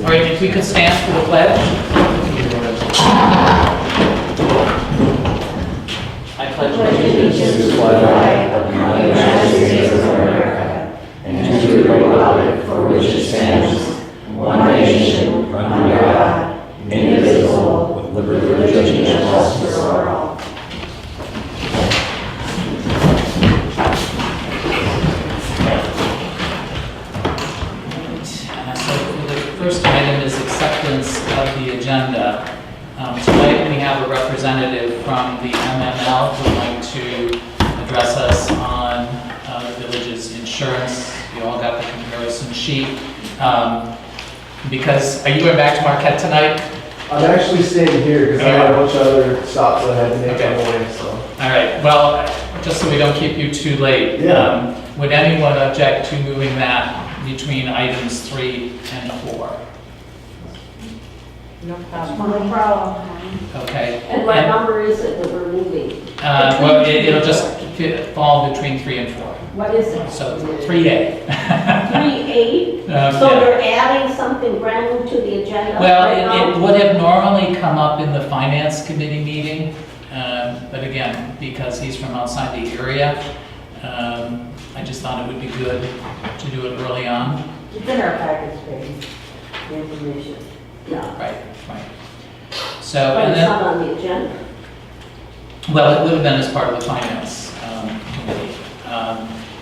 All right, if we could stand for the pledge. I pledge allegiance to the flag of the United States of America and to the republic for which it stands, one nation, under God, indivisible, with liberty and justice for all. First item is acceptance of the agenda. Tonight we have a representative from the MML who would like to address us on the village's insurance. You all got the comparison sheet. Because, are you going back to Marquette tonight? I'm actually staying here because I had a bunch of other stops that I had to make on the way, so. All right, well, just so we don't keep you too late, would anyone object to moving that between items 3 and 4? No problem. Okay. And what number is it that we're moving? Well, it'll just fall between 3 and 4. What is it? So 3A. 3A? So Yeah. you're adding something brand new to the agenda? Well, it would have normally come up in the Finance Committee meeting, but again, because he's from outside the area, I just thought it would be good to do it early on. It's in our package page, the information. Yeah. Right. So, But and it's then, not on the agenda. well, it would have been as part of the Finance Committee.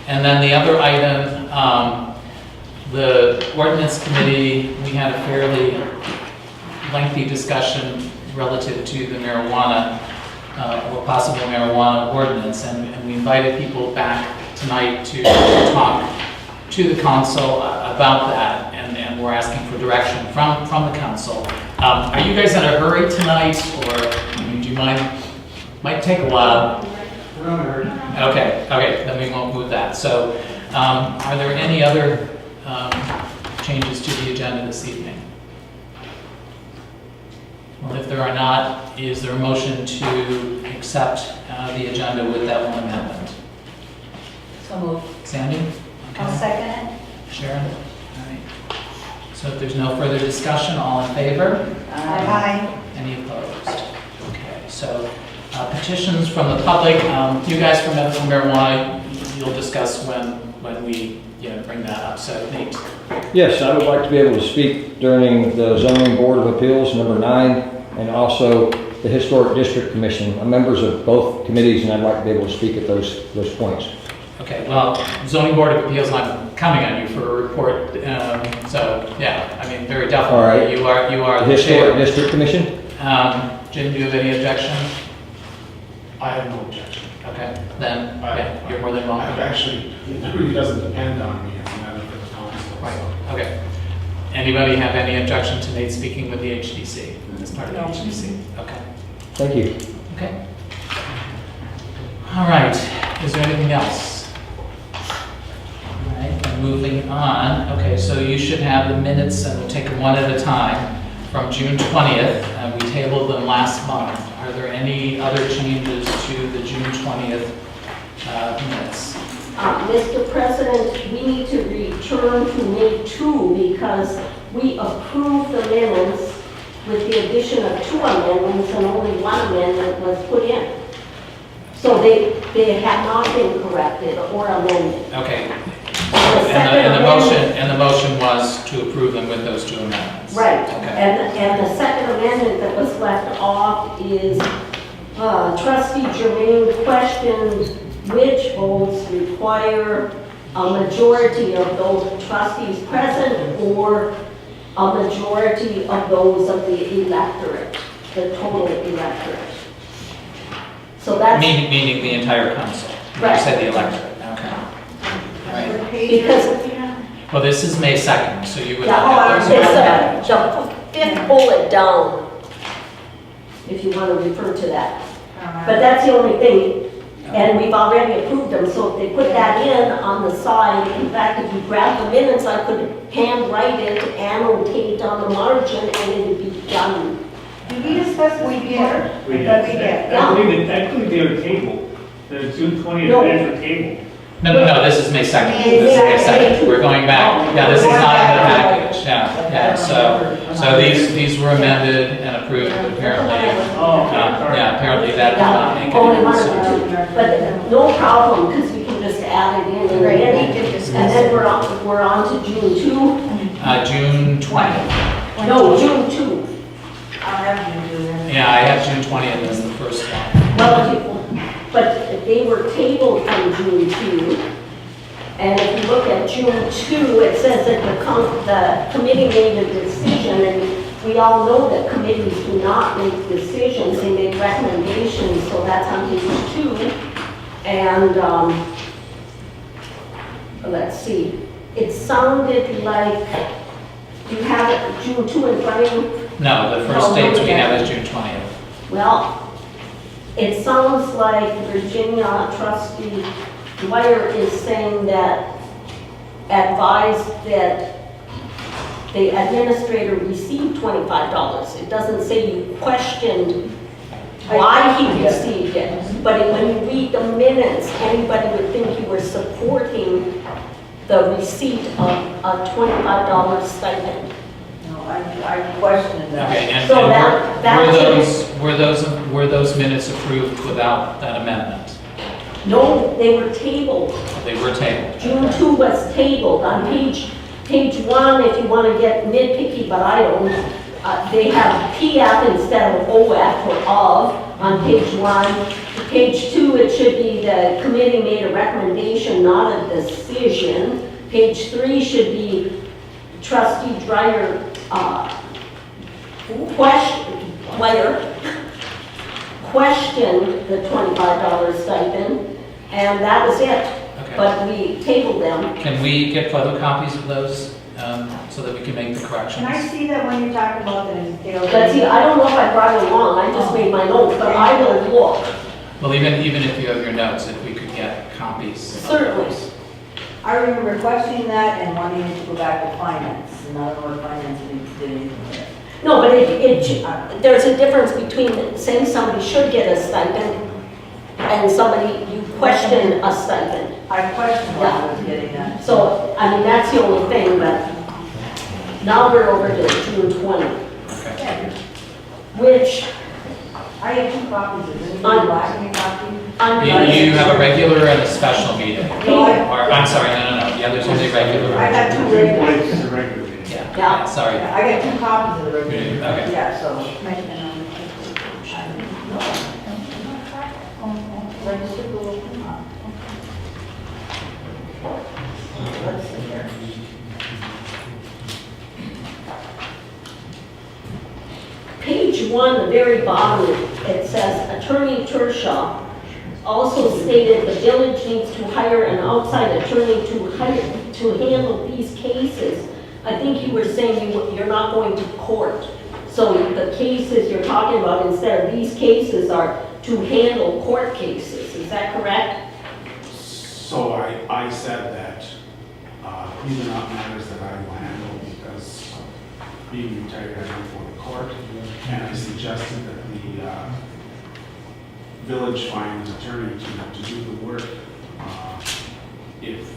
And then the other item, the Ordinance Committee, we had a fairly lengthy discussion relative to the marijuana or possible marijuana ordinance, and we invited people back tonight to talk to the council about that, and we're asking for direction from the council. Are you guys in a hurry tonight, or do you mind? Might take a while. We're not in a hurry. Okay, then we won't move that. So, are there any other changes to the agenda this evening? Well, if there are not, is there a motion to accept the agenda with that one amendment? So moved. Sandy? I'll Okay. second it. Sharon? All right. So if there's no further discussion, all in favor? Aye. Any opposed? Okay, so petitions from the public. You guys from medical marijuana, you'll discuss when we bring that up. So Nate. Yes, I would like to be able to speak during the Zoning Board of Appeals, number 9, and also the Historic District Commission. I'm members of both committees, and I'd like to be able to speak at those points. Okay, well, Zoning Board of Appeals, I'm counting on you for a report. So, yeah, I mean, very definitely. All right. You are The the Historic chair. District Commission? Jim, do you have any objection? I have no objection. Okay, then, yeah, you're more than welcome. Actually, it really doesn't depend on me, it's a matter for the council. Right, So. okay. Anybody have any objection to Nate speaking with the HDC, as part of the HDC? Okay, Thank you. okay. All right, is there anything else? All right, and moving on. Okay, so you should have the minutes, and we'll take them one at a time, from June 20th. We tabled them last month. Are there any other changes to the June 20th minutes? Mr. President, we need to return to May 2 because we approved the minutes with the addition of 2 amendments and only 1 amendment was put in. So they have not been corrected or amended. Okay. The And the motion was to approve them with those 2 amendments. Right, Okay. and the second amendment that was left off is trustee Jermaine questioned which votes require a majority of those trustees present or a majority of those of the electorate, the total electorate. So that's Meaning the entire council. Right. You said the electorate, okay. Right. because Well, this is May 2nd, so you would Yeah, have those. it's the 5th bullet down, if you want to refer to that. But that's the only thing, and we've already approved them, so if they put that in on the side, in fact, if you grab the minutes, I could handwrite it, annotate on the margin, and it would be done. Did we discuss this before? We did. I thought we did. I believe they were tabled. The June 20th No. minutes were tabled. No, this is May 2nd. This is May 2nd. We're going back. Yeah, this is not in the package. Yeah, so these were amended and approved apparently. Yeah, apparently that did not make Only any one of sense. the two, but no problem, because we can just add it in. Right, And we can discuss then we're on to June 2. June 20th. No, June 2. I'll have you do that. Yeah, I have June 20th as the first one. But they were tabled from June 2. And if you look at June 2, it says that the committee made a decision, and we all know that committees do not make decisions, they make recommendations, so that's on page 2. And, let's see, it sounded like, you have it June 2 in front of you? No, the first dates we have is June 20th. Well, it sounds like Virginia trustee Dwyer is saying that, advised that the administrator received $25. It doesn't say you questioned why he received it, but when you read the minutes, anybody would think you were supporting the receipt of a $25 stipend. No, I questioned that. Okay, and So were those minutes approved without that amendment? No, they were tabled. They were tabled. June 2 was tabled. On page 1, if you want to get nitpicky, but I don't, they have PF instead of OF or of on page 1. Page 2, it should be the committee made a recommendation, not a decision. Page 3 should be trustee Dwyer questioned the $25 stipend, and that was it. Okay. But we tabled them. Can we get photocopies of those so that we can make the corrections? Can I see that when you're talking about the details? But see, I don't know if I brought it along, I just made my notes, but I will look, Well, even if you have your notes, if we could get copies. of certainly. those. I remember questioning that and wanting it to go back to finance, and I don't know what finance did anything with it. No, but there's a difference between saying somebody should get a stipend and somebody, you question a stipend. I questioned what I was getting at. So, I mean, that's the only thing, but now we're over to June 20, Okay. which, I have 2 copies of it. On- Black and copy. You have a regular and a special meeting. No, Or, I'm sorry, no. The others are the regular. I got 2 June regular. 20th is a regular meeting. Yeah, sorry. I got 2 copies of the regular. You do? Okay. Yeah, so. Let's see here. page 1, the very bottom, it says, Attorney Tershaw also stated the village needs to hire an outside attorney to handle these cases. I think you were saying you're not going to court. So the cases you're talking about instead of these cases are to handle court cases. Is that correct? So I said that these are not matters that I will handle because being retired, I work for the court. And I suggested that the village find an attorney to do the work if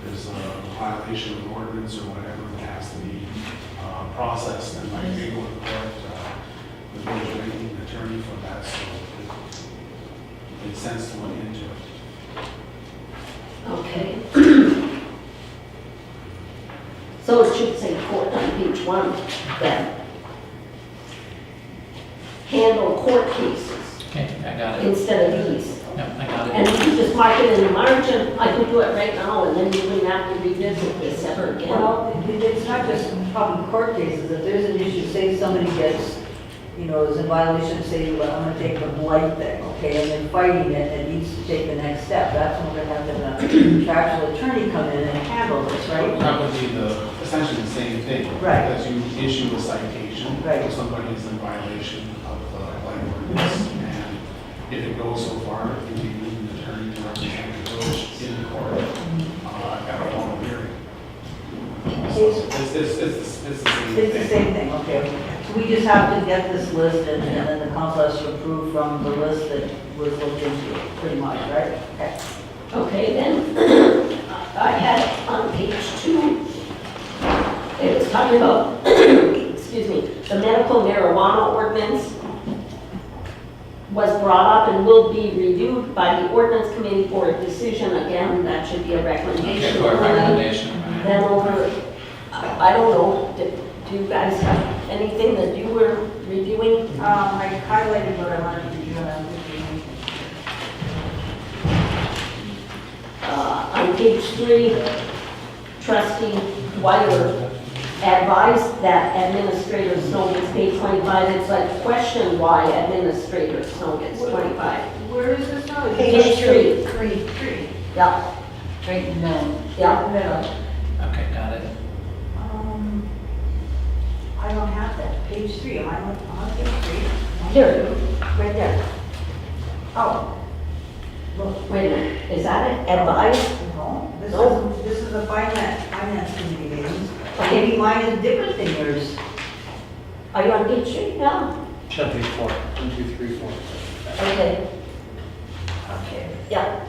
there's a violation of ordinance or whatever that has to be processed. And by legal court, the village will need an attorney for that, so it makes sense to look into it. Okay. So it should say court on page 1 then. Handle court cases Okay, I got it. instead of these. No, I got And it. you can just mark it in the margin. I can do it right now and then you wouldn't have to revisit this ever again. Well, it's not just probably court cases, if there's an issue, say somebody gets, is in violation, say, well, I'm gonna take the blight thing, okay, and then fighting it, and needs to take the next step, that's when we're gonna have the contractual attorney come in and handle this, right? That would be essentially the same thing. Right. Because you issue a citation. Right. If somebody is in violation of the blight ordinance, and if it goes so far, you need an attorney to represent the village in court at a formal hearing. So it's the same It's the thing. same thing, okay. So we just have to get this listed, and then the council has to approve from the list that was looked into, pretty much, right? Okay. Okay, then, I had on page 2, it was talking about, excuse me, the medical marijuana ordinance was brought up and will be reviewed by the ordinance committee for a decision. Again, that should be a recommendation. Okay, for a recommendation, right? Then over, I don't know, do you guys have anything that you were reviewing? I highlighted what I wanted to do, and I'm looking. On page 3, trustee Dwyer advised that administrator Snow gets paid 25. It's like question why administrator Snow gets 25. Where is this now? Page 3. Three. Yeah, Right in the middle. yeah. Middle. Okay, got it. I don't have that. Page 3. Am I on page 3? Here, Right there. Oh. Look. wait a minute, is that it? Advice? No, No. this is the finance committee meetings. Okay. Maybe mine is different than yours. Are you on page 3 now? Check page 4. 1, 2, 3, 4. Okay, Okay. yeah.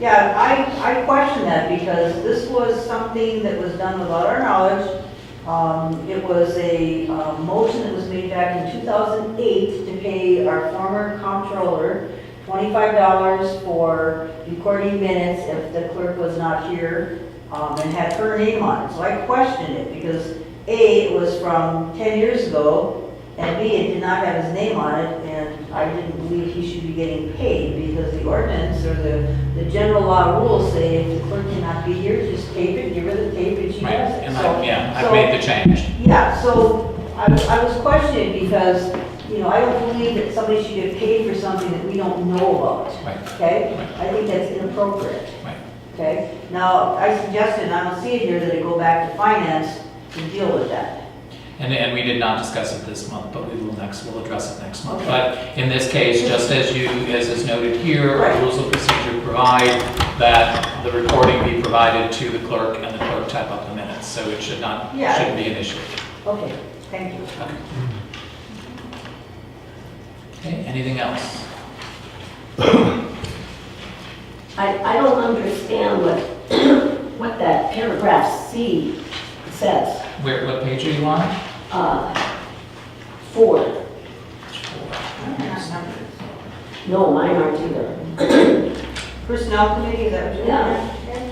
Yeah, I question that because this was something that was done without our knowledge. It was a motion that was made back in 2008 to pay our former comptroller $25 for recording minutes if the clerk was not here, and had her name on it. So I questioned it because A, it was from 10 years ago, and B, it did not have his name on it, and I didn't believe he should be getting paid because the ordinance or the general law rules say if the clerk cannot be here, just tape it, give her the tape, and she Right, does it. and So- I've so- made the change. Yeah, so I was questioning because, you know, I don't believe that somebody should get paid for something that we don't know about, Right, okay? I think that's inappropriate, right. okay? Now, I suggested, and I don't see it here, that it go back to finance to deal with that. And we did not discuss it this month, but we'll address it next month. Okay. But in this case, just as is noted here, our Right. rules of procedure provide that the recording be provided to the clerk and the clerk type up the minutes, so it shouldn't be an issue. Okay, thank you. Okay, anything else? I don't understand what that paragraph C says. What page are you on? 4. No, mine aren't either. Personnel committee, is that what you're Yeah. okay.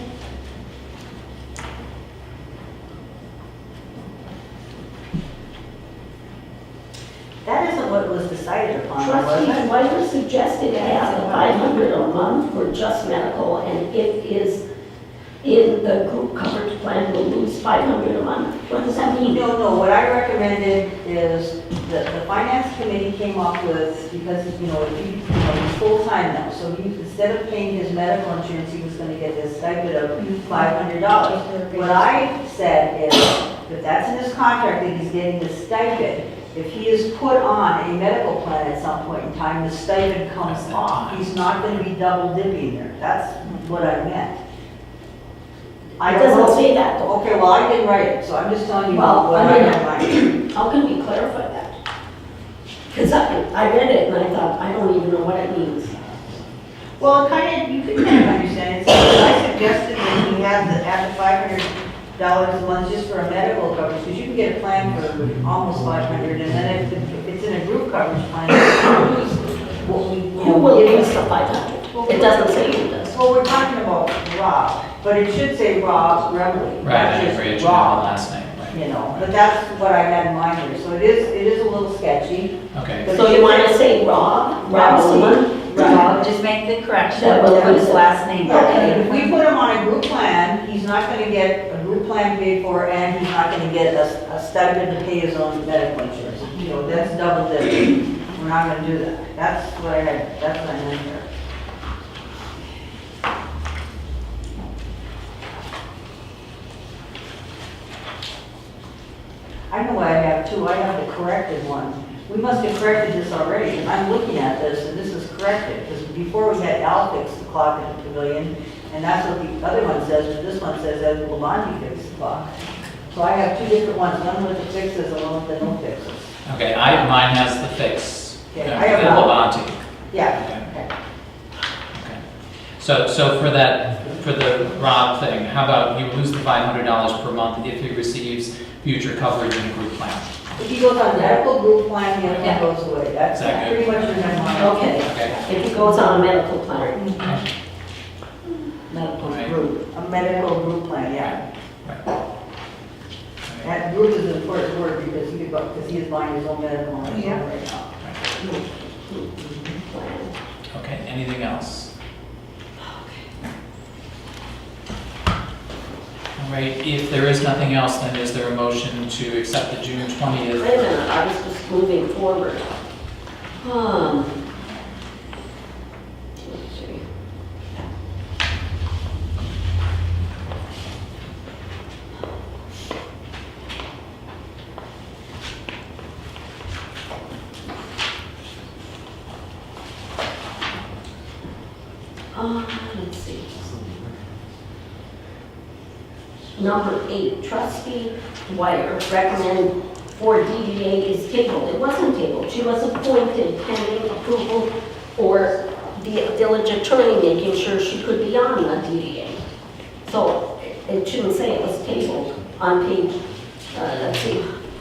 That isn't what was decided upon, was Trustee it? Dwyer suggested to have the 500 a month for just medical, and if is in the group coverage plan, we'll lose 500 a month. What does that mean? No, what I recommended is that the finance committee came up with, because, you know, he's full-time now, so instead of paying his medical insurance, he was gonna get this stipend of $500. What I said is, if that's in his contract that he's getting the stipend, if he is put on a medical plan at some point in time, the stipend comes At that off. time. He's not gonna be double dipping there. That's what I meant. I It don't know. doesn't say that though. Okay, well, I didn't write it, so I'm just telling you Well, what I I mean- have in mind. How can we clarify that? Because I read it and I thought, I don't even know what it means. Well, you could kind of understand it. So I suggested that he have the $500 a month just for a medical coverage, because you can get a plan for almost 500, and then if it's in a group coverage plan, what we, you Who know, will give give us. us the 500? It doesn't say who does. Well, we're talking about Rob, but it should say Rob Remley. Right, not I just agree, it should have Rob, the last name, right? you know, but that's what I had in mind here, so it is a little sketchy. Okay, But So you want to say Rob? Rob someone? Right. Just make the correction, That will put his put it- last name. Okay, if we put him on a group plan, he's not gonna get a group plan paid for, and he's not gonna get a stipend to pay his own medical insurance. You know, that's double dipping. We're not gonna do that. That's what I meant here. I know what I have too. I have the corrected one. We must have corrected this already, and I'm looking at this, and this is corrected, because before we had Al fix the clock in the pavilion, and that's what the other one says, but this one says that Labonte fixed the clock. So I have two different ones, one with the fixes and one with the no fixes. okay, mine has the fix. Okay, Yeah, I have the one. Levante. Yeah, Okay. So for the Rob thing, how about you lose the $500 per month if he receives future coverage in a group plan? If he goes on medical group plan, the other one goes away. That's Is that good? pretty much your minimum. Okay, Okay. if he goes on a medical plan, medical Right. group. A medical group plan, yeah. Right. That group is an important word because he is buying his own medical on his own right now. Plan. Okay, anything else? All right, if there is nothing else, then is there a motion to accept the June 20th? Wait a minute, I was just moving forward. Let's see. Let's see. Number 8, trustee Dwyer recommend for DDA is tabled. It wasn't tabled. She was appointed pending approval or the village attorney making sure she could be on the DDA. So it shouldn't say it was tabled on page, let's see,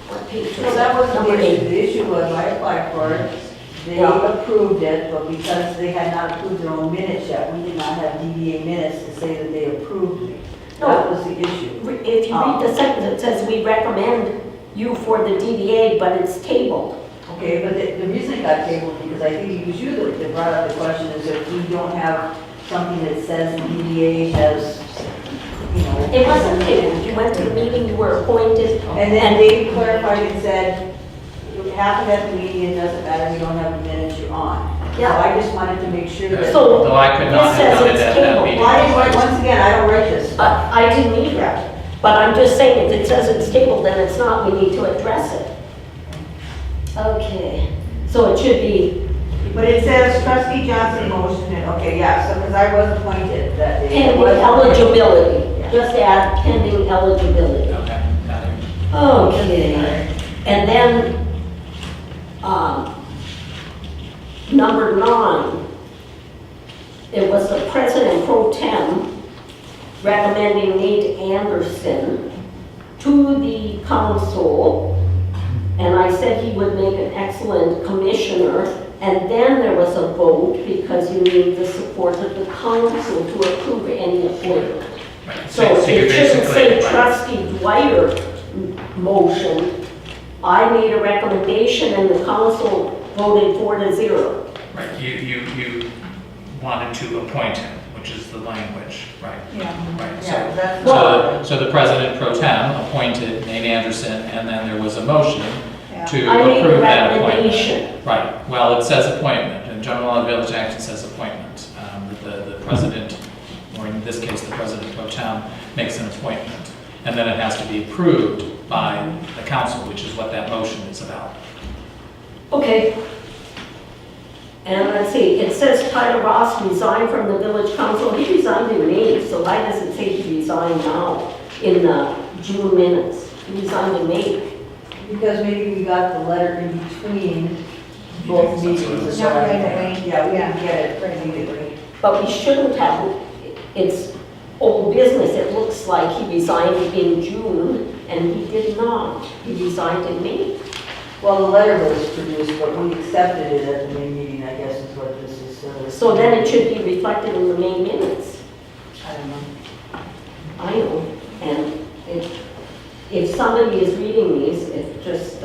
what page was it? So that wasn't Number the issue. 8. The issue was I applied for it. They approved it, but because they had not approved their own minutes yet, we did not have DDA minutes to say that they approved me. That was the issue. If you read the sentence, it says we recommend you for the DDA, but it's tabled. Okay, but the reason it got tabled, because I think it was you that brought up the question, is if we don't have something that says the DDA has, you know. It wasn't tabled. You went to the meeting, you were appointed. And then they clarified and said, it happened at the meeting, it doesn't matter, we don't have the minutes, you're on. So Yeah. I just wanted to make sure that. So Although I could not this have says done it it's at that tabled. meeting. Well, I didn't write- once again, I don't write this stuff. I didn't either. But I'm just saying, if it says it's tabled, then it's not, we need to address it. Okay, so it should be But it says trustee Johnson motioned it, okay, yeah, so, because I was appointed that day. pending eligibility. Just add pending eligibility. Okay, got it. Okay, and then, number 9, it was the president pro tem recommending Nate Anderson to the council, and I said he would make an excellent commissioner, and then there was a vote because you need the support of the council to approve any appointment. Right. So you're it shouldn't say basically- trustee Dwyer motion. I made a recommendation and the council voted 4-0. Right, you wanted to appoint him, which is the language, right? Yeah. Right, Yeah, that's. so the president pro tem appointed Nate Anderson, and then there was a motion to I made a approve that appointment. recommendation. Right, well, it says appointment, and General Law of Village Act, it says appointment. The president, or in this case, the president pro tem, makes an appointment, and then it has to be approved by the council, which is what that motion is about. Okay. And let's see, it says Tyler Ross resigned from the village council. He resigned in May, so why does it say he resigned now in the June minutes? He resigned in May. Because maybe we got the letter in between both meetings. is Not what I right think. away. Yeah, we didn't get it immediately. But we shouldn't have, it's old business. It looks like he resigned in June, and he did not. He resigned in May. Well, the letter was produced, but we accepted it at the May meeting, I guess is what this is. So then it should be reflected in the May minutes. I don't know. I know, and if somebody is reading these, it just,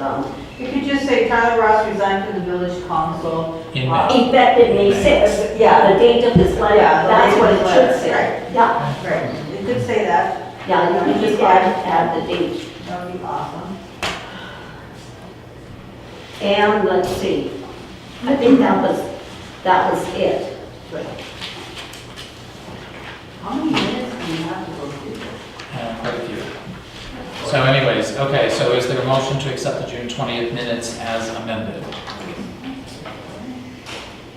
You could just say Tyler Ross resigned from the village council. In Uh, May. effective May 6th. Yeah. The date of this letter, Yeah, the that's date what of it the should letter, say. right. Yeah, Right, you could say that. yeah, you can just add the date. That would be awesome. And let's see, I think that was it. How many minutes do you have to go through? Quite a few. So anyways, okay, so is there a motion to accept the June 20th minutes as amended?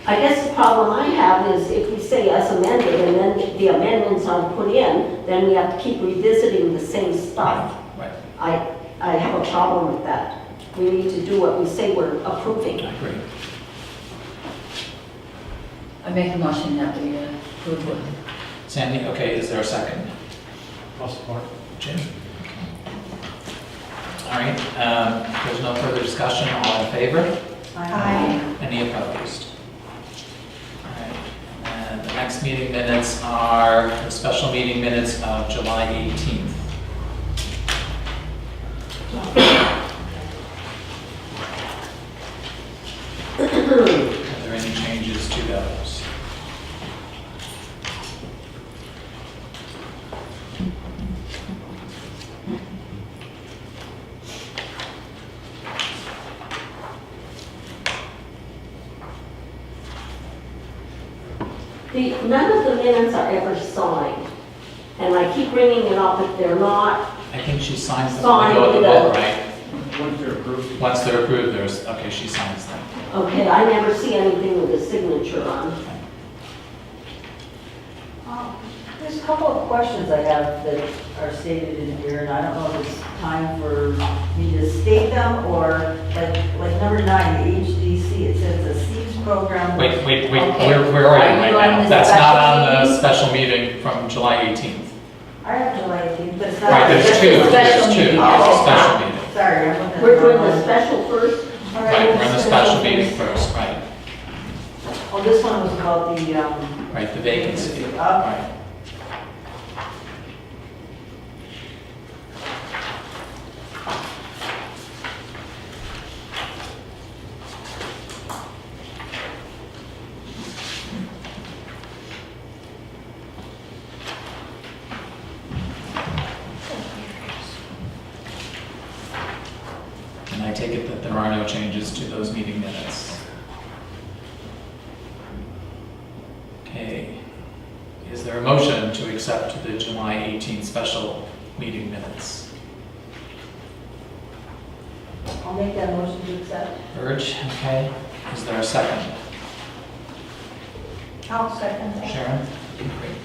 I guess the problem I have is if we say as amended and then the amendments are put in, then we have to keep revisiting the same stuff. Right, I have a problem with that. We need to do what we say we're approving. I agree. I make a motion that we Sandy, okay, is there a second? I'll support. Jim? All right, there's no further discussion, all in favor? Aye. Any opposed? All right, and the next meeting minutes are the special meeting minutes of July 18th. Are there any changes to those? None of the minutes are ever signed, and I keep bringing it up if they're not. I think she signs them when we go to the Signed, vote, right? Once they're approved. Once they're approved, there's, okay, she signs them. Okay, I never see anything with a signature on. There's a couple of questions I have that are stated in here, and I don't know if it's time for me to state them, or like number 9, the HDC, it says the SEES program. Wait, Okay. where are you Are right you on now? the That's not on the meeting? special meeting from July 18th. I have July 18th, but it's not. Right, there's it's two, a special there's two, meeting. there's a Oh, special meeting. Sorry, I'm looking at We're the doing wrong the one. special first? All Right, we're in the special first. meeting first, right, Oh, this one was about the, right, the vacancy, Okay. right. And I take it that there are no changes to those meeting minutes. Okay, is there a motion to accept the July 18th special meeting minutes? I'll make that motion to accept. Urge, okay, is there a second? I'll second that. Sharon? Great.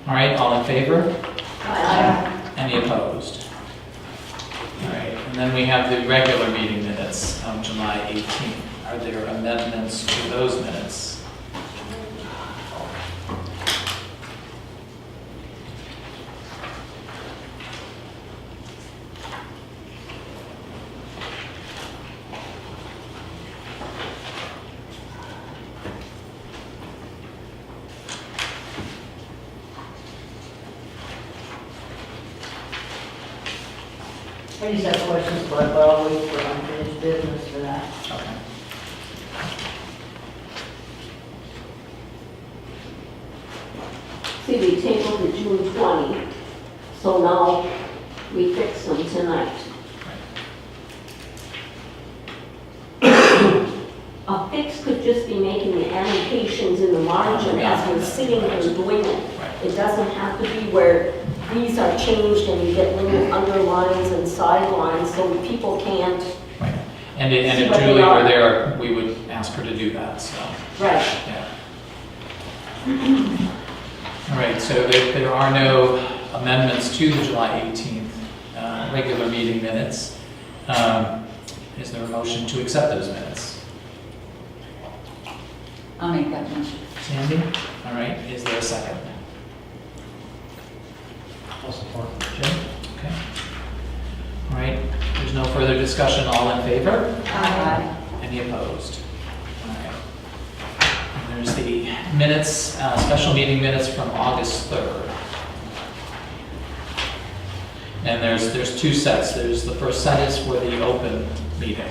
All right, all in favor? Aye. Any opposed? All right, and then we have the regular meeting minutes of July 18th. Are there amendments to those minutes? I just have questions, but I'll wait for unfinished business for that. Okay. See, we tabled the June 20, so now we fix them tonight. A fix could just be making the annotations in the margin as we're sitting there doing it. Right. It doesn't have to be where these are changed and you get little underlines and sidelines, so people can't. Right. And See if what they Julie were are. there, we would ask her to do that, so, Right. yeah. All right, so there are no amendments to the July 18th regular meeting minutes. Is there a motion to accept those minutes? I'll make that motion. Sandy? All right, is there a second? I'll support. Jim? Okay. All right, there's no further discussion, all in favor? Aye. Any opposed? All right. And there's the minutes, special meeting minutes from August 3rd. And there's two sets. There's, the first set is for the open meeting.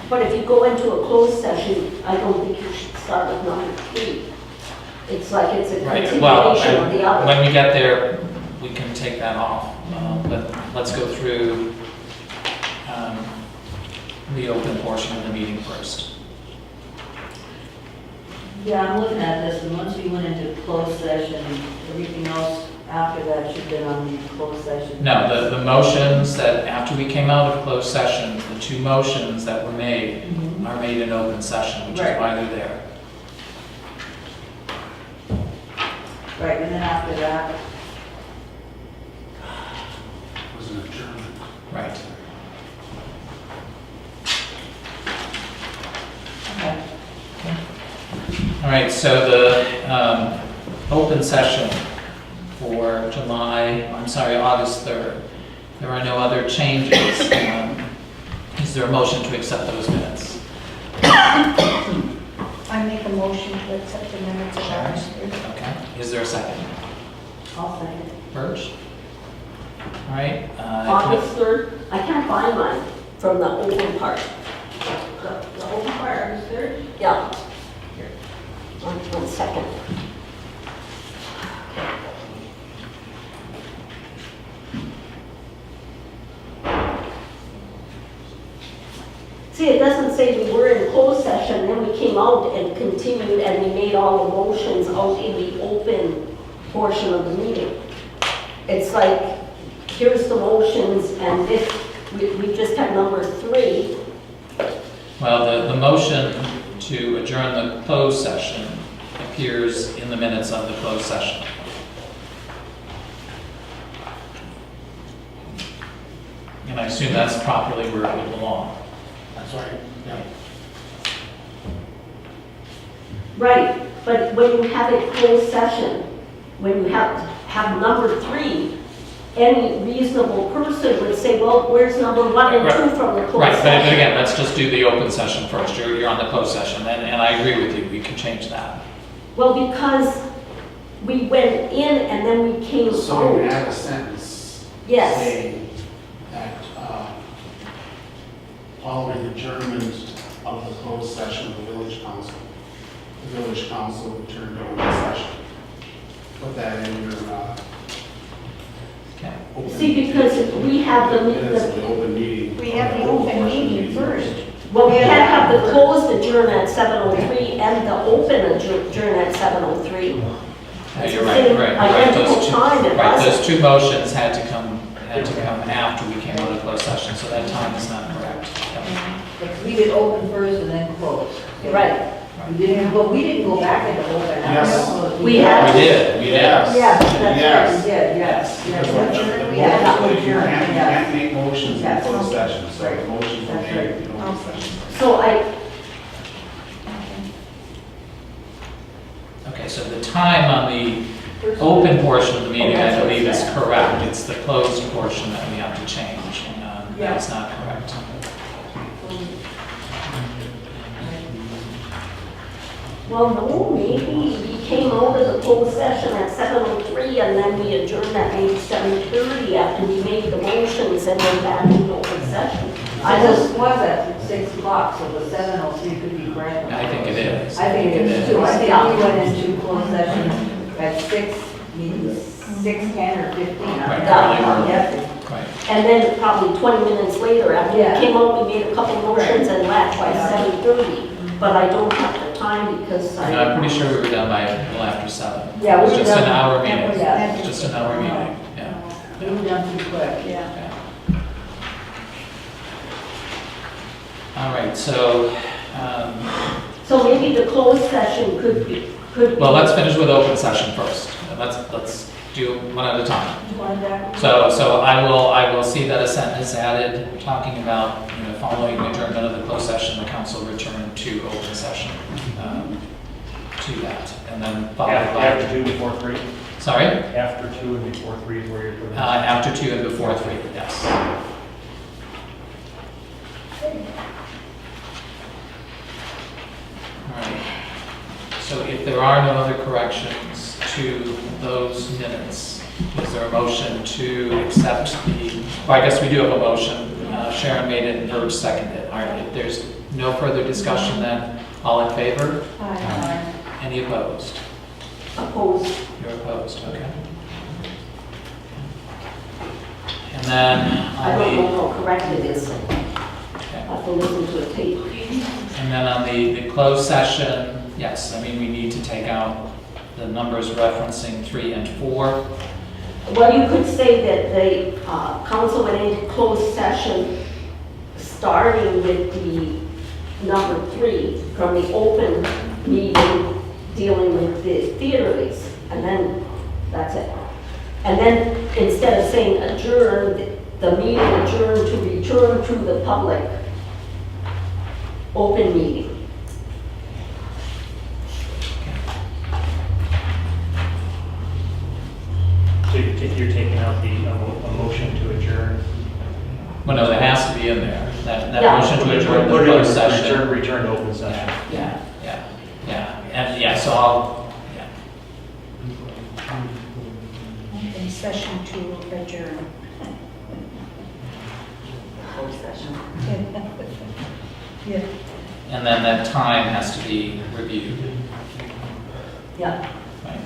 But if you go into a closed session, I don't think you should start with number 3. It's like it's a Right, well, continuation of the other. when we get there, we can take that off. But let's go through the open portion of the meeting first. Yeah, I'm looking at this, and once we went into closed session, everything else after that should have been on the closed session. No, the motions that, after we came out of closed session, the two motions that were made Mhm. are made in open session, which is Right. why they're there. Right, and then after that, Was an adjournment. Right. All right, so the open session for August 3rd. There are no other changes. Is there a motion to accept those minutes? I make a motion to accept the minutes of August 3rd. Okay, is there a second? I'll second. Birch? All right. August 3rd, I can't find mine from the open part. The open part, August 3rd? Yeah. Here. One second. See, it doesn't say we were in closed session, then we came out and continued and we made all the motions out in the open portion of the meeting. It's like, here's the motions and this, we just had number 3. Well, the motion to adjourn the closed session appears in the minutes of the closed session. And I assume that's properly where it would belong. That's right, yeah. Right, but when you have a closed session, when you have number 3, any reasonable person would say, well, where's number 1 and 2 from the closed Right, but session? again, let's just do the open session first. You're on the closed session, and I agree with you, we can change that. Well, because we went in and then we came So you out. add a sentence Yes, saying that following adjournment of the closed session of the village council returned to open session. Put that in your Okay. open. see, because we have Minutes of the open meeting. We have the open meeting first. well, we can't have the closed adjourn at 7:03 and the open adjourn at 7:03. You're right. Identical Those two, time, it right, wasn't. those two motions had to come after we came out of closed session, so that time is not correct. Like, we did open first and then close. Right, We didn't go back into open. I don't Yes. know if We had- We did. Yes. Yeah, that's Yes, Yes. we did, yes. Because Yes. the Yeah. motion, you can't make motions in Yes. closed session, so the motions were That's made right. in open session. so Okay, so the time on the open portion of the meeting, I believe, is correct. It's the closed portion that we have to change. That's not correct. well, no, maybe we came out of the closed session at 7:03 and then we adjourned at maybe 7:30 after we made the motions and then back into open session. I just was at 6 o'clock, so the 7:03 could be correct. I think it is. I think it is too. I think we went into closed session at 6, maybe 6:10 or 15. Right, early. Yes. Right. And then probably 20 minutes later, after Yeah. we came out, we made a couple motions and left by Yeah. 7:30. But I don't have the time because And I'm pretty sure we were done by a little after 7. Yeah, It we was were just an done. hour meeting. Yeah. It was just an hour meeting, yeah. We were done too quick. Yeah. All right, so, So maybe the closed session could be. well, let's finish with open session first. And let's do one at a time. Do you want that? So I will see that a sentence added talking about, following adjournment of the closed session, the council returned to open session, to that. And then followed After by, 2 before 3? sorry? After 2 and before 3 is where you're putting it. After 2 and before 3, yes. All right. So if there are no other corrections to those minutes, is there a motion to accept well, I guess we do have a motion. Sharon made it and Verge seconded it. All right, if there's no further discussion then, all in favor? Aye. Any opposed? Opposed. You're opposed, okay. And then I on don't the, know how correct it is. I okay. have to listen to a tape. And then on the closed session, yes, I mean, we need to take out the numbers referencing 3 and 4. Well, you could say that the council went into closed session starting with the number 3 from the open meeting dealing with the theater lease, and then that's it. And then instead of saying adjourn, the meeting adjourned to return to the public open meeting. Well, no, that has to be in there. That Yeah. motion to adjourn the We're gonna closed session. return to open session. Yeah, and yeah, so I'll, yeah. Open session to adjourn. Closed session. Yeah. And then that time has to be reviewed. Yeah. Right.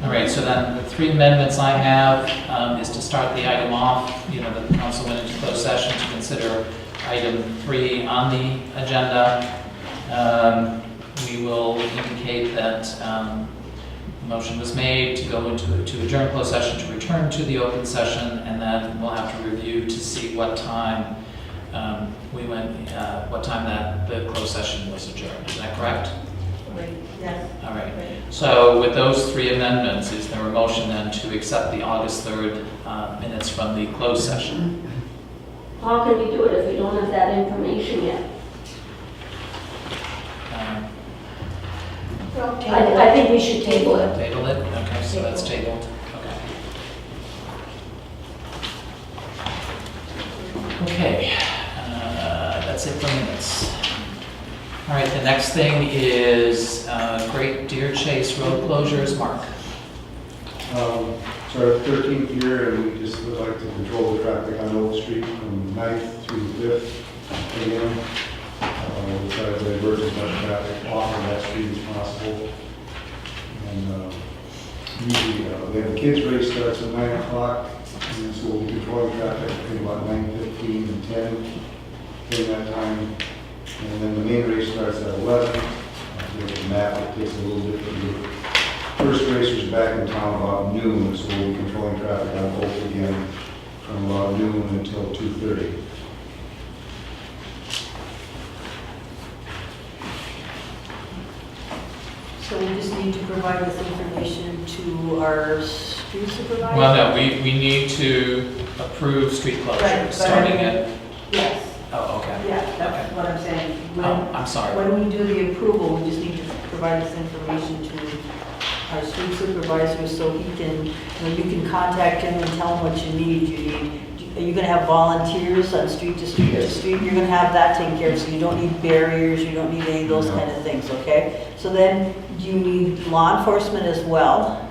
All right, so then the three amendments I have is to start the item off, the council went into closed session to consider item 3 on the agenda. We will indicate that motion was made to go to adjourn closed session, to return to the open session, and then we'll have to review to see what time what time that the closed session was adjourned. Is that correct? Yes. All right. So with those three amendments, is there a motion then to accept the August 3rd minutes from the closed session? How can we do it if we don't have that information yet? Um, I think we should table it. Table it? Okay, so that's tabled. Okay. Okay, that's it for minutes. All right, the next thing is Great Deer Chase Road closures. Mark. It's our 13th year, and we just would like to control the traffic on Old Street from 9th through 5th a.m. We'll try to divert as much traffic off of that street as possible. And usually, we have the kids' race starts at 9 o'clock, and so we'll be controlling traffic between about 9:15 and 10 during that time. And then the main race starts at 11. There's a map, it takes a little different route. First racer's back in town about noon, so we'll be controlling traffic on both again from about noon until 2:30. So we just need to provide this information to our street supervisor? Well, no, we need to approve street Right, closures, but starting I mean- at, Yes, oh, okay. yeah, that's what I'm saying. Oh, I'm sorry. When we do the approval, we just need to provide this information to our street supervisor so he can, you can contact him and tell him what you need. Are you gonna have volunteers on street to street to street? You're gonna have that taken care of, so you don't need barriers, you don't need any of those No. kind of things, okay? So then, do you need law enforcement as well?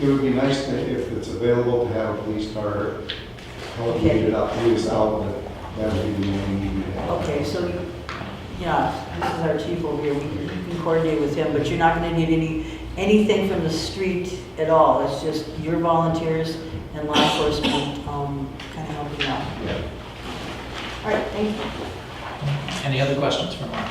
It would be nice if it's available to have a police car help lead it out, lead us out, but that would be the only need to have. Okay, so, yeah, this is our chief over here, we can coordinate with him, but you're not gonna need anything from the street at all. It's just your volunteers and law enforcement, kind of helping out. Yeah. All right, thank you. Any other questions for Mark?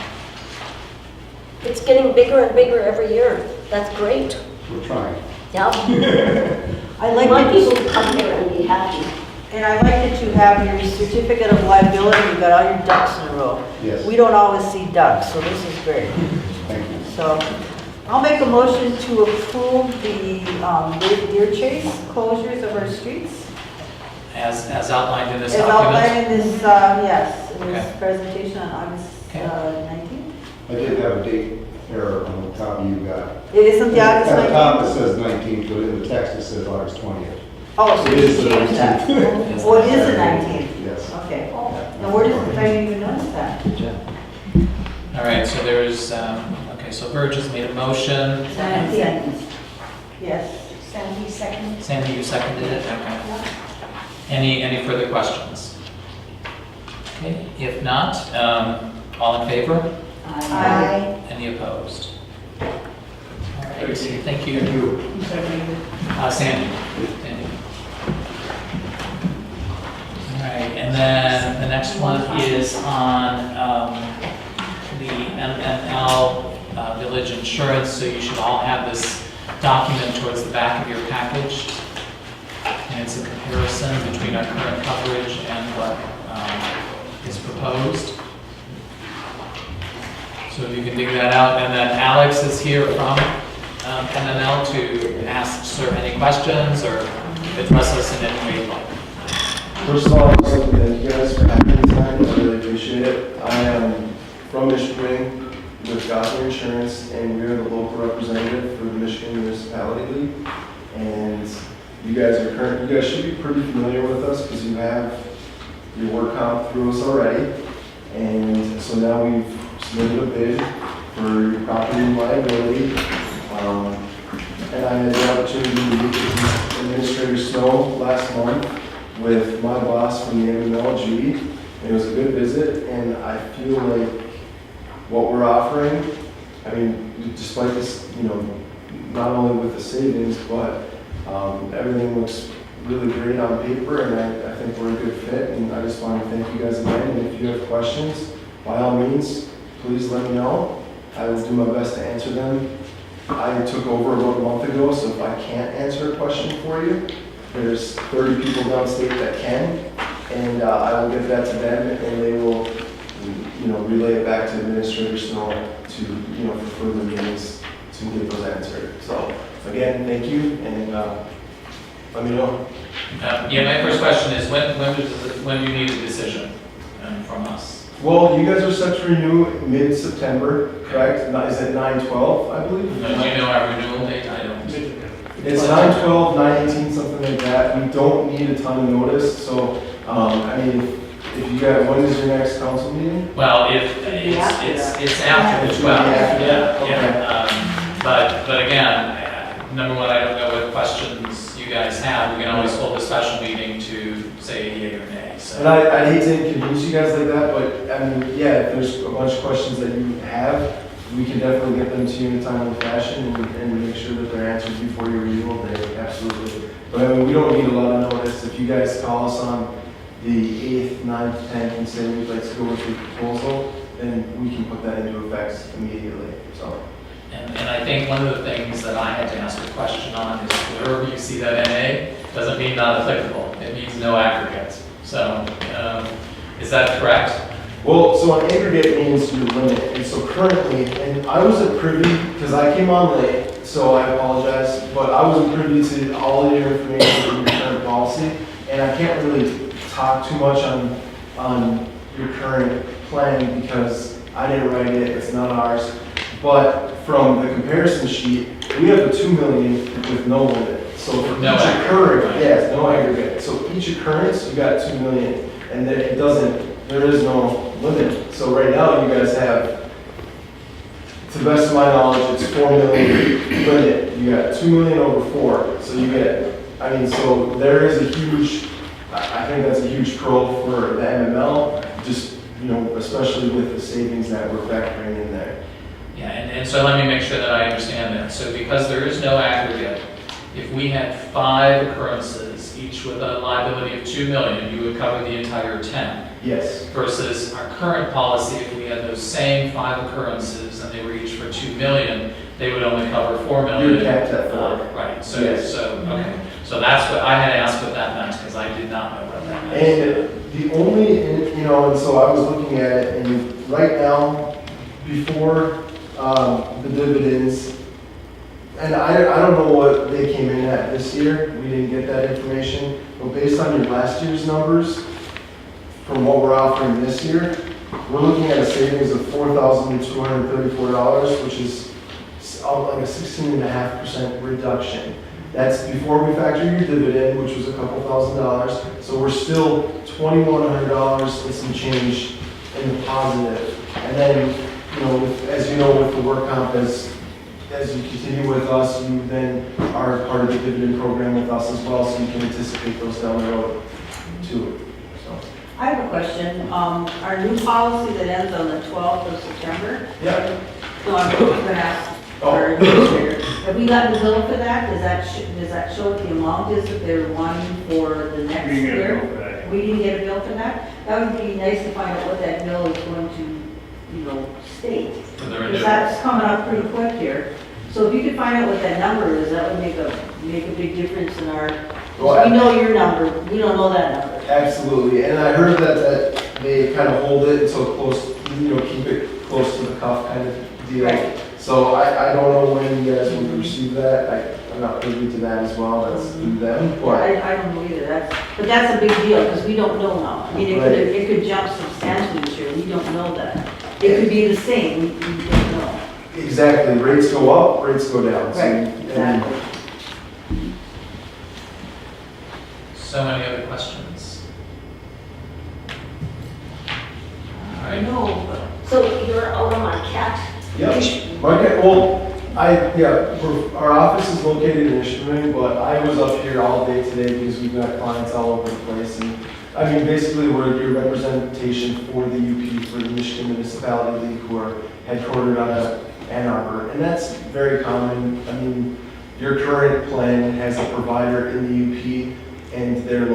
It's getting bigger and bigger every year. That's great. We're trying. Yep. I I like want people that, to come here and be happy. and I like that you have your certificate of liability, you've got all your ducks in a row. Yes. We don't always see ducks, so this is great. Thank you. So, I'll make a motion to approve the deer chase closures of our streets. As outlined in this As document? outlined in this, yes, in this Okay. presentation on August Okay. 19th. I did have a date error on the top you got. It isn't the August At the top it 19th? says 19th, but in the text it says August 20th. Oh, so It you is the changed that. 19th. Oh, it is the 19th? Yes. Okay. Now, where did, I didn't even notice that. All right, so there's, okay, so Burge has made a motion. Yes. Sandy second. Sandy, you seconded it? Okay. Any further questions? Okay, if not, all in favor? Aye. Any opposed? All right, thank Thank you. you. Sandy. Sandy. All right, and then the next one is on the MNL Village Insurance, so you should all have this document towards the back of your package. And it's a comparison between our current coverage and what is proposed. So if you can dig that out, and then Alex is here from MNL to ask Sir any questions or address us in any way you'd like. First of all, I'd like to thank you guys for having me tonight. I really appreciate it. I am from Michigan with Gosler Insurance, and we're the local representative for the Michigan Municipality League. And you guys should be pretty familiar with us because you have your work comp through us already. And so now we've submitted a bid for your property and liability. And I had the opportunity to meet with Administrator Snow last month with my boss from the MMLG. And it was a good visit, and I feel like what we're offering, I mean, despite this, not only with the savings, but everything looks really great on paper, and I think we're a good fit, and I just want to thank you guys again, and if you have questions, by all means, please let me know. I will do my best to answer them. I took over about a month ago, so if I can't answer a question for you, there's 30 people downstate that can, and I will get that to them, and they will, relay it back to Administrator Snow to, for further meetings to get those answered. So, again, thank you, and let me know. My first question is, when do you need a decision from us? Well, you guys are set to renew mid-September, correct? Is it 9/12, I believe? Do you know our renewal date? I don't. It's 9/12, 9/18, something like that. We don't need a ton of notice, so, if you got, when is your next council meeting? Well, it's after the 12th, but again, number one, I don't know what questions you guys have. We can always hold a special meeting to say yea or nay, so. And I'd hate to inconvenience you guys like that, but, if there's a bunch of questions that you have, we can definitely get them to you in a timely fashion and make sure that they're answered before your renewal day, absolutely. But we don't need a lot of notice. If you guys call us on the 8th, 9th, 10th and say we'd like to go with your proposal, then we can put that into effect immediately, so. And I think one of the things that I had to ask a question on is wherever you see that NA, doesn't mean not applicable. It means no aggregate. So, is that correct? Well, so an aggregate means your limit, and so currently, and I wasn't privy, because I came on late, so I apologize, but I wasn't privy to all of your information in your current policy, and I can't really talk too much on your current plan because I didn't write it, it's not ours. But from the comparison sheet, we have a 2 million with no limit. So for No each aggregate. occurrence, yes, no aggregate. So each occurrence, you got 2 million, and there is no limit. So right now, you guys have, to the best of my knowledge, it's 4 million limit. You got 2 million over 4. So you get, so there is a huge, I think that's a huge pro for the MML, just, especially with the savings that we're factoring in there. Yeah, and so let me make sure that I understand that. So because there is no aggregate, if we had 5 occurrences, each with a liability of 2 million, you would cover the entire 10. Yes. Versus our current policy, if we had those same 5 occurrences and they were each for 2 million, they would only cover 4 million. You're capped at 4. Right, so, Yes. okay. So that's what, I had asked what that meant, because I did not know what that meant. And the only, and so I was looking at it, and right now, before the dividends, and I don't know what they came in at this year, we didn't get that information, but based on your last year's numbers, from what we're offering this year, we're looking at a savings of $4,234, which is like a 16.5% reduction. That's before we factor your dividend, which was a couple $1,000s. So we're still $2,100 and some change in the positive. And then, as you know, with the work comp, as you continue with us, you then are part of the dividend program with us as well, so you can anticipate those down the road too. So. I have a question. Our new policy that ends on the 12th of September. Yeah. So I'm going to ask our administrator, have we gotten a bill for that? Does that show what the amount is that they're wanting for the next year? We didn't get a bill for that? That would be nice to find out what that bill is going to, state. Because that's coming up pretty quick here. So if you could find out what that number is, that would make a big difference in our, Well, we know your number, we don't know that number. Absolutely, and I heard that they kind of hold it so close, keep it close to the cuff kind of deal. Right. So I don't know when you guys would receive that. I'm not privy to that as well. That's through them. But I don't know either. But that's a big deal because we don't know now. It could jump substantially this year. We don't know that. It could be the same. We don't know. exactly, rates go up, rates go down. So, Right. Exactly. So many other questions? right. No, but So you're out on Marquette? Yep. Market, well, our office is located in Ishpeming, but I was up here all day today because we've got clients all over the place. And I mean, basically, we're your representation for the UP, for the Michigan Municipality League, who are headquartered out of Ann Arbor. And that's very common. I mean, your current plan has a provider in the UP, and their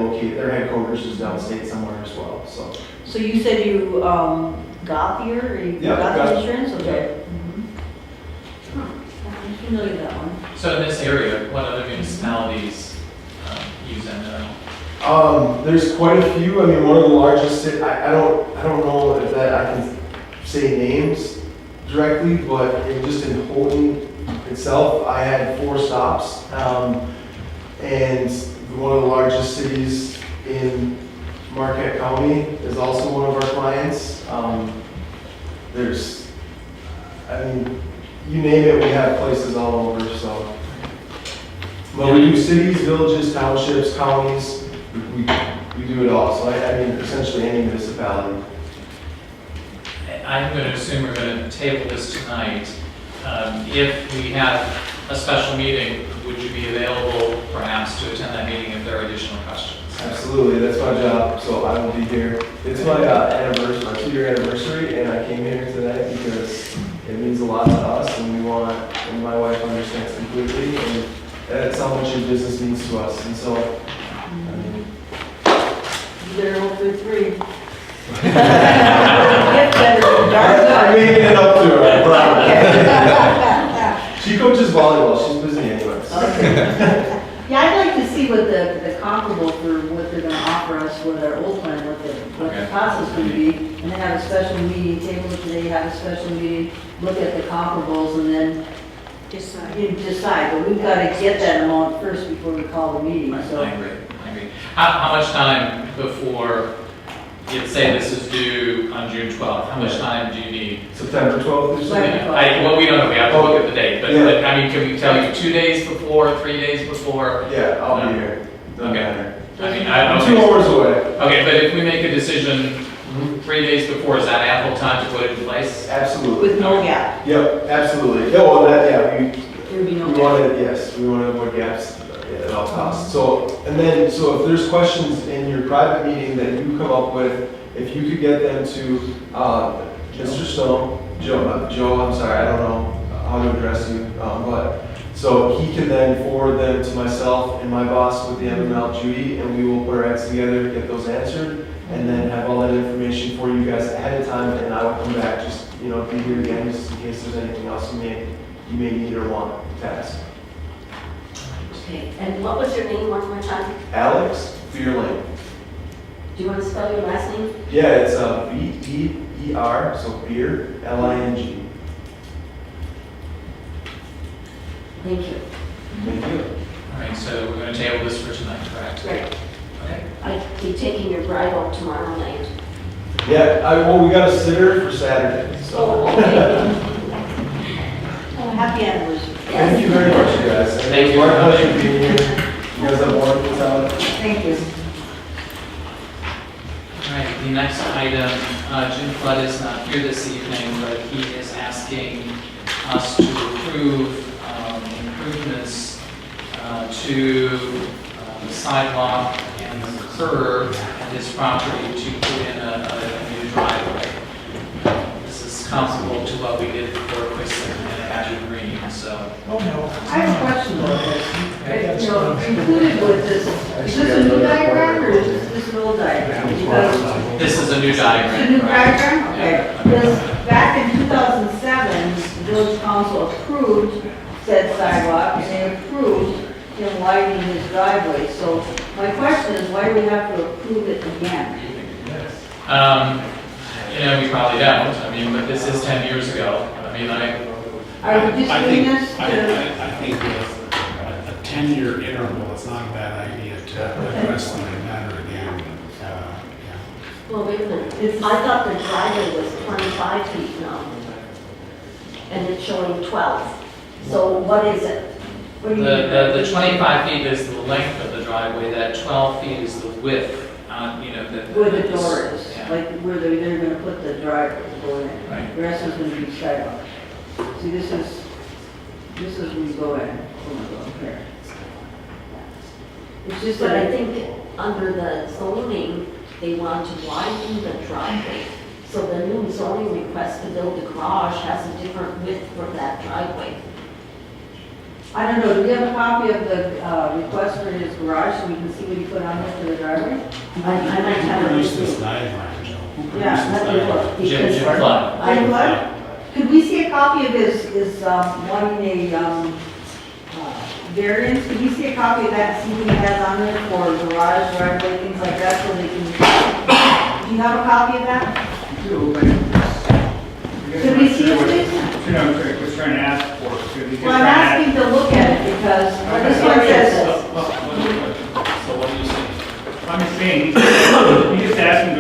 headquarters is downstate somewhere as well, so. So you said you got here, or you Yeah, got got- the insurance? Okay. I'm familiar with that one. So in this area, what other municipalities use M&O? There's quite a few. I mean, one of the largest, I don't know if that I can say names directly, but just in Houghton itself, I had 4 stops. And one of the largest cities in Marquette County is also one of our clients. You name it, we have places all over, so. But we do cities, villages, townships, counties, we do it all. So I mean, essentially any municipality. I'm going to assume we're going to table this tonight. If we have a special meeting, would you be available perhaps to attend that meeting if there are additional questions? Absolutely, that's my job, so I will be here. It's my anniversary, my 2-year anniversary, and I came here today because it means a lot to us, and and my wife understands completely, and that's how much your business means to us, and so, I mean. You better hope they're 3. Get better. I'm making it up to her. She coaches volleyball, she's busy anyways. Okay. Yeah, I'd like to see what the comparable for what they're gonna offer us with our old plan, what the Okay. cost is gonna be, and then have a special meeting, table it today, have a special meeting, look at the comparables, and then you decide, but we've gotta get that amount first before we call the meeting, so. I agree. How much time before, you'd say this is due on June 12th, how much time do you need? September 12th, you said? Right. Well, we don't know, we have to look at the date, but, Yeah. I mean, can we tell you 2 days before, 3 days before? Yeah, I'll be here. Doesn't Okay. matter. I mean, I I'm don't 2 know. hours away. Okay, but if we make a decision 3 days before, is that ample time to put it in place? Absolutely. With no gap, Yep, absolutely. Yeah, well, we there would be no We gap. wanted, yes, we wanted to avoid gaps at all costs. So if there's questions in your private meeting that you come up with, if you could get them to Mr. Snow, Joe, I'm sorry, I don't know how to address you, so he can then forward them to myself and my boss with the MML, Judy, and we will put our heads together, get those answered, and then have all that information for you guys ahead of time, and I will come back, just, be here again, just in case there's anything else you may need or want to ask. Okay, and what was your name one more time? Alex Fearling. Do you want to spell your last name? Yeah, it's V-E-E-R, so Beer, L-I-N-G. Thank you. Thank you. All right, so we're going to table this for tonight, correct? Right. Okay. I'll be taking your bride out tomorrow night. Yeah, we got a sitter for Saturday, so. Oh, okay. Oh, happy anniversary. Thank you very much, you guys. Thank you. My pleasure being here. You guys have a wonderful time. Thank you. All right, the next item, Jim Flood is not here this evening, but he is asking us to approve improvements to the sidewalk and the curb at his property to put in a new driveway. This is comparable to what we did for Quiston and Badger Green, so. Oh, no. I have a question about this. Included with this, is this a new diagram or is this an old diagram? Because This is a new it's a diagram, new correct? diagram? Okay. Because back in 2007, the village council approved said sidewalk and they approved him widening his driveway. So my question is, why do we have to approve it again? We probably don't, but this is 10 years ago. Are we just doing this I to? think with a 10-year interval, it's not a bad idea to address the matter again. Yeah. Well, wait a minute. I thought the driveway was 25 feet now. And it's showing 12. So what is it? What do you mean? The 25 feet is the length of the driveway, that 12 feet is the width, Where the door is. Yeah, like where they're gonna put the driveway to go in. Right. The rest is gonna be sidewalk. See, this is when you go in, here. It's just But that I think under the zoning, they want to widen the driveway. So the new zoning request to build a garage has a different width for that driveway. I don't know, do we have a copy of the request for his garage so we can see what he put on there for the driveway? I might have a Produced this receipt. diagram, Joe. Who produced Yeah, this Let me diagram? look, Jim because Flood. Hey, what? Could we see a copy of his wanting a variance? Could we see a copy of that, see what he has on there for garage, driveway, things like that, so they can, do you have a copy of that? Could we see it, please? You know, we're trying to ask for, because he's just Well, I'm trying asking to look at it because this one says, So what do you say? to, I'm just saying, he's just asking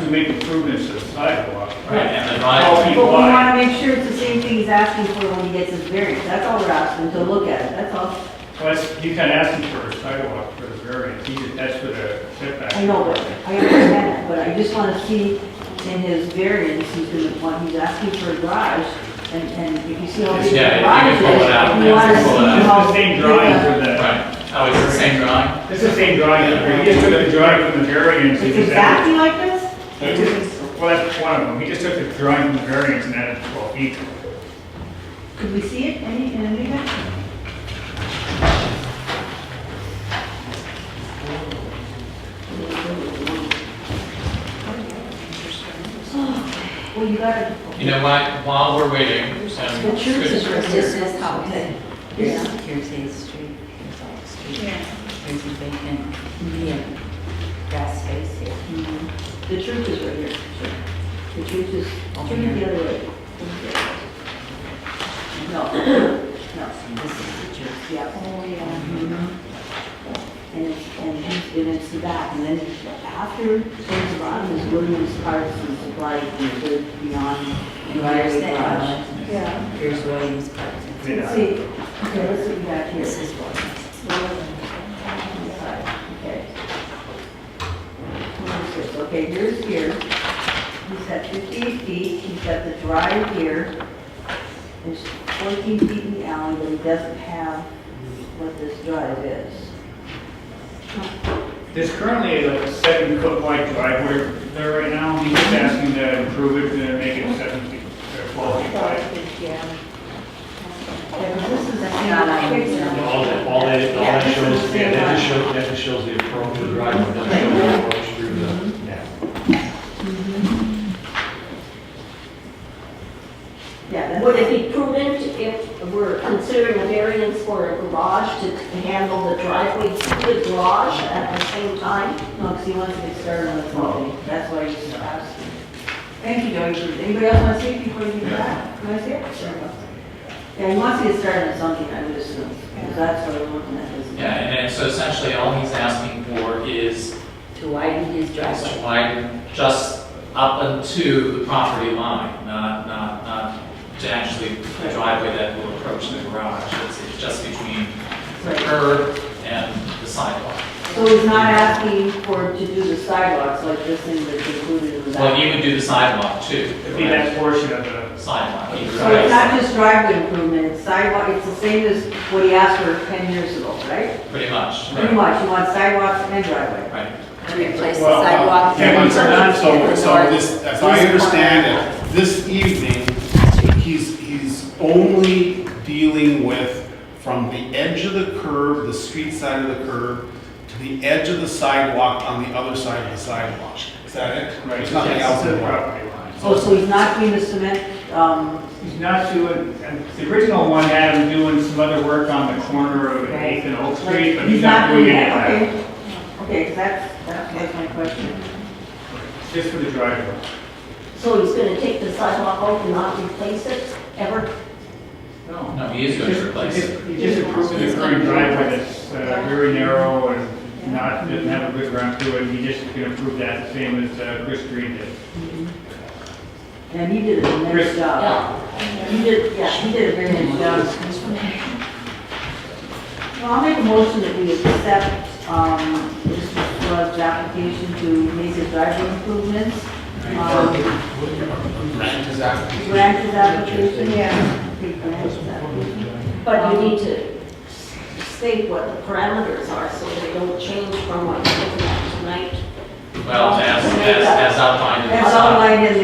to make improvements to the sidewalk. Right, and the All driveway, people but we wide. want to make sure it's the same thing he's asking for when he gets his variance. That's all we're asking, to look at it, that's all. Well, he's kind of asking for a sidewalk for the variance, that's for the setback. I know, but I understand that, but I just want to see in his variance, he's asking for a garage, and if you see how big the Yeah, garage you can pull it out. is, you want to Yeah, see pull it out. This how. is the same drawing for the, right. Oh, it's the same drawing? this is the same drawing, he just took the drawing from the variance. he It's just exactly like this? added- Well, that's one of them, he just took the drawing from the variance and added 12 feet. Could we see it, in any of it? Well, you gotta. You know what, while we're waiting, The truth is good. right This here. is how it is. Yeah. Here's A Street, here's all the street. Yeah. Here's the vacant, yeah, grass space here. The truth is right here. The truth is, Over turn it the here. other way. No, no, This is the church. yeah. Oh, yeah. And it's the back, and then after, towards the bottom is Williams Parts and Supply, and good beyond And driveway here's the garage. outlet. Yeah. Here's Williams Park. Let's see, okay, let's see what we got here. This is Williams. Okay. What is this? Okay, here's here. He's got 58 feet, he's got the drive here. There's 14 feet in the alley, but he doesn't have what this drive is. There's currently like a 7-foot wide driveway there right now, he's just asking to improve it, to make it 7 feet, or 12 feet wide. Yeah, 'cause this is a Not on single here. picture. All that shows, yeah, that just shows the approach to the driveway, doesn't show the approach through the, yeah. Yeah, that's. Would it be prudent if we're considering a variance for a garage to handle the driveway to the garage at the same time? No, because he wants to get started on this whole that's why he's asking. Thank you, Joey. Anybody else want to see it before you do that? Can I see it? Sure. Yeah, he wants to get started on something, I would assume, because that's what I'm looking at. Yeah, and so essentially all he's asking for is To widen his to driveway. widen just up into the property line, not to actually the driveway that will approach the garage. It's just between the Right. curb and the sidewalk. So he's not asking to do the sidewalks like this thing that's included in the Well, back. you would do the sidewalk too. It'd be that portion of the, Sidewalk. you So it's would- not just driveway improvement, it's sidewalk, it's the same as what he asked for 10 years ago, right? Pretty much, Pretty right, much, he wants sidewalks and driveway. right. To replace the Well, sidewalk. yeah, from but so north so to this, as I east understand corner. it, this evening, he's only dealing with from the edge of the curb, the street side of the curb, to the edge of the sidewalk on the other side of the sidewalk. Is that it? right, There's nothing else to the involved. property line. Oh, so he's not doing the cement, He's not doing, and the original one had him doing some other work on the corner of 8th and Oak Street, but he's not doing any of that. Okay, okay, 'cause that's my question. Just for the driveway. So he's gonna take the sidewalk out and not replace it ever? No, he is going to replace it. He's just improving the current driveway that's very narrow and doesn't have a good run to it. He just can improve that the same as Chris Green did. And he did a nice Chris. job. He did a very nice job. Well, I'll make a motion that we accept, Mr. Flood's application to make his driveway improvements Grant his application. Grant his application, yeah. Okay, grant his application. But you need to state what the parameters are so they don't change from what you're looking at tonight. Well, as outlined in the. As outlined in the,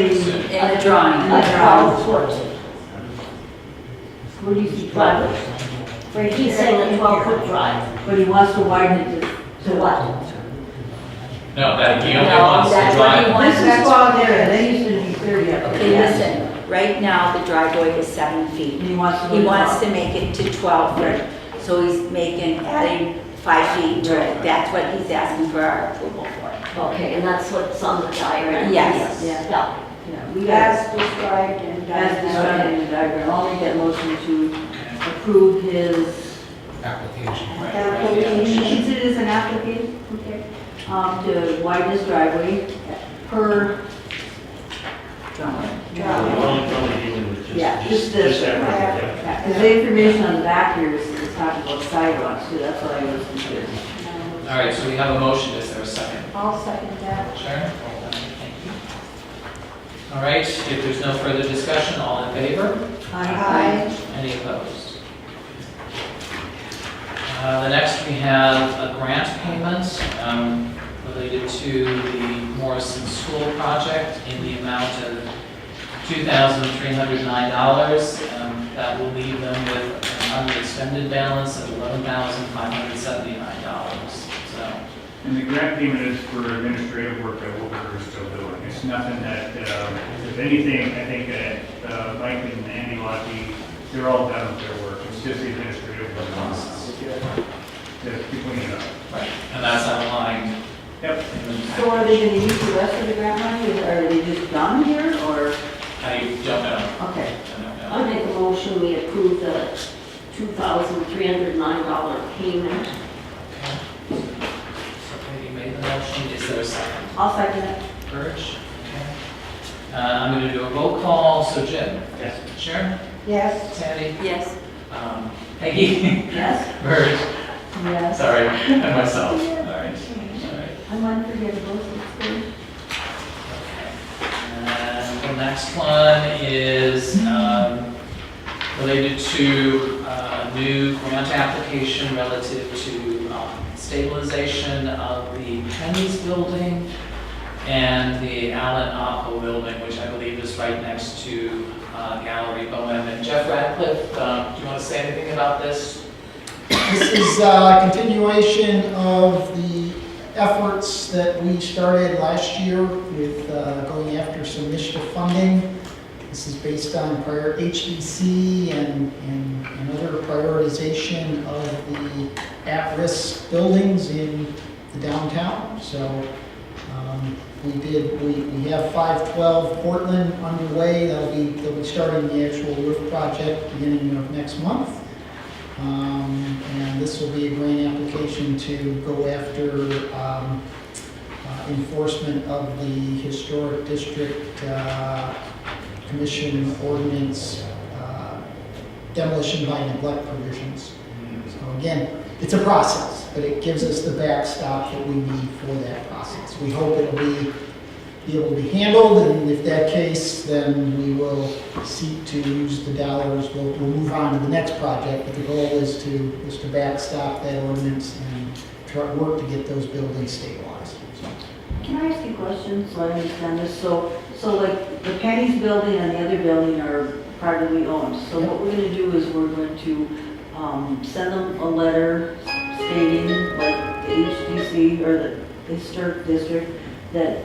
In the drawing. Like 12 foot where do you see driveway. Right, He's saying a 12-foot drive. But he wants to widen it To what? No, that he only No, wants to that's what he drive. wants. This is 12 there, and then used to be 30 up Okay, there. listen, right now the driveway is 7 feet. And he wants to go He to wants 12. to make it to 12 foot, so he's adding 5 feet to it. That's what he's asking for our approval for. Okay, and that's what's on the diagram? Yes. Yeah. Yeah, we got, As described in as described in the diagram, I'll make that motion to approve his, Application. application. since it is an application, okay, to widen his driveway per drawing. Only dealing with Yeah, just this. Just that right, yeah. Because the information on the back here is talking about sidewalks too, that's what I was confused. All right, so we have a motion, is there a second? I'll second that. Sharon? Thank you. All right, if there's no further discussion, all in favor? Aye. Any opposed? The next, we have a grant payment related to the Morrison School project in the amount of $2,309. That will leave them with an unexpended balance of $11,579. So, And the grant payment is for administrative work that we're still doing. It's nothing that, if anything, I think that Mike and Andy Lockheed, they're all done with their work. It's just the administrative work to clean it up. right, and that's outlined Yep. in the. So are they gonna use the rest of the grant money, or are they just done here, or? I don't know. Okay. I don't know. I make a motion, we approve the $2,309 payment. So Katie made the motion, is there a second? I'll second it. Birch? Okay. I'm going to do a roll call, so Jim? Yes. Sharon? Yes. Sandy? Yes. Peggy? Yes? Birch? Yes. Sorry, and myself. All right. All right. I'm unforgettable, so it's good. And the next one is related to a new grant application relative to stabilization of the Penny's building and the Allen Aho building, which I believe is right next to Gallery Bohem. And Jeff Radcliffe, do you want to say anything about this? This is a continuation of the efforts that we started last year with going after some initiative funding. This is based on prior HDC and other prioritization of the at-risk buildings in the downtown. So we have 512 Portland underway. They'll be starting the actual roof project beginning of next month. And this will be a grant application to go after enforcement of the Historic District Commission ordinance demolition by neglect provisions. So again, it's a process, but it gives us the backstop that we need for that process. We hope it'll be able to be handled, and if that case, then we will seek to use the dollars. We'll move on to the next project, but the goal is to backstop that ordinance and try work to get those buildings stabilized. So, Can I ask you a question, so I understand this? So like the Penny's building and the other building are privately owned. So what we're gonna do is we're going to send them a letter stating, like the HDC or the Historic District, that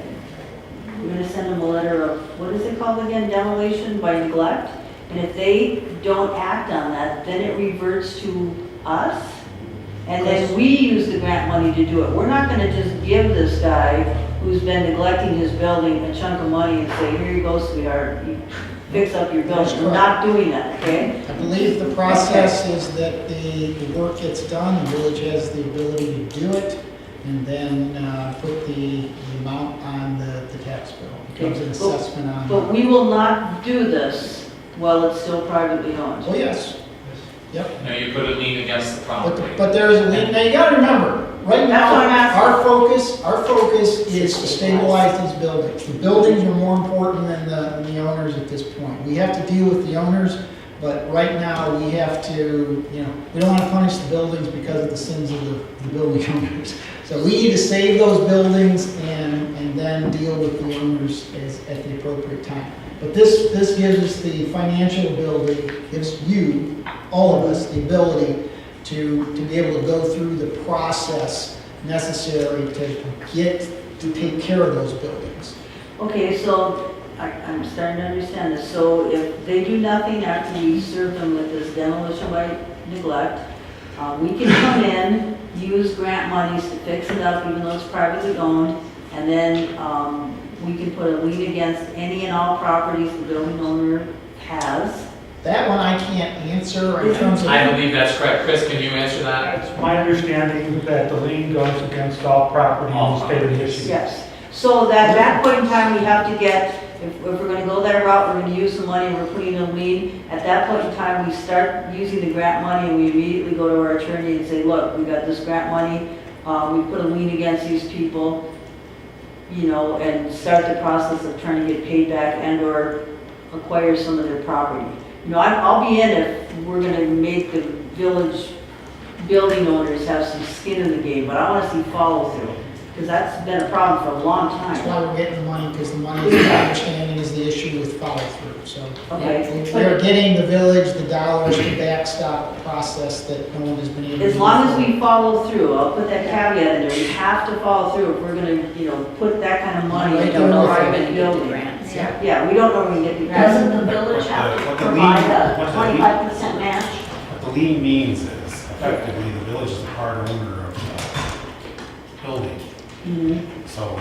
we're gonna send them a letter of, what is it called again, demolition by neglect? And if they don't act on that, then it reverts to us, and then we use the grant money to do it. We're not gonna just give this guy who's been neglecting his building a chunk of money and say, here you go, sweetheart, you fix up your building. We're not doing that, okay? I believe the process is that the work gets done, the village has the ability to do it, and then put the amount on the tax bill. It becomes an assessment on. But we will not do this while it's still privately owned. Oh, yes. Yep. No, you put a lien against the property. But there's a lien. Now, you gotta remember, right That's what I'm now, asking. our focus is to stabilize these buildings. The buildings are more important than the owners at this point. We have to deal with the owners, but right now, we have to, we don't want to punish the buildings because of the sins of the building owners. So we need to save those buildings and then deal with the owners at the appropriate time. But this gives us the financial ability, gives you, all of us, the ability to be able to go through the process necessary to take care of those buildings. Okay, so I'm starting to understand this. So if they do nothing after we serve them with this demolition by neglect, we can come in, use grant monies to fix it up, even though it's privately owned, and then we can put a lien against any and all properties the building owner has. That one I can't answer in terms of. I believe that's correct. Chris, can you answer that? It's my understanding that the lien goes against all property in the state of Michigan. Yes. So that at that point in time, we have to get, if we're gonna go that route, we're gonna use the money, we're putting a lien. At that point in time, we start using the grant money and we immediately go to our attorney and say, look, we got this grant money, we put a lien against these people, and start the process of trying to get paid back and or acquire some of their property. I'll be in if we're gonna make the village building owners have some skin in the game, but I wanna see follow through, because that's been a problem for a long That's time. why we're getting the money, because the money, my understanding, is the issue with follow-through, so. Okay. We're getting the village the dollars to backstop the process that no one has been able to. As long as we follow through, I'll put that caveat in there, we have to follow through if we're gonna, put that kind of money We into don't a know if we're private gonna get the building. grants. Yeah, we don't know when we get the grants. Doesn't the village have to What the provide lien- a what the lien- 25% match? What the lien means is effectively the village is a part owner of the building. Mhm. So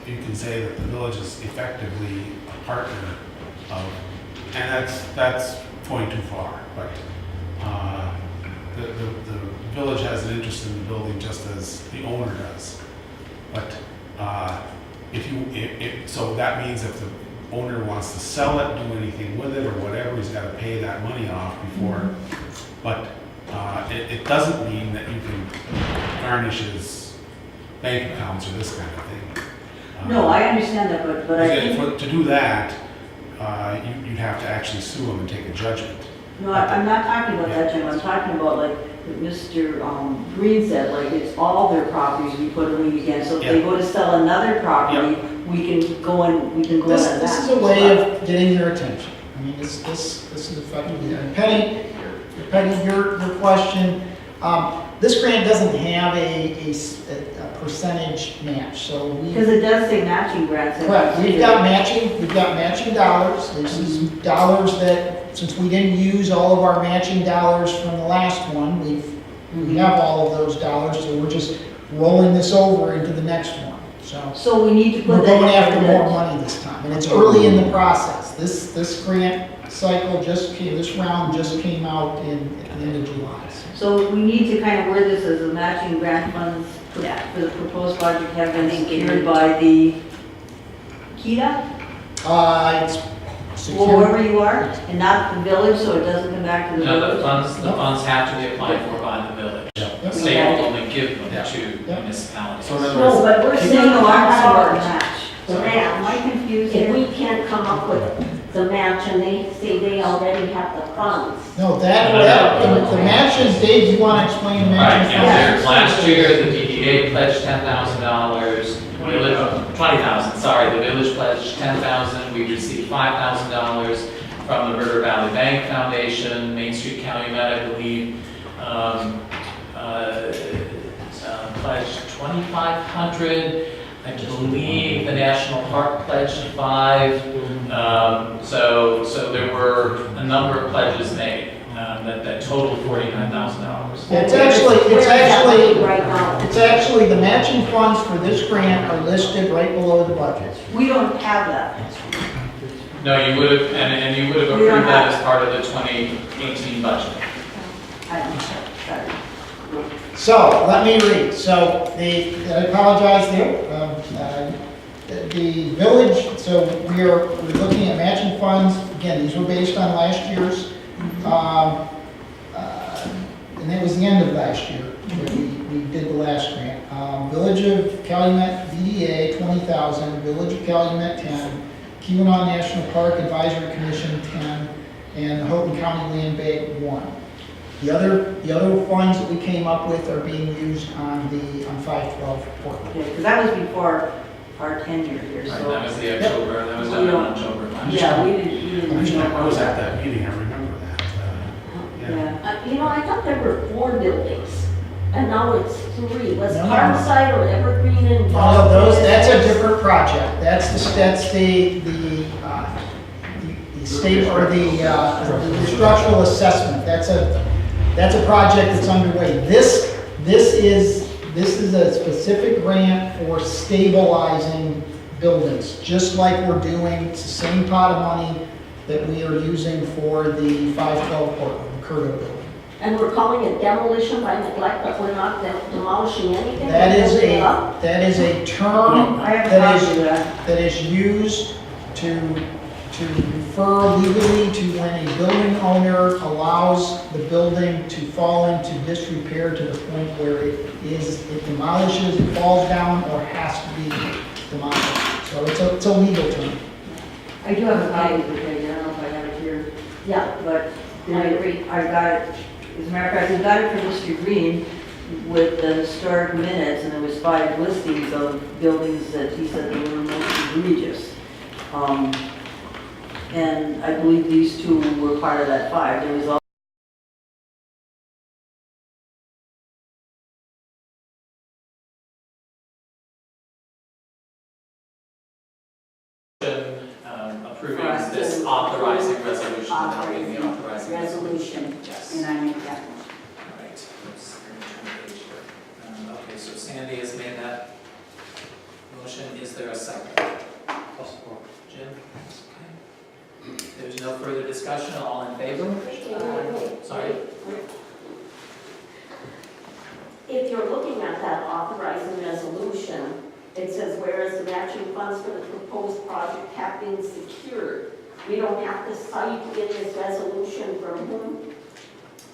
you can say that the village is effectively a partner of, and that's going too far, but the village has an interest in the building just as the owner does. But so that means if the owner wants to sell it, do anything with it or whatever, he's got to pay that money off before. But it doesn't mean that you can garnish his bank accounts or this kind of thing. No, I understand that, but I think, To do that, you'd have to actually sue them and take a judgment. no, I'm not talking about that, Jim, I'm talking about like what Mr. Green said, like it's all their properties we put a lien against. So if they Yeah. go to sell another property, we can go in on that. This is a way of getting their attention. I mean, this is effectively, and Penny, your question, this grant doesn't have a percentage match, so we. Because it does say matching grants. in it. Correct, we've got matching dollars. This is dollars that, since we didn't use all of our matching dollars from the last one, we have all of those dollars, so we're just rolling this over into the next one, so. So we need to We're put that. going after in more the- money this time, and it's early in the process. This grant cycle this round just came out at the end of July. So we need to kind of word this as a matching grant funds for the proposed project have been secured by the KEDA, It's or secured. wherever you are, and not the village, so it doesn't come back to the No, the village. funds have to be applied for by the village. The state will only give them to municipalities. So in other No, words, but we're No, saying no, I'm talking about the our match. the Am match. I confused If here? we can't come up with the match and they say they already have the funds. No, No. the matches, Dave, you want to explain the Right, matches? yeah, last year, the DDA pledged $10,000, village, 20,000, sorry, the village pledged 10,000, we received $5,000 from the River Valley Bank Foundation, Main Street Calumet, I believe, pledged 2,500, I believe the National Park pledged 5, so there were a number of pledges made, that totaled $49,000. It's Where's that money right now? actually, the matching funds for this grant are listed right below the budget. We don't have that. No, you would have, and you would have We don't approved that have- as part of the 2018 budget. I don't know, sorry. So, let me read. So, I apologize, the village, so we're looking at matching funds. Again, these were based on last year's, and that was the end of last year. that we did the last grant. Village of Calumet VDA, 20,000, Village of Calumet, 10, Keweenaw National Park Advisory Commission, 10, and Houghton County Land Bank, 1. The other funds that we came up with are being used on 512 Portland. Okay, because that was before our tenure here, Right, so. that was the October, that was done in October last year. Yeah, we didn't. I was at that meeting, I remember that. Yeah. I thought there were 4 buildings, and now it's 3. Was No. Carmside or Evergreen No, involved? that's a different project. That's the state or the structural assessment. That's a project that's underway. This is a specific grant for stabilizing buildings, just like we're doing. It's the same pot of money that we are using for the 512 Portland, the Curto building. And we're calling it demolition by neglect, but we're not demolishing anything? That We're is building it up? a term I have that copies of is, that. that is used to refer legally to when a building owner allows the building to fall into disrepair to the point where it demolishes, it falls down, or has to be demolished. So it's a legal term. I do have a copy of the thing, I don't know if I have it here, Yeah, but I agree. I got it, as a matter of fact, I got it from Mr. Green with the historic minutes, and there was 5 listings of buildings that he said they were most egregious. And I believe these 2 were part of that 5. There was Approving this authorizing resolution, now being the authorizing Resolution, Yes. and I make that motion. All right, let's turn the page here. Okay, so Sandy has made that motion. Is there a second? Jim? Okay. There's no further discussion. All in favor? Sorry? If you're looking at that authorizing resolution, it says, whereas the matching funds for the proposed project have been secured. We don't have to cite in this resolution from whom?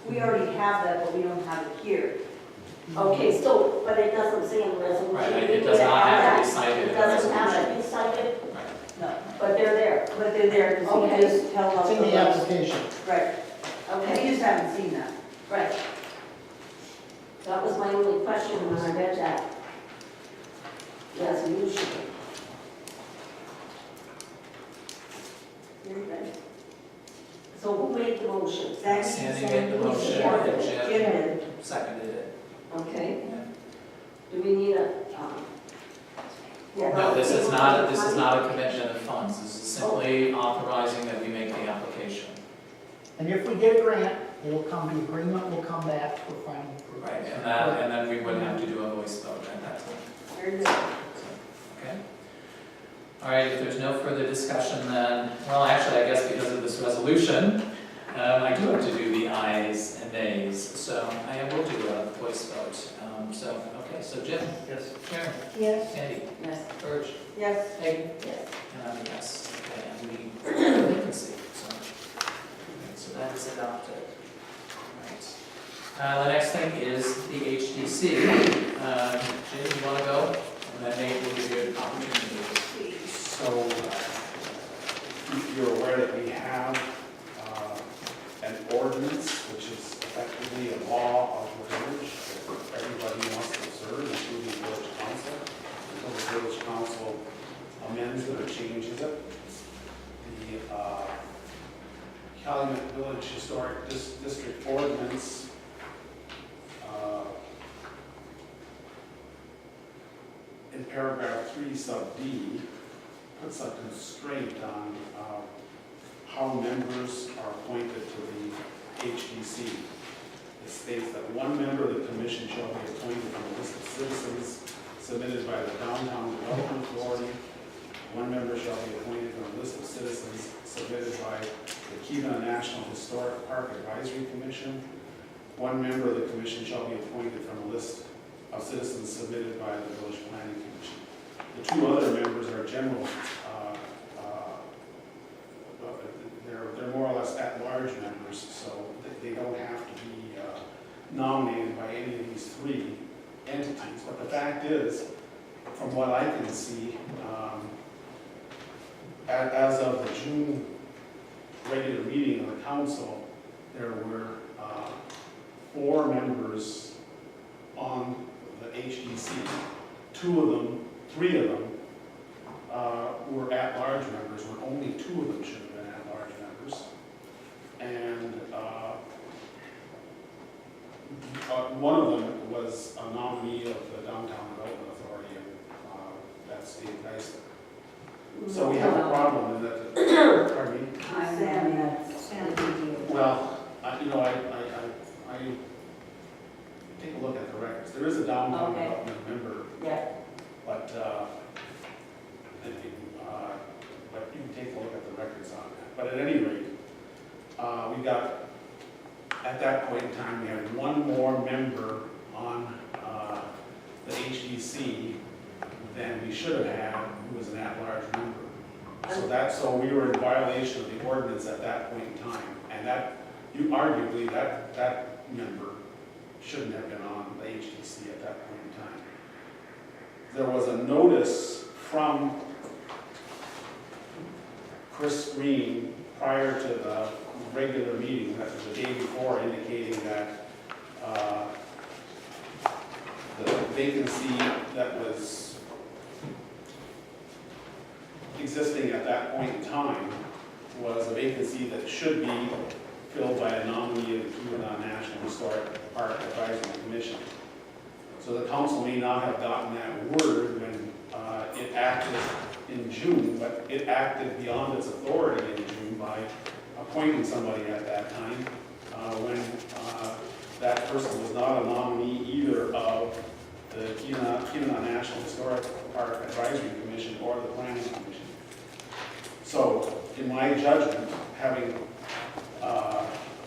We already have that, but we don't have it here. Okay, so, but it doesn't say in the resolution. Right, We it does need not have to be that. cited in It the doesn't have to resolution. be cited, No, but they're there. but they're there, because Okay. he just held up It's the in the list. application. Right, we Okay, just haven't seen that. right. That was my only question when I read that resolution. Very good. So who made the motion? Sandy made the motion and Jim Jim. seconded it. Okay. Do we need a, No, this is not a commitment of funds. This is simply authorizing that we make the application. And if we get a grant, the agreement will come back for final approval. Right, and then we wouldn't have to do a voice vote at that time. Very good. Okay. All right, if there's no further discussion then, well, actually, I guess because of this resolution, I do have to do the ayes and nays, so I will do a voice vote. So Jim? Yes. Karen? Yes. Sandy? Yes. Birch? Yes. Peggy? Yes. And I'm a yes. Okay, and we vacancy, so that is adopted. All right. The next thing is the HDC. Jim, you want to go? And then Nate will give you an opportunity. So, you're aware that we have an ordinance, which is effectively a law of the village that everybody must observe, including the village council, until the village council amends it or changes it. The Calumet Village Historic District Ordinance in paragraph 3 sub D puts a constraint on how members are appointed to the HDC. It states that one member of the commission shall be appointed from a list of citizens submitted by the Downtown Development Authority. One member shall be appointed from a list of citizens submitted by the Keweenaw National Historic Park Advisory Commission. One member of the commission shall be appointed from a list of citizens submitted by the Village Planning Commission. The 2 other members are general, they're more or less at-large members, so they don't have to be nominated by any of these 3. But the fact is, from what I can see, as of the June regular meeting of the council, there were 4 members on the HDC. 3 of them were at-large members, when only 2 of them should have been at-large members. And one of them was a nominee of the Downtown Development Authority, and that's Dave Geisler. So we have a problem in that, pardon me? Sam, that's Well, I take a look at the records. There is a Downtown Okay. Development member, Yeah. but you can take a look at the records on that. But at any rate, we got, at that point in time, we had 1 more member on the HDC than we should have had, who was an at-large member. So we were in violation of the ordinance at that point in time. And that, arguably, that member shouldn't have been on the HDC at that point in time. There was a notice from Chris Green prior to the regular meeting, that was the day before, indicating that the vacancy that was existing at that point in time was a vacancy that should be filled by a nominee of the National Historic Park Advisory Commission. So the council may not have gotten that word when it acted in June, but it acted beyond its authority in June by appointing somebody at that time when that person was not a nominee either of the Keweenaw National Historic Park Advisory Commission or the Planning Commission. So, in my judgment, having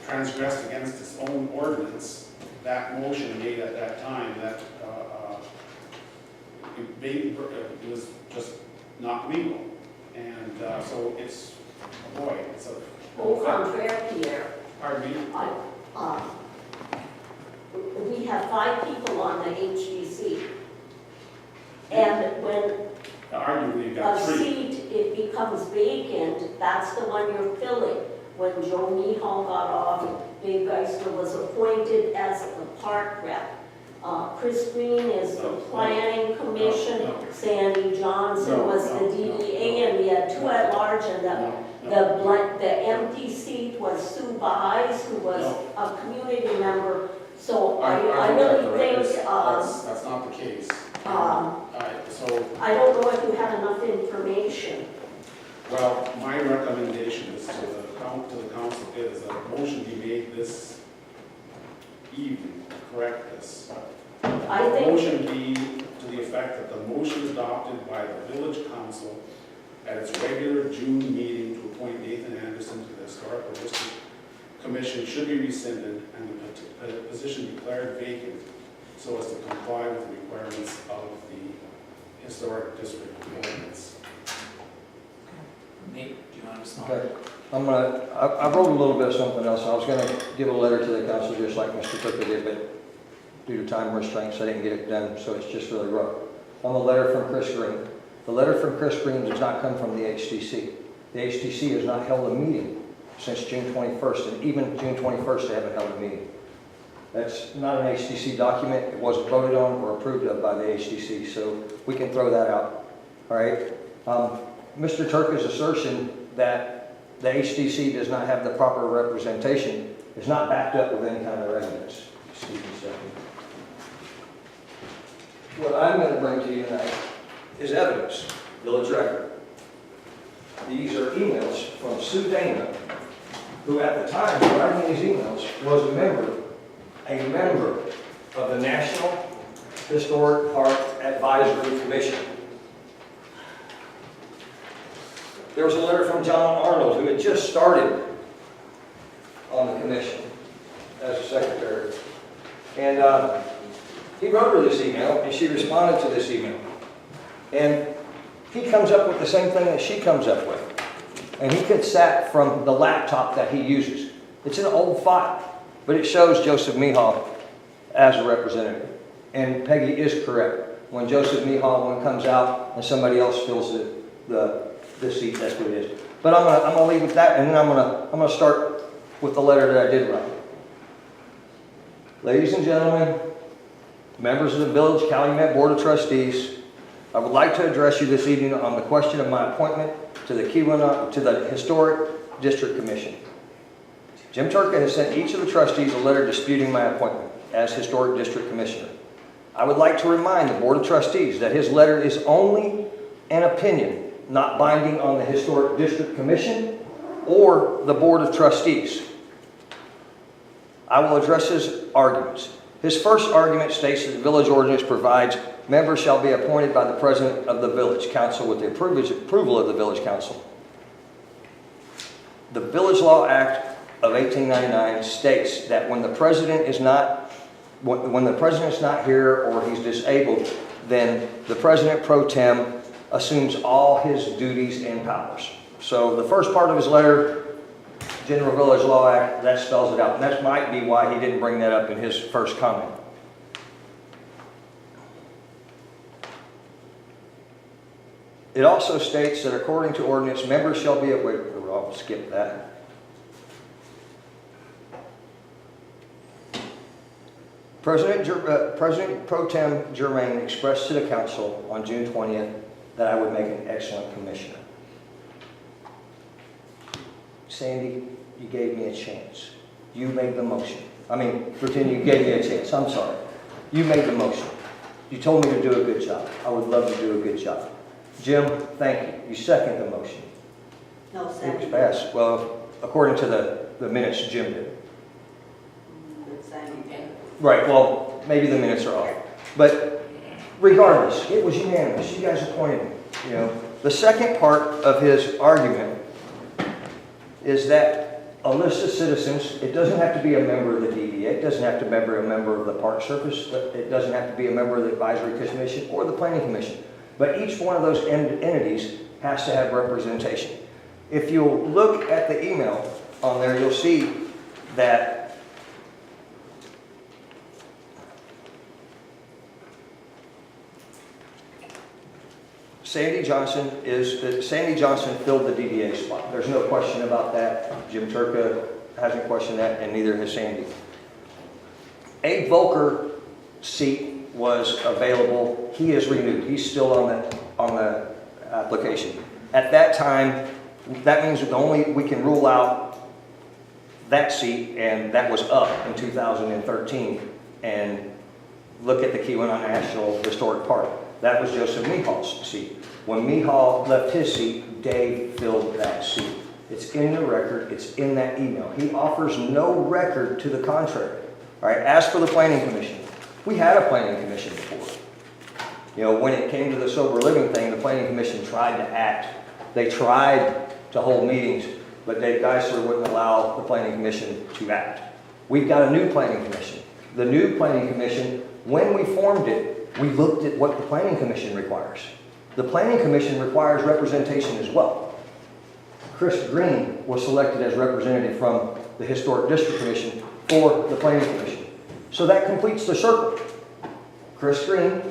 transgressed against its own ordinance, that motion made at that time, that it was just not legal. And so it's a void. It's a... Au contraire, Pierre. Pardon me? We have 5 people on the HDC. And when Arguably, you a got 3. seat, it becomes vacant, that's the one you're filling. When Joe Mihal got off, Dave Geisler was appointed as the park rep. Chris Green is the planning commission, No. Sandy Johnson No, was the no, DDA, and we had 2 at large, and the empty seat was Sue Buys, who was a community member. So I really think, that's not the case. So, I don't know if you have enough information. well, my recommendation is to the council is that a motion be made this evening to correct this. I The think, motion be to the effect that the motion adopted by the village council at its regular June meeting to appoint Nathan Anderson to the Historical District Commission should be rescinded and the position declared vacant so as to comply with the requirements of the Historic District ordinance. Nate, do you want to respond? Okay, I wrote a little bit of something else. I was gonna give a letter to the council just like Mr. Cooker did, but due to time restraints, I didn't get it done, so it's just really rough. On the letter from Chris Green. The letter from Chris Green does not come from the HDC. The HDC has not held a meeting since June 21st, and even June 21st, they haven't held a meeting. That's not an HDC document. It wasn't voted on or approved of by the HDC, so we can throw that out. All right? Mr. Turka's assertion that the HDC does not have the proper representation is not backed up with any kind of evidence. Excuse me a second. What I'm going to bring to you tonight is evidence, village record. These are emails from Sue Dana, who at the time of writing these emails was a member of the National Historic Park Advisory Commission. There was a letter from John Arnold, who had just started on the commission as a secretary. And he wrote her this email, and she responded to this email. And he comes up with the same thing that she comes up with. And he gets that from the laptop that he uses. It's an old file, but it shows Joseph Mihal as a representative. And Peggy is correct. When Joseph Mihal one comes out and somebody else fills the seat, that's what it is. But I'm gonna leave with that, and then I'm gonna start with the letter that I did write. Ladies and gentlemen, members of the Village Calumet Board of Trustees, I would like to address you this evening on the question of my appointment to the Historic District Commission. Jim Turka has sent each of the trustees a letter disputing my appointment as Historic District Commissioner. I would like to remind the Board of Trustees that his letter is only an opinion, not binding on the Historic District Commission or the Board of Trustees. I will address his arguments. His first argument states that the village ordinance provides members shall be appointed by the president of the village council with the approval of the village council. The Village Law Act of 1899 states that when the president is not here or he's disabled, then the president pro tem assumes all his duties and powers. So the first part of his letter, General Village Law Act, that spells it out. And that might be why he didn't bring that up in his first comment. It also states that according to ordinance, members shall be I'll skip that. President Pro Tem Germain expressed to the council on June 20th that I would make an excellent commissioner. Sandy, you gave me a chance. You made the motion. Pretend you gave me a chance. I'm sorry. You made the motion. You told me to do a good job. I would love to do a good job. Jim, thank you. You second the motion. No, It was second. passed. Well, according to the minutes, Jim did. Right, well, maybe the minutes are off. But regardless, it was unanimous. You guys appointed me. The second part of his argument is that a list of citizens, it doesn't have to be a member of the DDA, it doesn't have to be a member of the Park Service, it doesn't have to be a member of the Advisory Commission or the Planning Commission. But each one of those entities has to have representation. If you'll look at the email on there, you'll see that Sandy Johnson filled the DDA spot. There's no question about that. Jim Turka hasn't questioned that, and neither has Sandy. Abe Volker seat was available. He is renewed. He's still on the application. At that time, that means that we can rule out that seat, and that was up in 2013. And look at the Keweenaw National Historic Park. That was Joseph Mihal's seat. When Mihal left his seat, Dave filled that seat. It's in the record. It's in that email. He offers no record to the contrary. All right. As for the Planning Commission, we had a Planning Commission before. When it came to the sober living thing, the Planning Commission tried to act. They tried to hold meetings, but Dave Geisler wouldn't allow the Planning Commission to act. We've got a new Planning Commission. The new Planning Commission, when we formed it, we looked at what the Planning Commission requires. The Planning Commission requires representation as well. Chris Green was selected as representative from the Historic District Commission for the Planning Commission. So that completes the circle. Chris Green,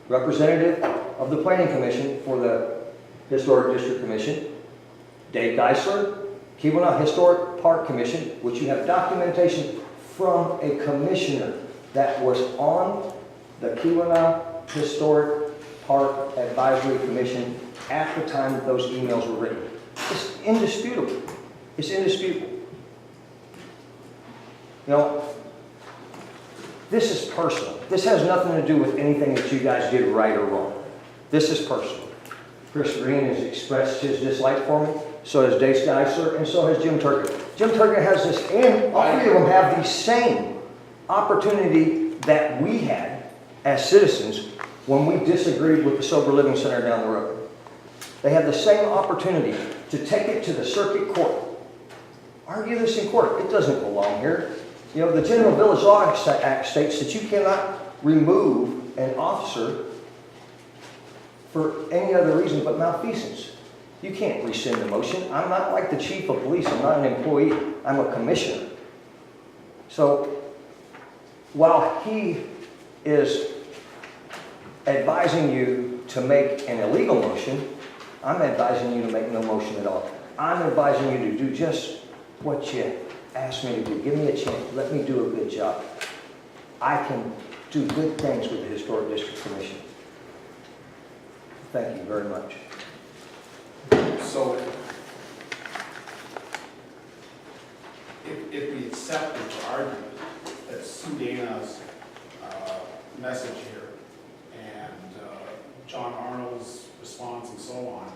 representative of the Planning Commission for the Historic District Commission. Dave Geisler, Keweenaw Historic Park Commission, which you have documentation from a commissioner that was on the Keweenaw Historic Park Advisory Commission at the time that those emails were written. It's indisputable. It's indisputable. This is personal. This has nothing to do with anything that you guys did right or wrong. This is personal. Chris Green has expressed his dislike for me. So has Dave Geisler, and so has Jim Turka. Jim Turka has this, and all three of them have the same opportunity that we had as citizens when we disagreed with the Sober Living Center down the road. They have the same opportunity to take it to the circuit court. Argue this in court. It doesn't belong here. The General Village Law Act states that you cannot remove an officer for any other reason but malfeasance. You can't rescind the motion. I'm not like the chief of police. I'm not an employee. I'm a commissioner. So while he is advising you to make an illegal motion. I'm advising you to make no motion at all. I'm advising you to do just what you asked me to do. Give me a chance. Let me do a good job. I can do good things with the Historic District Commission. Thank you very much. So, if we accepted the argument that Sue Dana's message here and John Arnold's response and so on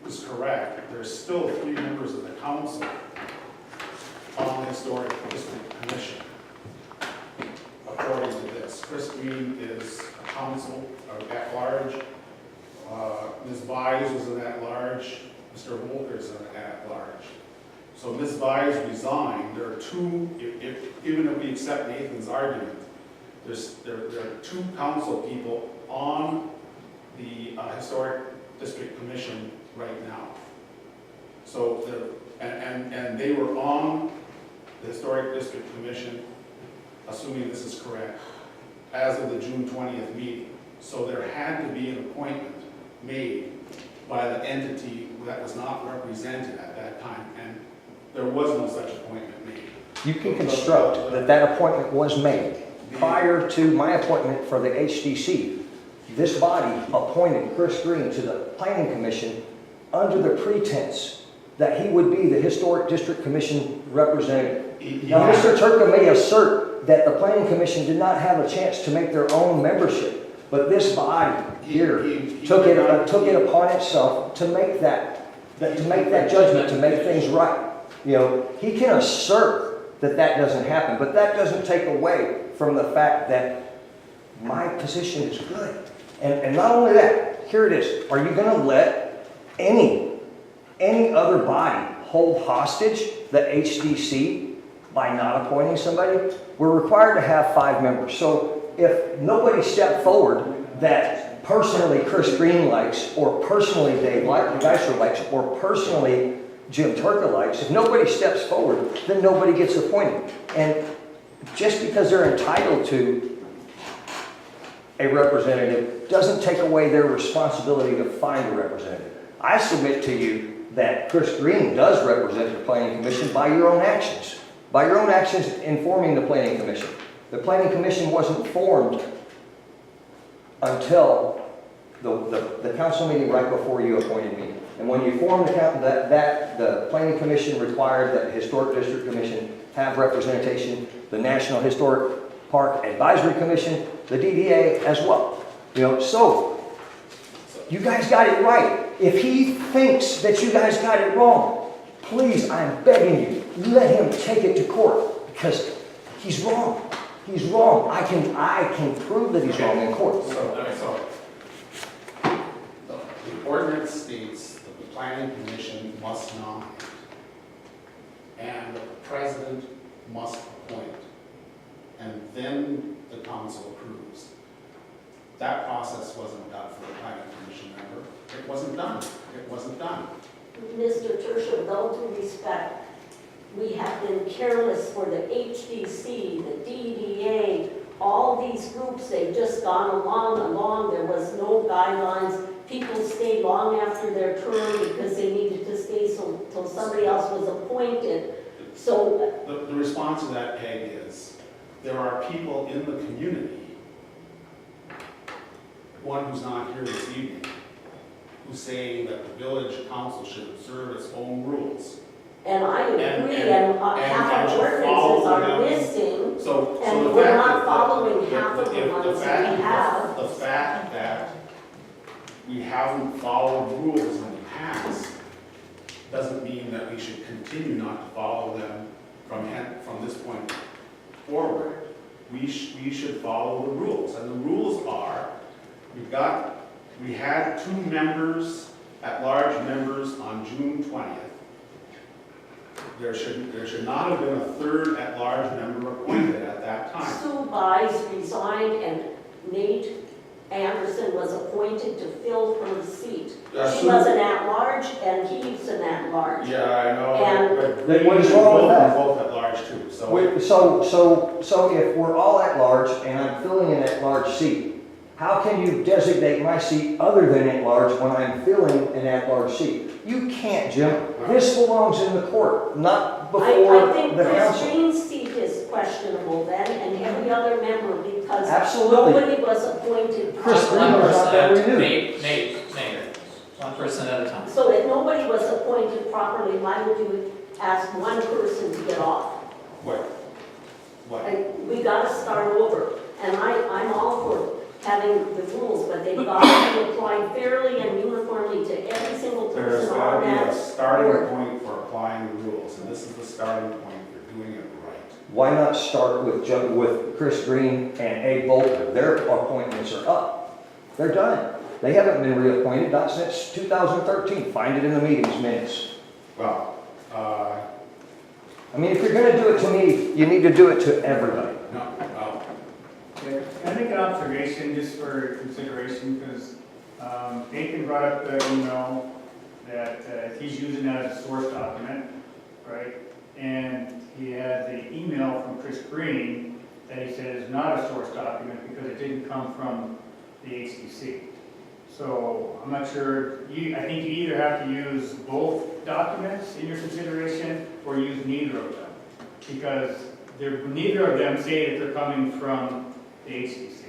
was correct, there's still 3 members of the council on the Historic District Commission. According to this, Chris Green is a council at large. Ms. Vise was an at large. Mr. Volker is an at large. So Ms. Vise resigned. There are 2. Even if we accept Nathan's argument, there are 2 council people on the Historic District Commission right now. So and they were on the Historic District Commission, assuming this is correct, as of the June 20th meeting. So there had to be an appointment made by the entity that was not represented at that time, and there was no such appointment made. You can construct that that appointment was made prior to my appointment for the HDC. This body appointed Chris Green to the Planning Commission under the pretense that he would be the Historic District Commission representative. Now, Mr. Turka may assert that the Planning Commission did not have a chance to make their own membership, but this body here took it upon itself to make that judgment, to make things right. You know, he can assert that that doesn't happen, but that doesn't take away from the fact that my position is good. And not only that, here it is. Are you going to let any other body hold hostage the HDC by not appointing somebody? We're required to have 5 members. So if nobody stepped forward that personally Chris Green likes, or personally Dave Geisler likes, or personally Jim Turka likes, if nobody steps forward, then nobody gets appointed. And just because they're entitled to a representative doesn't take away their responsibility to find a representative. I submit to you that Chris Green does represent the Planning Commission by your own actions. By your own actions in forming the Planning Commission. The Planning Commission wasn't formed until the council meeting right before you appointed me. And when you formed the Planning Commission required that the Historic District Commission have representation, the National Historic Park Advisory Commission, the DDA as well. You know, so you guys got it right. If he thinks that you guys got it wrong, please, I'm begging you, let him take it to court, because he's wrong. He's wrong. I can prove that he's wrong in court. So the ordinance states that the Planning Commission must nominate, and the president must appoint, and then the council approves. That process wasn't done for the Planning Commission member. It wasn't done. It wasn't done. Mr. Tersha, with all due respect, we have been careless for the HDC, the DDA, all these groups, they've just gone along. There was no guidelines. People stayed long after their term because they needed to stay till somebody else was appointed. So the response to that, Peg, is there are people in the community, one who's not here this evening, who say that the village council should observe its own rules. and I agree, and half should our follow ordinances are them. missing, So and the we're fact not that- following half of the if ones that we have. The fact that we haven't followed rules in the past doesn't mean that we should continue not to follow them from this point forward. We should follow the rules, and the rules are, we had 2 members, at-large members on June 20th. There should not have been a 3rd at-large member appointed at that time. Sue Bies resigned and Nate Anderson was appointed to fill her seat. She was an at-large and he's an at-large. Yeah, I know, And- but Then what is we wrong with both- that? Both at-large. large too, so. So if we're all at large and I'm filling an at-large seat, how can you designate my seat other than at-large when I'm filling an at-large seat? You can't, Jim. This belongs in the court, not before I think the Chris council. Green's seat is questionable then, and every other member, because Absolutely. nobody was appointed. Chris properly. Green was not that renewed. Nate, one person at a time. So if nobody was appointed properly, why would you ask one person to get off? What? We gotta start over, and I'm all for having the rules, but they've got to be applied fairly and uniformly to every single There's person got on to be a that starting board. point for applying the rules, and this is the starting point for doing it right. Why not start with Chris Green and Abe Bolter? Their appointments are up. They're done. They haven't been reappointed, not since 2013. Find it in the meetings minutes. Well, I mean, if you're gonna do it to me, you need to do it to everybody. no, well, I think an observation just for consideration, because Nathan brought up the email that he's using that as a source document, right? And he had the email from Chris Green that he said is not a source document because it didn't come from the HDC. So I'm not sure, I think you either have to use both documents in your consideration or use neither of them. Because neither of them say that they're coming from the HDC.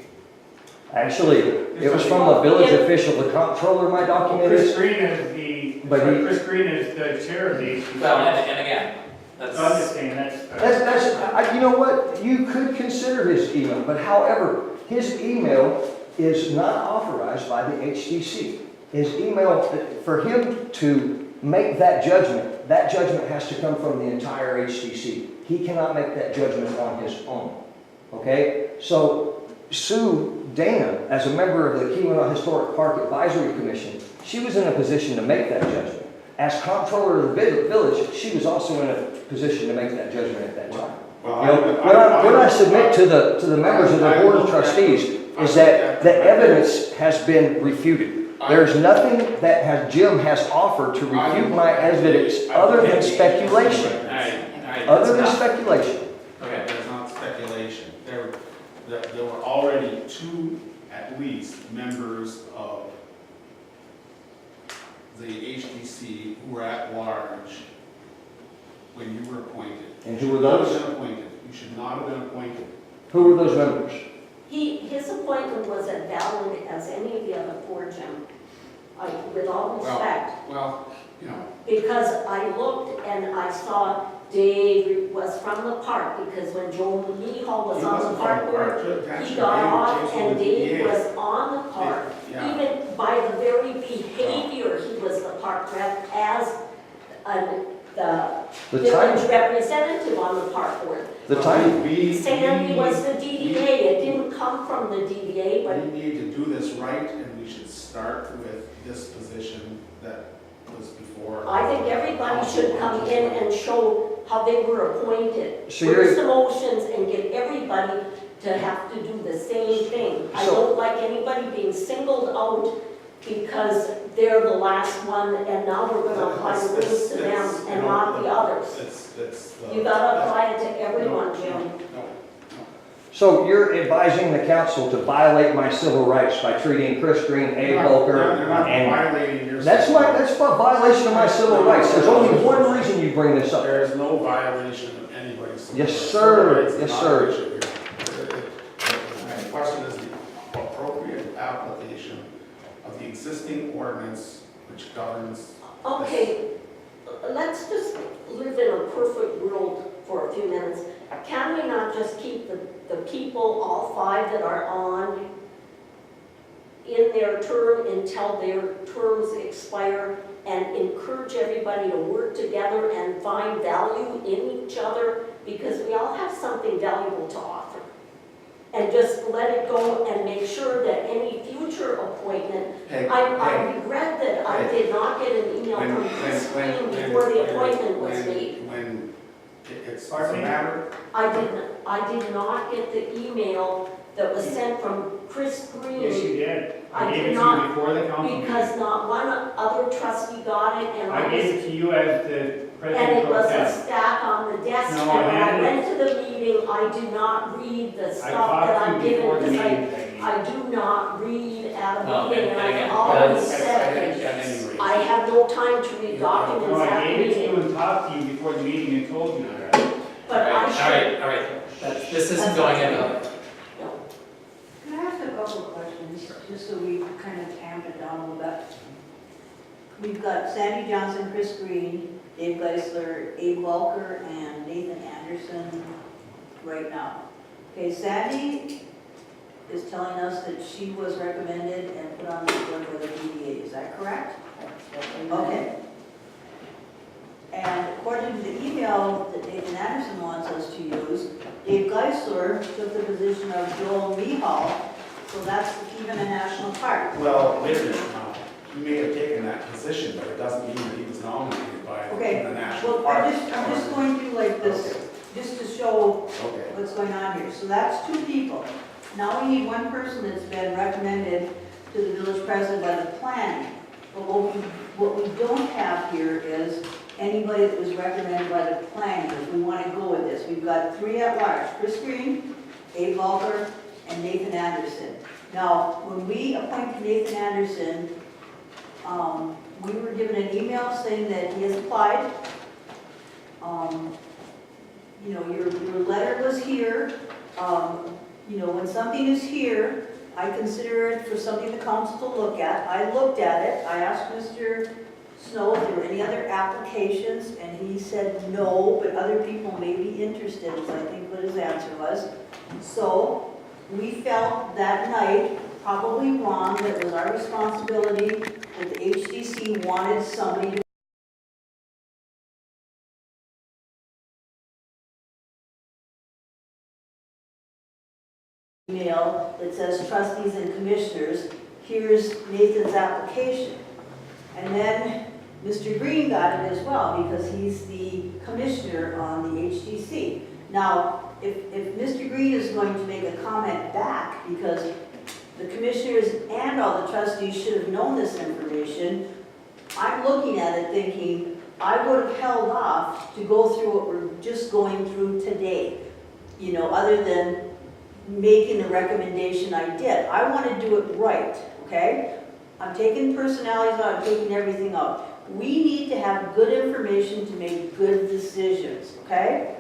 Actually, it was from a village official, the comptroller, my document Chris is. Green is But he- Chris Green is the chair of the HDC. Well, and again, So I'm just that's, saying, that's. You know what, you could consider his email, but however, his email is not authorized by the HDC. His email, for him to make that judgment has to come from the entire HDC. He cannot make that judgment on his own, okay? So Sue Dana, as a member of the Keweenaw Historic Park Advisory Commission, she was in a position to make that judgment. As comptroller of the village, she was also in a position to make that judgment at that time. well, You know, what I submit to the members of the Board of Trustees is that the evidence has been refuted. There's nothing that Jim has offered to refute my evidence other than speculation. All right, Other than that's not- speculation. Okay, that's not speculation. There were already two, at least, members of the HDC who were at large when you were appointed. And who were You should not those? have been appointed. You should not have been appointed. Who were those members? His appointment was as valid as any of the other four, Jim. With all respect. Well, you know, Because I looked and I saw Dave was from the park, because when Joe Hall was he on wasn't the park from the park. board, That's he your got name, off Jason and was Dave the was on the park. Yeah. Even by the very behavior, he was the park rep as the The village time, representative on the park board. the time, Sandy was the DDA, it didn't come from the DDA, but We need to do this right, and we should start with this position that was before. I think everybody should come in and show how they were appointed. So Where's you're- the motions and get everybody to have to do the same thing. I So- don't like anybody being singled out because they're the last one and now we're gonna apply the rules to them and not the others. It's. You gotta apply it to everyone, Jim. No. so you're advising the council to violate my civil rights by treating Chris Green, Abe Bolter, They're not and violating your. that's a violation of my civil rights. There's only one reason you bring this up. There is no violation of anybody's. civil Yes, rights. sir. Civil rights is Yes, not sir. an issue here. The question is the appropriate application of the existing ordinance which governs. Okay, let's just live in a perfect world for a few minutes. Can we not just keep the people, all five that are on, in their term until their terms expire and encourage everybody to work together and find value in each other? Because we all have something valuable to offer. And just let it go and make sure that any future appointment, Hey, I regret that I did not get an email from Chris Green before the appointment was made. When it's a matter. I did not get the email that was sent from Chris Green. Yes, you did. I gave did it to not, you before the council because meeting. not one other trustee got it, and I gave it to you as the and president it pro was a tem. stack on the desk, No, and I when I handed went to the meeting, I do not read the I stuff that talked I'm to you before given, the because meeting, Peggy. I do not read at No, a meeting, and and again, I've always that's- said At that any rate. I have no time to read documents No, I at the gave it to you meeting, and talked to you before the meeting and told you that. but I should. All right, this isn't going anywhere. Can I ask a couple of questions, just so we kind of tamp it down a little bit? We've got Sandy Johnson, Chris Green, Dave Geisler, Abe Walker, and Nathan Anderson right now. Okay, Sandy is telling us that she was recommended and put on the board by the DDA, is that correct? Okay. And according to the email that Nathan Anderson wants us to use, Dave Geisler took the position of Joel Mihal, so that's the Kevin National Park. Well, wait a minute now. He may have taken that position, but it doesn't mean that he was nominated by Okay, the National well, Park. I'm just going through like this, just to show Okay. what's going on here. So that's 2 people. Now we need 1 person that's been recommended to the village president by the planning. But what we don't have here is anybody that was recommended by the planning, if we want to go with this. We've got 3 at large, Chris Green, Abe Walker, and Nathan Anderson. Now, when we appointed Nathan Anderson, we were given an email saying that he has applied. You know, your letter was here. You know, when something is here, I consider it for something the council to look at. I looked at it. I asked Mr. Snow if there were any other applications, and he said no, but other people may be interested, is I think what his answer was. So we felt that night, probably wrong, that it was our responsibility, that the HDC wanted somebody to email that says trustees and commissioners, here's Nathan's application. And then Mr. Green got it as well because he's the commissioner on the HDC. Now, if Mr. Green is going to make a comment back because the commissioners and all the trustees should have known this information, I'm looking at it thinking, I would have held off to go through what we're just going through today, you know, other than making the recommendation I did. I want to do it right, okay? I'm taking personalities out, I'm taking everything out. We need to have good information to make good decisions, okay?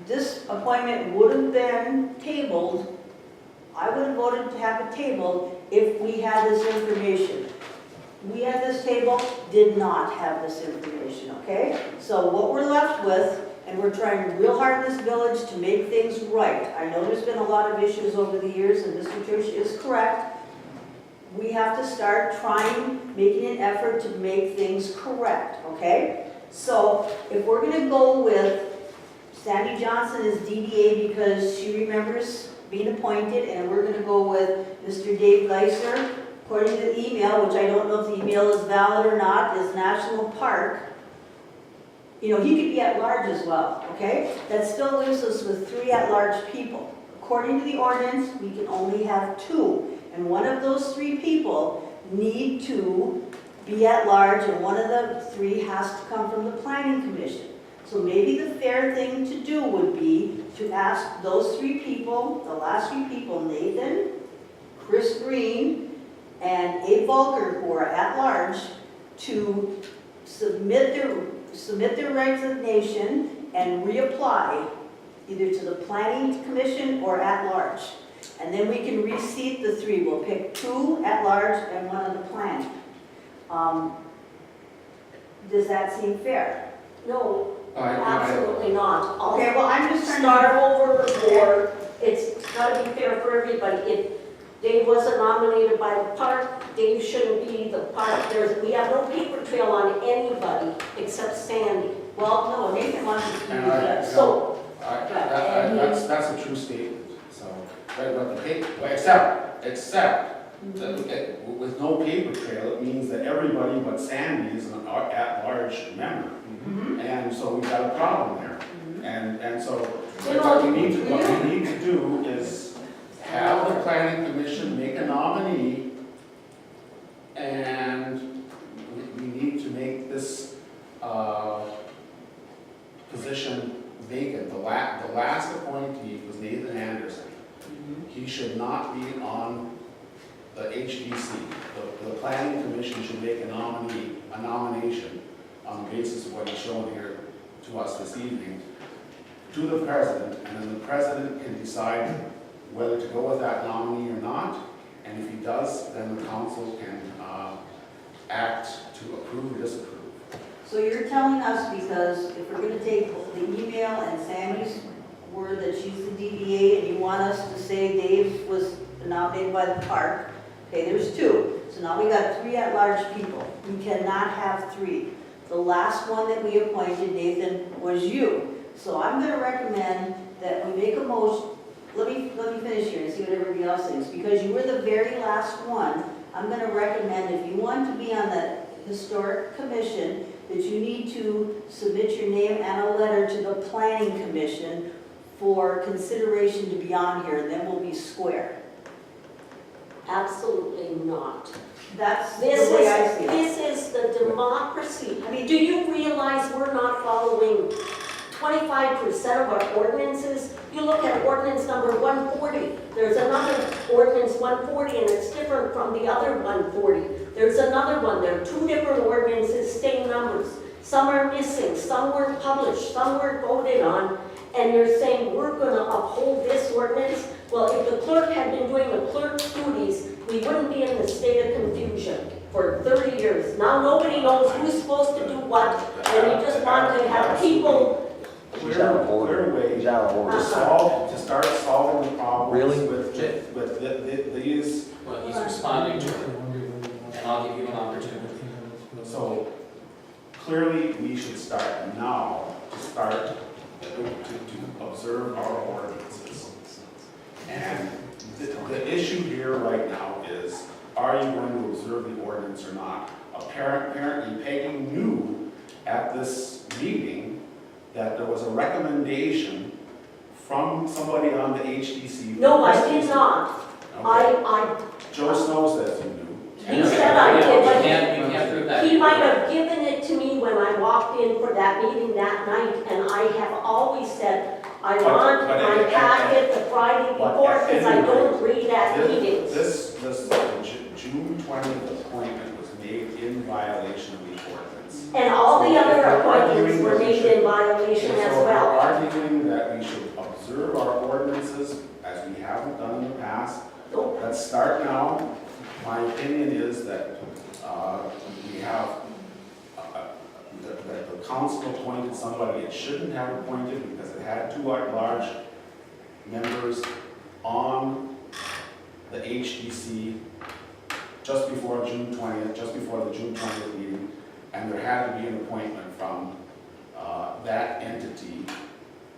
This appointment would have been tabled. I would have voted to have it tabled if we had this information. We at this table did not have this information, okay? So what we're left with, and we're trying real hard in this village to make things right. I know there's been a lot of issues over the years, and Mr. Church is correct. We have to start trying, making an effort to make things correct, okay? So if we're gonna go with Sandy Johnson as DDA because she remembers being appointed, and we're gonna go with Mr. Dave Geisler, according to the email, which I don't know if the email is valid or not, is National Park. You know, he could be at large as well, okay? That still leaves us with 3 at-large people. According to the ordinance, we can only have 2. And one of those 3 people need to be at large, and one of the 3 has to come from the planning commission. So maybe the fair thing to do would be to ask those 3 people, the last 3 people, Nathan, Chris Green, and Abe Volker, who are at large, to submit their resignation and reapply either to the planning commission or at large. And then we can reseat the 3. We'll pick 2 at large and 1 on the planning. Does that seem fair? No, absolutely not. Okay, well, I'm just trying to Start over, or it's gotta be fair for everybody. If Dave wasn't nominated by the park, Dave shouldn't be the park. We have no paper trail on anybody except Sandy. Well, no, Nathan wants to do And that. So, That's a true statement, so, but the paper, well, except, that with no paper trail, it means that everybody but Sandy is an at-large member. And so we've got a problem there. And so, what we need to do is have the planning commission make a nominee, and we need to make this position vacant. The last appointee was Nathan Anderson. He should not be on the HDC. The planning commission should make a nomination on the basis of what is shown here to us this evening to the president, and then the president can decide whether to go with that nominee or not. And if he does, then the council can act to approve or disapprove. So you're telling us, because if we're gonna take the email and Sammy's word that she's the DDA, and you want us to say Dave was nominated by the park, okay, there's two. So now we got 3 at-large people. We cannot have 3. The last one that we appointed, Nathan, was you. So I'm gonna recommend that we make a motion. Let me finish here and see what everybody else thinks. Because you were the very last one, I'm gonna recommend if you want to be on the historic commission, that you need to submit your name and a letter to the planning commission for consideration to be on here, and then we'll be square. Absolutely not. That's the way I see it. This is the democracy. I mean, do you realize we're not following 25% of our ordinances? You look at ordinance number 140. There's another ordinance 140, and it's different from the other 140. There's another one. There are 2 different ordinances, same numbers. Some are missing, some weren't published, some weren't voted on, and you're saying we're going to uphold this ordinance? Well, if the clerk had been doing the clerk's duties, we wouldn't be in the state of confusion for 30 years. Now nobody knows who's supposed to do what, and you just want to have people. She's out of order. She's out of order. To start solving the problems Really? with these. Well, he's responding to it, and I'll give you an opportunity. So clearly, we should start now to observe our ordinances. And the issue here right now is, are you going to observe the ordinance or not? Apparently, Peggy knew at this meeting that there was a recommendation from somebody on the HDC. No, I did not. Okay. Joe knows that you knew. He said I did, but You can't prove that. he might have given it to me when I walked in for that meeting that night, and I have always said, I want my packet the Friday before, because I don't read at meetings. This June 20th appointment was made in violation of the ordinance. And all the other appointments were made in violation as So well. we're arguing that we should observe our ordinances as we haven't done in the past. Nope. Let's start now. My opinion is that we have, that the council appointed somebody it shouldn't have appointed because it had 2 large members on the HDC just before June 20th, just before the June 20th meeting, and there had to be an appointment from that entity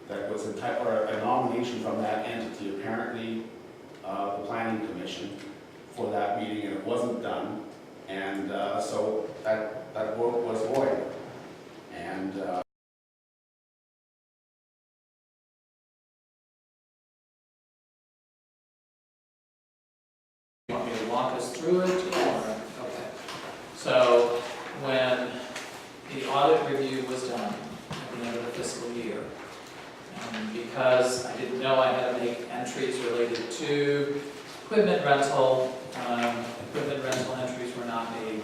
that was or a nomination from that entity, apparently the planning commission, for that meeting, and it wasn't done, and so that vote was void. And You want me to walk us through it, or, okay. So, when the audit review was done at the end of the fiscal year, because I didn't know I had to make entries related to equipment rental entries were not made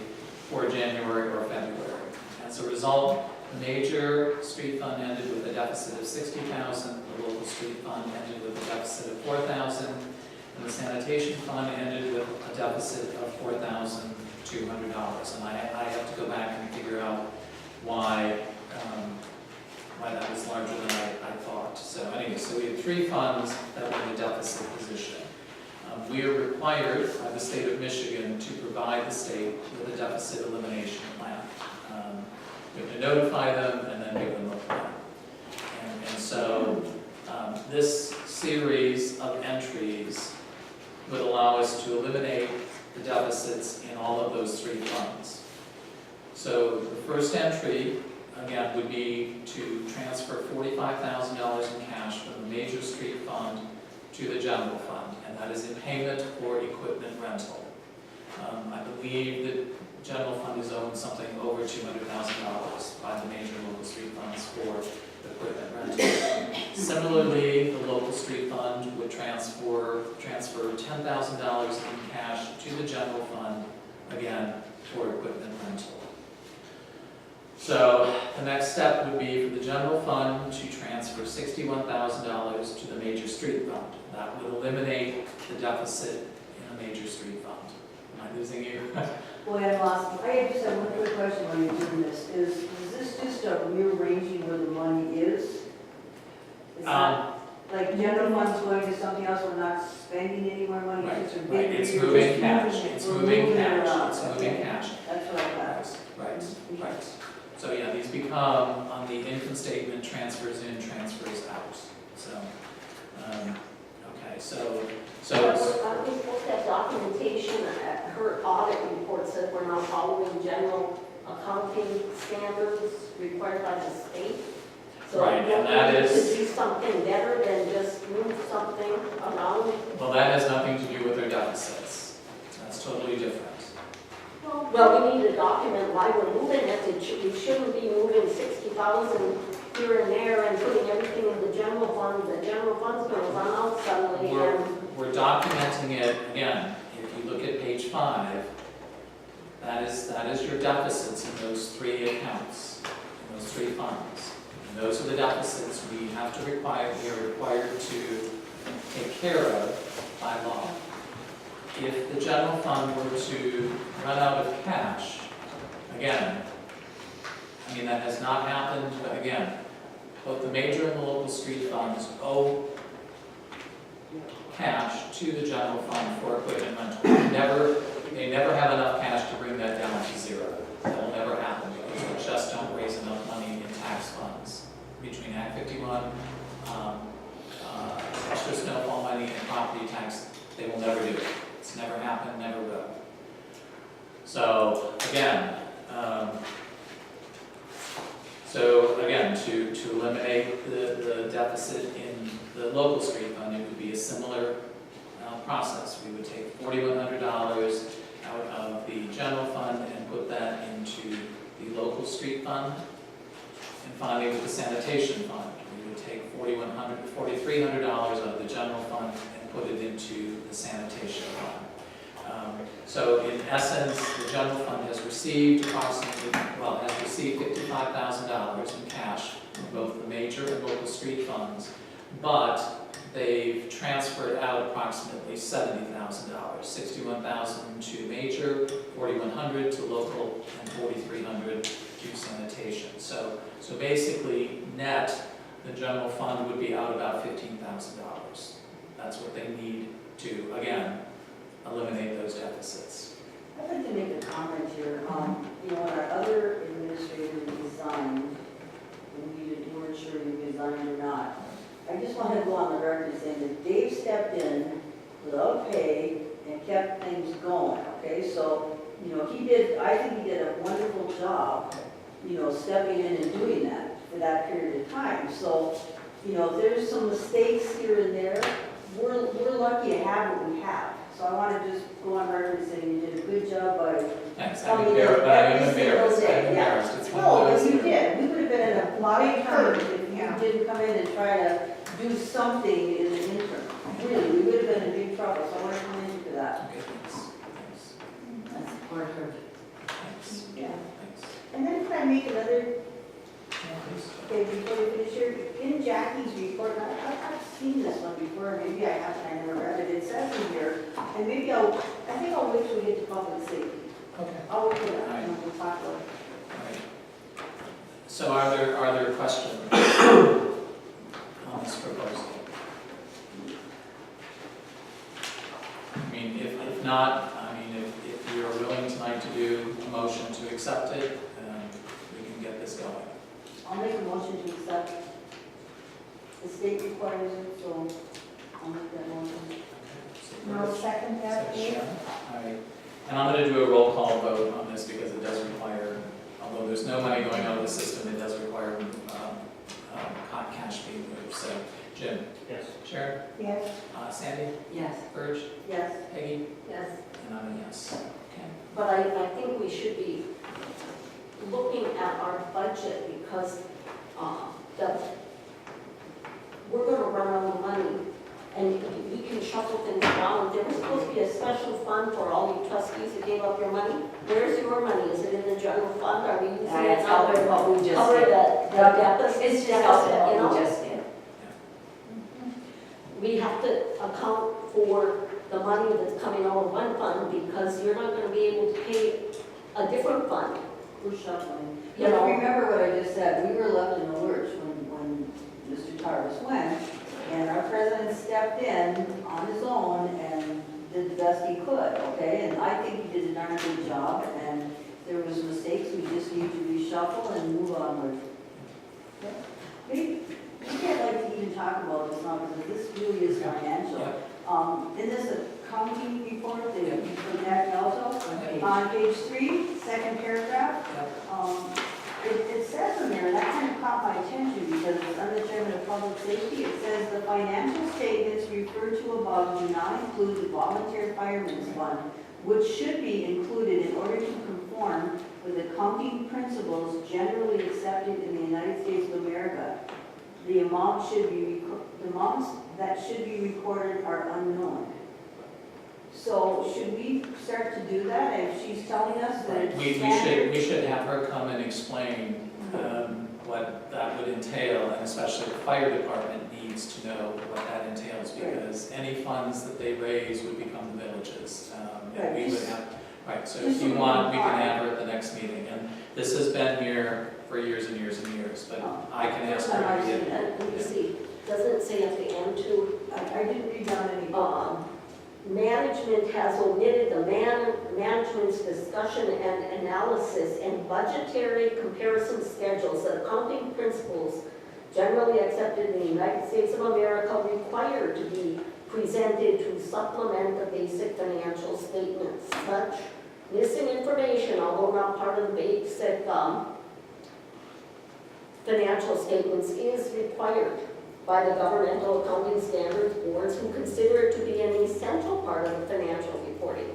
for January or February. As a result, the major street fund ended with a deficit of $60,000, the local street fund ended with a deficit of $4,000, and the sanitation fund ended with a deficit of $4,200. And I have to go back and figure out why that was larger than I thought. So anyway, so we had 3 funds that were in a deficit position. We are required by the state of Michigan to provide the state with a deficit elimination plan. We have to notify them and then give them a plan. And so this series of entries would allow us to eliminate the deficits in all of those 3 funds. So the first entry, again, would be to transfer $45,000 in cash from the major street fund to the general fund, and that is in payment for equipment rental. I believe that general fund is owed something over $200,000 by the major local street funds for equipment rental. Similarly, the local street fund would transfer $10,000 in cash to the general fund, again, for equipment rental. So the next step would be for the general fund to transfer $61,000 to the major street fund. That would eliminate the deficit in a major street fund. Am I losing you? Boy, I lost, I just have one quick question while you're doing this. Is this just a rearranging where the money is? It's not, like general funds going to something else, we're not spending any more money? Right, It's just a right, big it's rearranging. moving cash, it's We're moving it cash, around. it's moving Okay. cash. That's what I thought. Right. So yeah, these become, on the income statement, transfers in, transfers out. So, okay, so. I think what that documentation, her audit report said we're now following general accounting standards required by the state. So Right, and that to is- do something better than just move something around. Well, that has nothing to do with their deficits. That's totally different. Well, we need to document why we're moving it. We shouldn't be moving 60,000 here and there and putting everything in the general fund. The general fund's gonna run out suddenly and. We're documenting it, again, if you look at page 5, that is your deficits in those 3 accounts, in those 3 funds. And those are the deficits we are required to take care of by law. If the general fund were to run out of cash, again, I mean, that has not happened, but again, both the major and the local street funds owe cash to the general fund for equipment rental. They never have enough cash to bring that down to 0. That will never happen because we just don't raise enough money in tax funds. Between Act 51, extra snowfall money and property tax, they will never do it. It's never happened, never will. So again, to eliminate the deficit in the local street fund, it would be a similar process. We would take $4,100 out of the general fund and put that into the local street fund. And finally, with the sanitation fund, we would take $4,300 out of the general fund and put it into the sanitation fund. So in essence, the general fund has received $55,000 in cash from both the major and local street funds, but they've transferred out approximately $70,000, $61,000 to major, $4,100 to local, and $4,300 to sanitation. So basically, net, the general fund would be out about $15,000. That's what they need to, again, eliminate those deficits. I'd like to make a comment here. When our other administrator resigned, and we weren't sure he resigned or not, I just want to go on the record saying that Dave stepped in without pay and kept things going, okay? So, I think he did a wonderful job, stepping in and doing that for that period of time. So, if there's some mistakes here and there, we're lucky to have what we have. So I want to just go on record saying you did a good job by Thanks, coming I'm in embarrassed. every single day. I'm embarrassed. It's one of No, those. but you did. We would have been in a lot of trouble if you Yeah. didn't come in and try to do something in the interim. Really, we would have been in big trouble, so I want to commend you for that. Okay, thanks. That's part of her. Thanks. Yeah. Thanks. And then can I make another, Please. okay, before we finish here, in Jackie's report, and I've seen this one before, maybe I haven't, I never read it, it says in here, and maybe I think I'll wait till we get to public safety. Okay. I'll wait for that, and then we'll talk about it. Right. So are there questions on this proposal? I mean, if not, if you are willing tonight to do a motion to accept it, we can get this going. I'll make a motion to accept. The state requires it, so I'll make that motion. And I'll second that, Dave. All right. And I'm going to do a roll call vote on this because it does require, although there's no money going out of the system, it does require cash being moved. So, Jim? Yes. Sharon? Yes, Kathy, Yes. Burge, Yes, Peggy, yes. and I'm a yes. Okay. But I think we should be looking at our budget because we're gonna run out of money. And we can shuffle things around. There was supposed to be a special fund for all you trustees that gave up your money. Where's your money? Is it in the general fund? Are we using it It's now covered what we just cover did. the deficit? It's just covered you what know? we just did. We have to account for the money that's coming out of one fund because you're not gonna be able to pay a different fund. We're shuffling. You But know. remember what I just said, we were left in the lurch when Mr. Tarvis went, and our president stepped in on his own and did the best he could, okay? And I think he did a darn good job, and if there was mistakes, we just need to reshuffle and move onward. Maybe I'd like to even talk about this now, because this really is financial. In this accounting report that you from Jack Melto, on page 3, second paragraph, it says in there, and that kind of caught my attention because it's under the Chairman of Public Safety. It says the financial statements referred to above do not include the volunteer fireman's fund, which should be included in order to conform with accounting principles generally accepted in the United States of America. The amounts that should be recorded are unknown. So should we start to do that if she's telling us that it's standard? We should have her come and explain what that would entail, and especially the fire department needs to know what that entails, because any funds that they raise would become the villages. And we would have, right, so if you want, we can have her at the next meeting. And this has been here for years and years and years, but I can ask her. Let me see, doesn't it say at the end too? I didn't read down any. Management has omitted the management's discussion and analysis and budgetary comparison schedules that accounting principles generally accepted in the United States of America require to be presented to supplement the basic financial statements. Such missing information, although not part of the basic financial statements, is required by the governmental accounting standards boards who consider it to be an essential part of the financial reporting.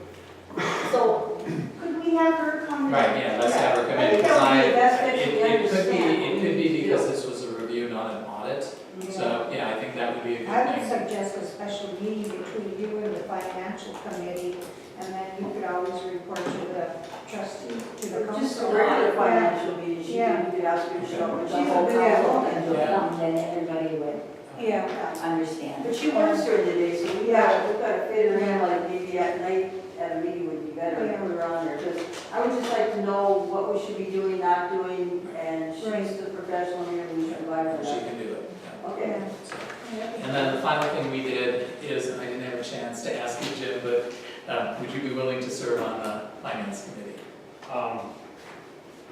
So, Could we have her come in? Right, yeah, let's have her come I in. think that would be the best way to It could be, understand. it could be because this was a review, not an audit. So, yeah, I think that would be a good I would thing. suggest a special meeting between you and the financial committee, and then you could always report to the trustee, to the Just a council. regular financial meeting, you could ask her to show up with the She's a whole good council. advocate. Yeah. And then everybody would Yeah, understand. But she works during the day, so we've got to fit her in, like maybe at night at a meeting would be better, Yeah. put her on there. Because I would just like to know what we should be doing, not doing, and Right. she's the professional here, and we should provide for She that. can do it. yeah. Okay. So, and then the final thing we did is, and I didn't have a chance to ask you, Jim, but would you be willing to serve on the finance committee?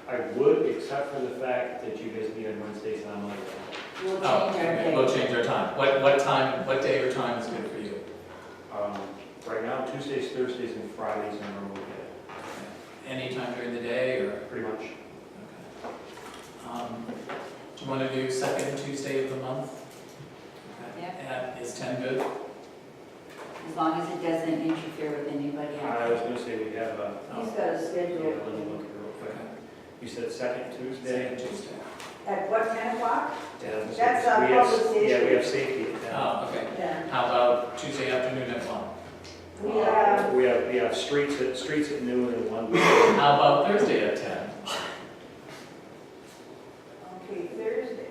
I would, except for the fact that you guys meet on Wednesdays and I'm like, We'll change Oh, our okay, day. we'll change our time. What time, what day or time is good for you? right now, Tuesdays, Thursdays, and Fridays are normally good, Any time during the day, or? pretty much. Okay. Do you want to do second Tuesday of the month? Okay. Yeah. Is 10 good? As long as it doesn't interfere with anybody I else. was gonna say we have a, He's got a yeah, schedule. let me look here real quick. Okay. You said second Tuesday? Second Tuesday. At what, 10 o'clock? Yeah, That's, we have- public safety. Yeah, we have safety at 10. Oh, okay. Yeah. How about Tuesday afternoon at 1? We have, We have streets at noon and 1. How about Thursday at 10? okay, Thursday.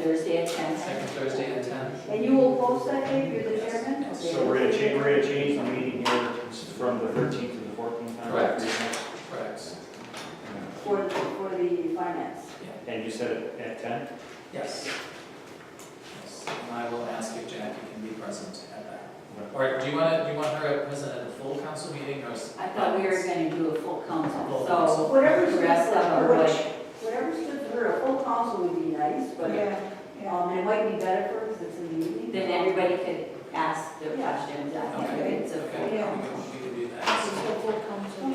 Thursday at 10. Second Thursday at 10? And you will post that day, you're the chairman? Yes. So we're gonna change the meeting here from the 13th to the 14th. Correct. Correct. For the finance. And you said it at 10? Yes. Yes. And I will ask if Jackie can be present at that. Or do you want her present at the full council meeting, or? I thought we were going to do a full council, Full so council. Whatever's the good rest for of them her, would. whatever's good for her, a full council would be nice, but yeah. it might be better for her because it's in the evening. Then everybody could ask their Yeah. questions. I Okay. think it's a Okay, Yeah. we can do that.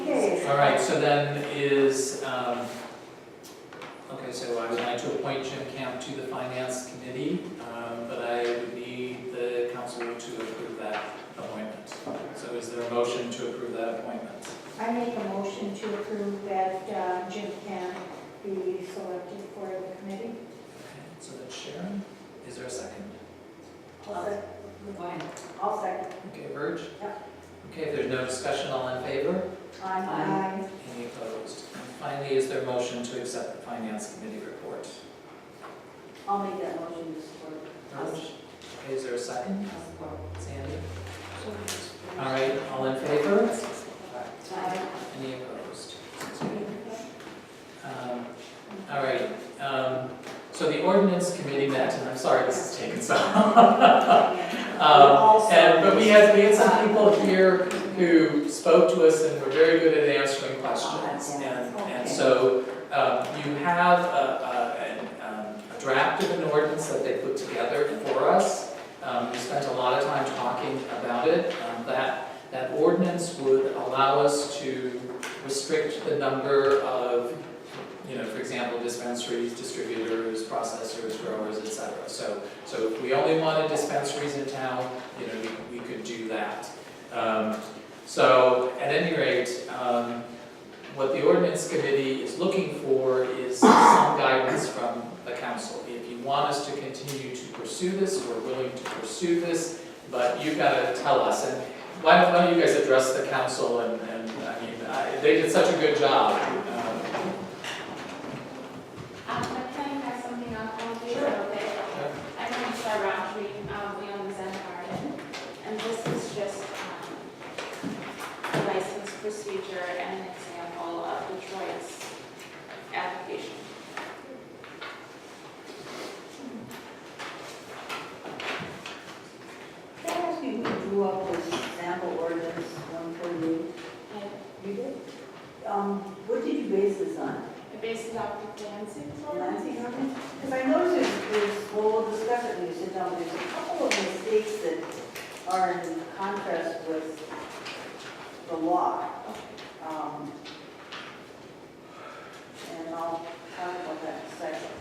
Okay. All right, so then is, okay, so I would like to appoint Jim Camp to the finance committee, but I would need So is there a motion to approve that appointment? I make a motion to approve that Jim can be selected for the committee. Okay, so that's Sharon. Is there a second? I'll second. Go ahead. I'll second. Okay, Verge? Yep. Okay, if there's no discussion, all in favor? Aye. Any opposed? And finally, is there a motion to accept the Finance Committee report? I'll make that motion to support. Verge? Okay, is there a second? Sandy? All right, all in favor? Any opposed? All right, so the ordinance committee met, and I'm sorry this is taking so long. But we had some people here who spoke to us and were very good at answering questions. And so you have a draft of an ordinance that they put together for us. We spent a lot of time talking about it. That ordinance would allow us to restrict the number of, for example, dispensaries, distributors, processors, growers, etc. So if we only wanted dispensaries in town, we could do that. So at any rate, what the ordinance committee is looking for is some guidance from the council. If you want us to continue to pursue this, we're willing to pursue this, but you've got to tell us. And why don't you guys address the council? And I mean, they did such a good job. Can I pass something up on you? Okay. I'm going to start Roundtree. We own the Zen Garden. And this is just a license procedure and an example of Detroit's application. Can I ask you, who drew up this sample ordinance 148? You did? What did you base this on? It bases off the Lansing Lansing ordinance? Because I noticed well, we'll discuss it when you sit down, there's a couple of mistakes that are in contrast with the law. And I'll talk about that in a second.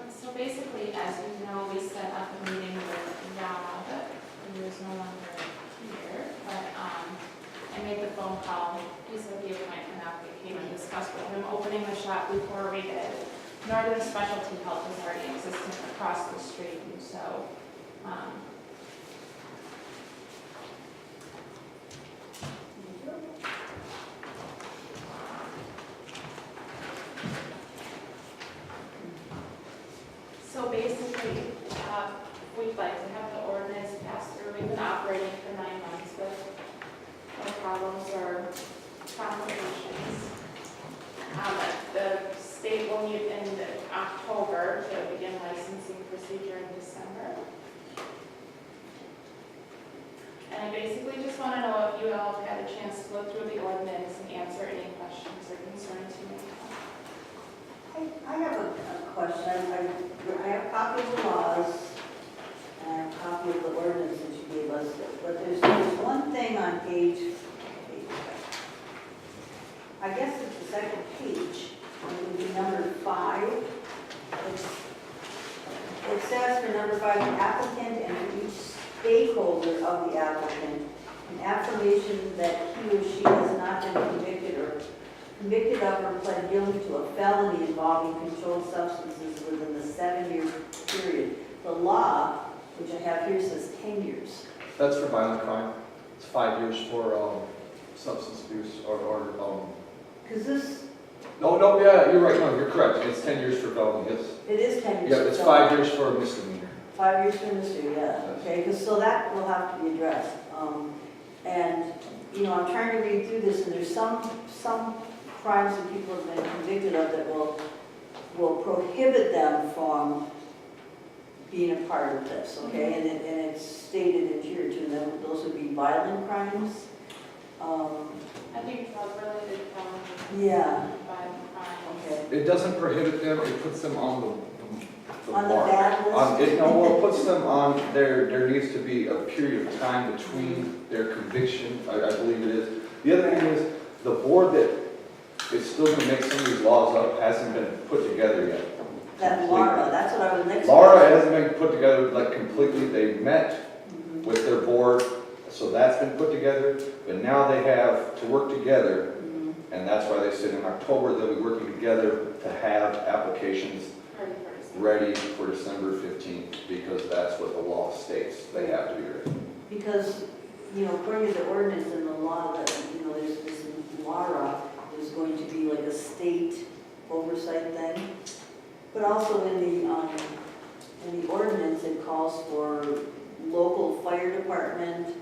So basically, as you know, we set up a meeting with Rob, who is no longer here, but I made the phone call. He said the appointment application and discussed with him opening the shop before we did. Northern Specialty Health is already existing across the street, and so So basically, we'd like to have the ordinance passed through. We've been operating for 9 months with no problems or complications. The state will meet in October to begin licensing procedure in December. And I basically just want to know if you all have had a chance to look through the ordinance and answer any questions or concerns you may have. I have a question. I have a copy of the laws, and I have a copy of the ordinance that you gave us, but there's one thing on page, I guess it's the second page, it would be number 5. It says for number 5, the applicant and for each stakeholder of the applicant, an affirmation that he or she has not been convicted of or pled guilty to a felony involving controlled substances within the 7-year period. The law, which I have here, says 10 years. That's for violent crime. It's 5 years for substance abuse Because this, No, yeah, you're right. No, you're correct. It's 10 years for felony, yes. it is 10 years. Yeah, for it's felony. 5 years for a misdemeanor. 5 years for mystery, yeah, okay, because so that will have to be addressed. And, I'm trying to read through this, and there's some crimes that people have been convicted of that will prohibit them from being a part of this, okay? And it's stated in here too, that those would be violent crimes. I think drug-related crimes. Yeah. Violent crimes. Okay. It doesn't prohibit them, it puts them on the On the mark. bad list? It puts them on, there needs to be a period of time between their conviction, I believe it is. The other thing is, the board that is still going to make some of these laws up hasn't been put together yet. That Laura, that's what I was next. Laura hasn't been put together like completely, they met with their board, so that's been put together, but now they have to work together, and that's why they said in October they'll be working together to have applications ready for December 15th, because that's what the law states, they have to be ready. Because, according to the ordinance and the law, that, there's this Laura is going to be like a state oversight thing. But also in the ordinance, it calls for local fire department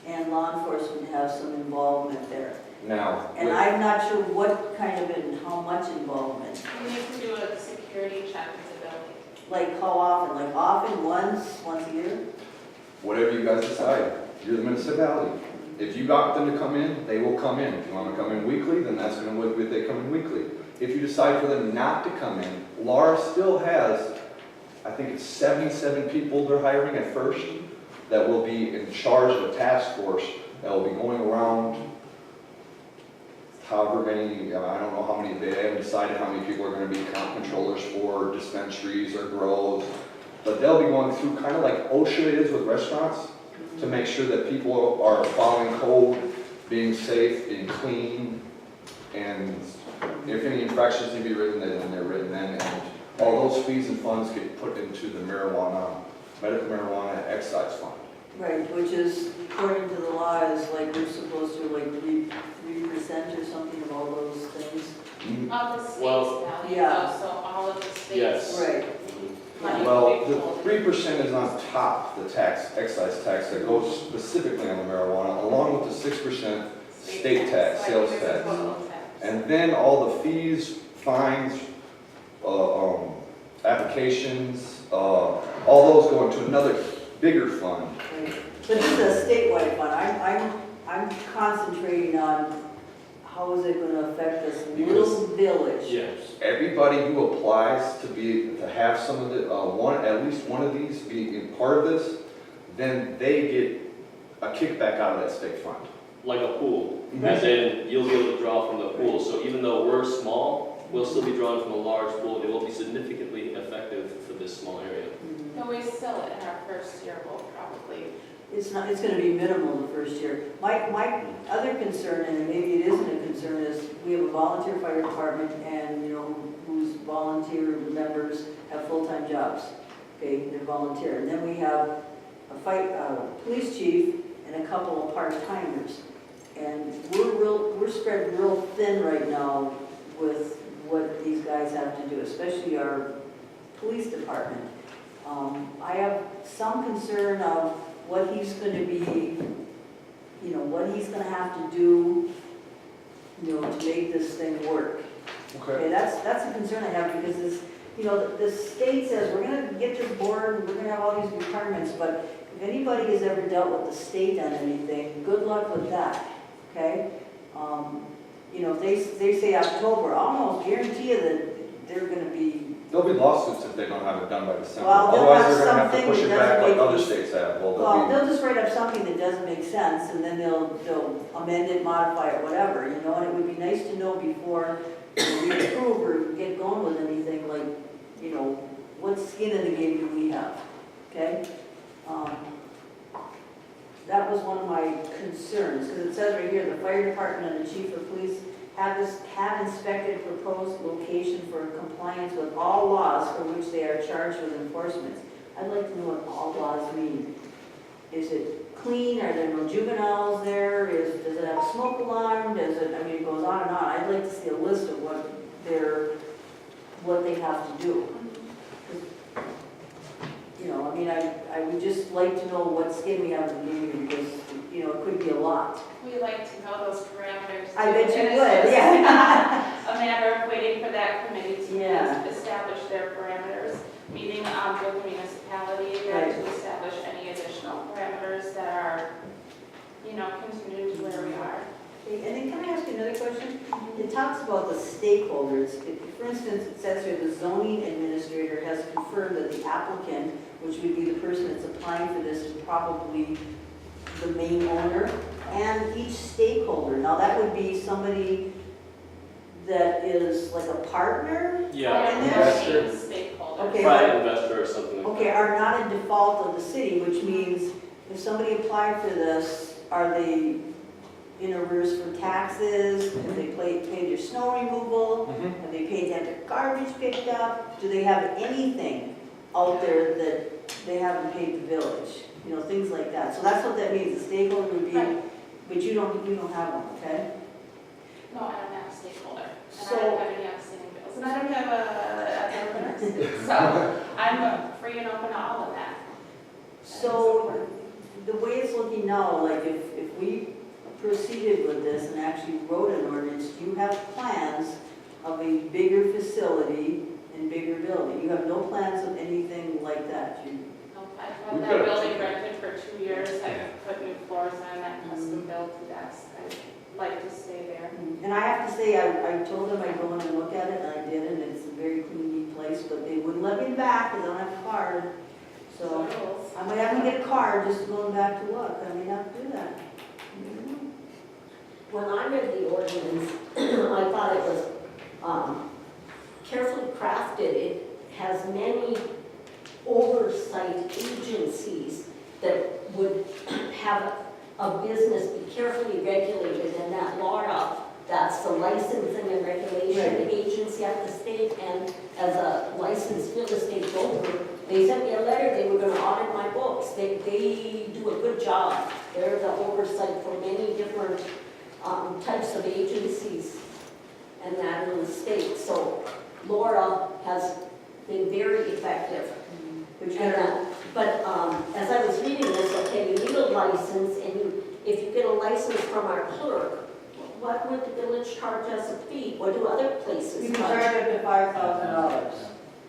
and law enforcement to have some involvement there. Now, And I'm not sure what kind of and how much involvement. You need to do a security check of the building. Like how often? Like often, once a year? whatever you guys decide, you're the municipality. If you got them to come in, they will come in. If you want to come in weekly, then that's going to look good, they come in weekly. If you decide for them not to come in, Laura still has, I think it's 77 people they're hiring at first that will be in charge of a task force that will be going around however many, I don't know how many, they haven't decided how many people are going to be count controllers for dispensaries or grows, but they'll be going through kind of like OSHA is with restaurants to make sure that people are following code, being safe, being clean, and if any infractions need to be written, then they're written in, and all those fees and funds get put into the medical marijuana excise fund. Right, which is, according to the law, is like we're supposed to like 3% or something of all those things. Of the state's Well, value, yeah. so all of the state's. Yes. Right. money Well, will be the pulled. 3% is on top of the tax, excise tax that goes specifically on the marijuana, along with the 6% state tax, Like, sales there's a tax. total tax. And then all the fees, fines, applications, all those go into another bigger fund. Right. But this is a statewide fund. I'm concentrating on how is it going to affect this little village? Yes. Everybody who applies to have some of the, at least one of these be a part of this, then they get a kickback out of that state fund. Like a pool, as in you'll be able to draw from the pool. So even though we're small, we'll still be drawing from a large pool. It will be significantly effective for this small area. No, we still, in our first year, will probably. It's going to be minimal the first year. My other concern, and maybe it isn't a concern, is we have a volunteer fire department and, whose volunteer members have full-time jobs. Okay, they're volunteer. And then we have a police chief and a couple of part-timers. And we're spread real thin right now with what these guys have to do, especially our police department. I have some concern of what he's going to be, what he's going to have to do, to make this thing work. Okay, that's a concern I have because this, the state says we're going to get this board, we're going to have all these requirements, but if anybody has ever dealt with the state on anything, good luck with that. Okay, if they say October, I'll almost guarantee you that they're going to be. There'll be lawsuits if they don't have it done by December. Well, they'll Otherwise, have they're going to have to something push it that back doesn't like make other any- states have. Well, they'll just write up something that doesn't make sense, and then they'll amend it, modify it, whatever, and it would be nice to know before we approve or get going with anything, like, what skin in the game do we have, okay? That was one of my concerns, because it says right here, the fire department and the chief of police have inspected proposed location for compliance with all laws for which they are charged with enforcement. I'd like to know what all laws mean. Is it clean? Are there no juveniles there? Does it have a smoke alarm? It goes on and on. I'd like to see a list of what they have to do. I would just like to know what skin we have in the game because, it could be a lot. We like to know those parameters. I bet you And it's would, just yeah. A matter of waiting for that committee to Yeah. establish their parameters, meeting with the municipality again to establish any additional parameters that are, continuing to where we are. Okay, and then can I ask you another question? It talks about the stakeholders. For instance, it says here the zoning administrator has confirmed that the applicant, which would be the person that's applying for this, is probably the main owner, and each stakeholder. Now, that would be somebody that is like a partner? Yeah, And investor, Stakeholders. Okay, private investor or something like that. Okay, are not a default of the city, which means if somebody applied for this, are they in arrears for taxes? Have they paid their snow removal? Mhm. Have they paid to have their garbage picked up? Do they have anything out there that they haven't paid the village? You know, things like that. So that's what that means, the stakeholder would be, Right. but you don't have one, okay? No, I don't have a stakeholder, and So- I don't have any outstanding bills, and I don't have a nurse, so I'm free and open to all of that. So the way it's looking now, like if we proceeded with this and actually wrote an ordinance, you have plans of a bigger facility and bigger building. You have no plans of anything like that. I've had that building rented for 2 years, I've put new floors on that custom built desk, I'd like to stay there. And I have to say, I told them I'd go in and look at it, and I did, and it's a very clean, neat place, but they wouldn't let me back because I don't have a card. So I might have to get a card just going back to look. I may have to do that. When I read the ordinance, I thought it was carefully crafted. It has many oversight agencies that would have a business be carefully regulated, and that Laura, that's the licensing and regulation agency at the state, and as a licensed real estate broker, they sent me a letter, they were gonna audit my books. They do a good job. They're the oversight for many different types of agencies and that in the state. So Laura has been very effective. But as I was reading this, okay, you need a license, and if you get a license from our clerk, what would the village charge us a fee? What do other places You can charge? charge up to $5,000.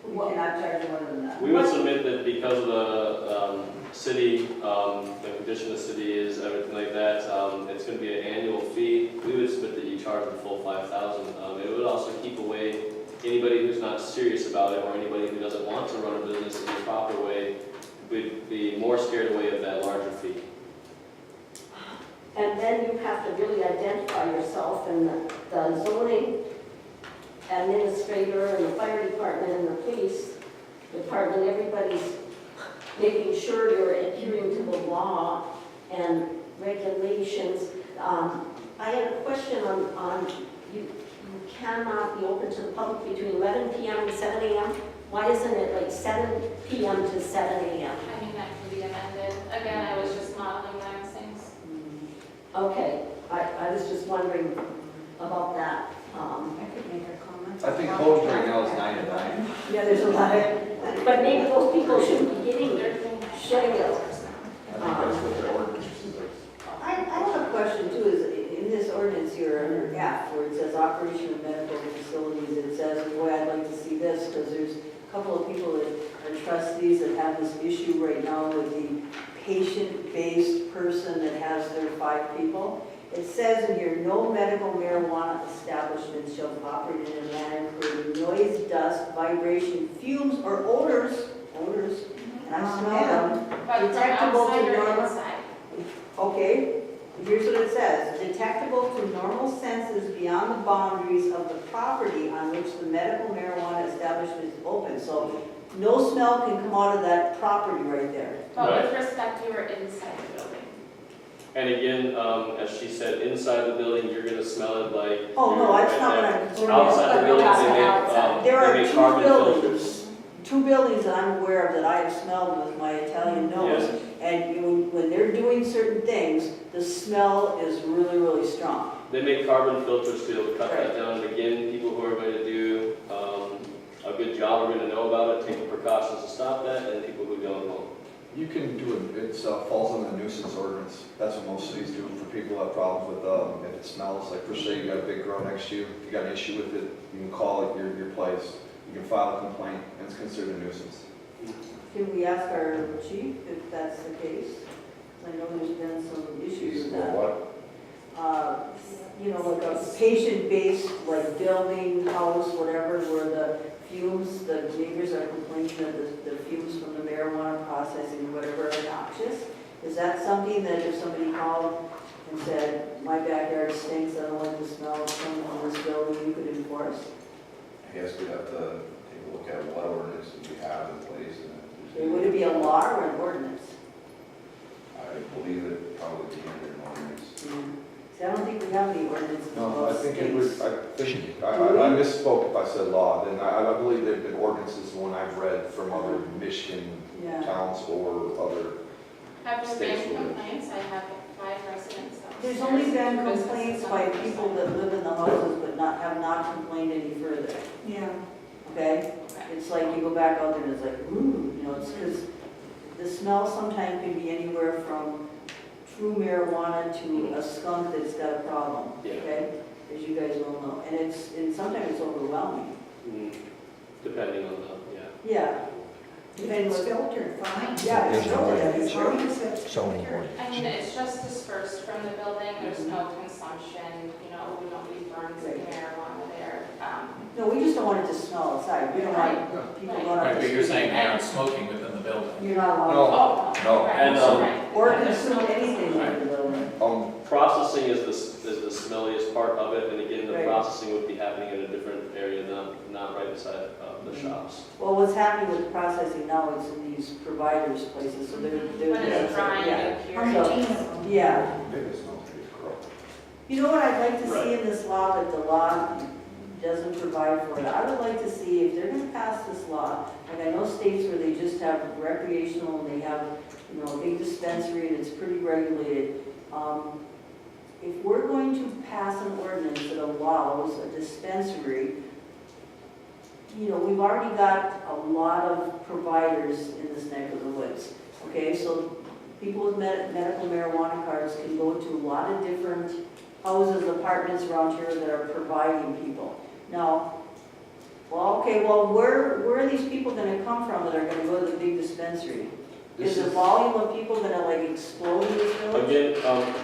You cannot charge more than that. We would submit that because of the city, the condition of the city is, everything like that, it's going to be an annual fee. We would submit that you charge the full 5,000. It would also keep away anybody who's not serious about it, or anybody who doesn't want to run a business in the proper way would be more scared away of that larger fee. And then you have to really identify yourself, and the zoning administrator and the fire department and the police department, everybody's making sure you're adhering to the law and regulations. I had a question on you cannot be open to the public between 11 p.m. and 7 a.m. Why isn't it like 7 p.m. to 7 a.m.? I mean, that can be amended. Again, I was just modeling those things. Okay, I was just wondering about that. I could make a comment. I think code right now is 9 to 9. Yeah, there's a lot of, But maybe those people shouldn't be getting it. Shutting it. I think that's what their ordinance is. I have a question too, is in this ordinance here under F, where it says operation of medical facilities, it says, boy, I'd like to see this, because there's a couple of people that are trustees that have this issue right now with the patient-based person that has their 5 people. It says in here, no medical marijuana establishment shall operate in a manner including noise, dust, vibration, fumes, or odors, and I smell them, But from detectable outside to or normal. inside? Okay, here's what it says. Detectable to normal senses beyond the boundaries of the property on which the medical marijuana establishment is open. So no smell can come out of that property right there. But with respect, you were inside the building. And again, as she said, inside the building, you're going to smell it like. Oh, no, that's not what I'm concerned about. Outside the building, There they are make 2 carbon buildings, filters. 2 buildings that I'm aware of that I have smelled with my Italian nose. Yes. And when they're doing certain things, the smell is really, really strong. They make carbon filters to be able to cut that down. And again, people who are going to do a good job are going to know about it, take the precautions to stop that, and people who don't won't. You can do it, it falls under the nuisance ordinance. That's what most cities do for people who have problems with, if it smells, like per se, you got a big grow next to you, if you got an issue with it, you can call it your place. You can file a complaint, and it's considered a nuisance. Can we ask our chief if that's the case? I know there's been some issues with that. What? You know, like a patient-based, like building, house, whatever, where the fumes, the neighbors are complaining that the fumes from the marijuana processing or whatever are noxious. Is that something that if somebody called and said, my backyard stinks, I don't like the smell of something on this building, you could enforce? I guess we'd have to take a look at what ordinances we have in place. Okay, would it be a law or an ordinance? I believe it probably be under an ordinance. See, I don't think we have any ordinances No, about I think it would, stinks. I misspoke if I said law, then I believe there've been ordinances when I've read from other Michigan Yeah. towns or other. Have there States been will do. complaints? I have 5 residents. There's only been Businesses complaints on by the people side. that live in the houses but have not complained any further, Yeah. okay? Okay. It's like you go back out there and it's like, ooh, you know, it's because the smell sometimes can be anywhere from true marijuana to a skunk that's got a problem, Yeah. okay? As you guys well know, and sometimes it's overwhelming. Depending on the, Yeah. If it's filtered, fine. Yeah, it's filtered, As long as it's So many filtered. ordinances. I mean, it's just dispersed from the building, there's no consumption, nobody burns Right. marijuana there. No, we just don't want it to smell outside. We don't want people going out. Right, the but you're street. saying they aren't smoking within the building. You're not allowed. Oh, No. right, And, right. Or Yeah, there's consume no- anything in the building. processing is the smelliest part of it, and again, the Right. processing would be happening in a different area, not right beside the shops. Well, what's happening with processing now is in these providers' places, so they're. When it's drying yeah. and How many curing. of them? Yeah. Biggest smells pretty gross. You know what I'd like to Right. see in this law, that the law doesn't provide for it? I would like to see, if they're gonna pass this law, like I know states where they just have recreational and they have, a big dispensary and it's pretty regulated. If we're going to pass an ordinance that allows a dispensary, we've already got a lot of providers in this neck of the woods. Okay, so people with medical marijuana cards can go to a lot of different houses, apartments around here that are providing people. Now, where are these people gonna come from that are gonna go to the big dispensary? Is the volume of people gonna explode in this village? Again,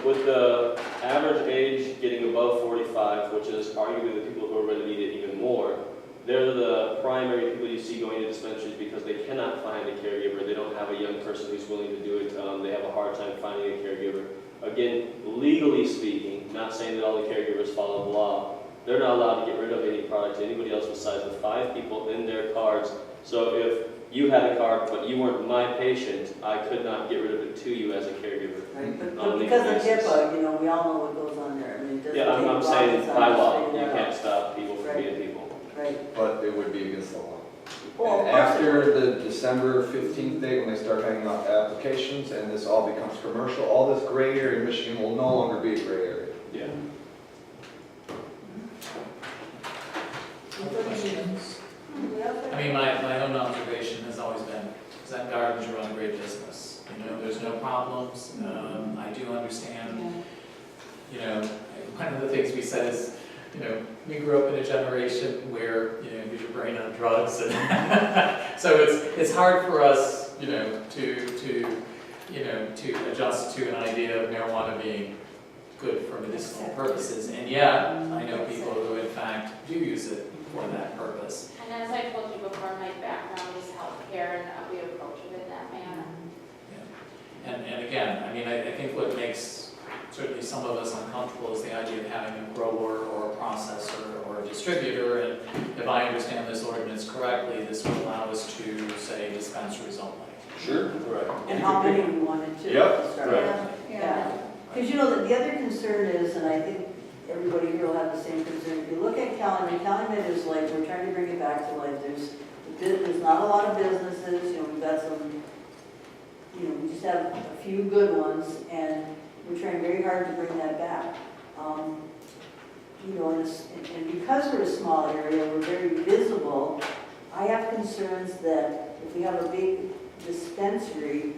with the average age getting above 45, which is arguably the people who are going to need it even more, they're the primary people you see going to dispensaries because they cannot find a caregiver. They don't have a young person who's willing to do it. They have a hard time finding a caregiver. Again, legally speaking, not saying that all the caregivers follow the law, they're not allowed to get rid of any product to anybody else besides the 5 people in their cards. So if you had a card, but you weren't my patient, I could not get rid of it to you as a caregiver. Right, but On a because legal of basis. HIPAA, we all know what goes on there. I mean, it doesn't Yeah, I'm take saying rocket by science to law, figure you that can't out. stop people from Right. being people. Right. But it would be against the law. Well, And of course it after the December 15th date, when they start handing out applications and this all becomes commercial, all this gray area in Michigan will no longer be a gray area. Yeah. I mean, my own observation has always been, Zen Gardens run a great business. There's no problems. I do understand, one of the things we said is, we grew up in a generation where, use your brain on drugs. And so it's hard for us, to adjust to an idea of marijuana being good for medicinal purposes. And yet, I know people who in fact do use it for that purpose. And as I told you before, my background is healthcare and we approach it in that manner. And again, I think what makes certainly some of us uncomfortable is the idea of having a grower or a processor or a distributor. And if I understand this ordinance correctly, this will allow us to say dispensaries only. Sure. Right. And how many we wanted to. Yep, to start right. with. Yeah. Because the other concern is, and I think everybody here will have the same concern, if you look at Calumet, Calumet is like, we're trying to bring it back to life. There's not a lot of businesses, we've got some, we just have a few good ones, and we're trying very hard to bring that back. And because we're a small area, we're very visible, I have concerns that if we have a big dispensary,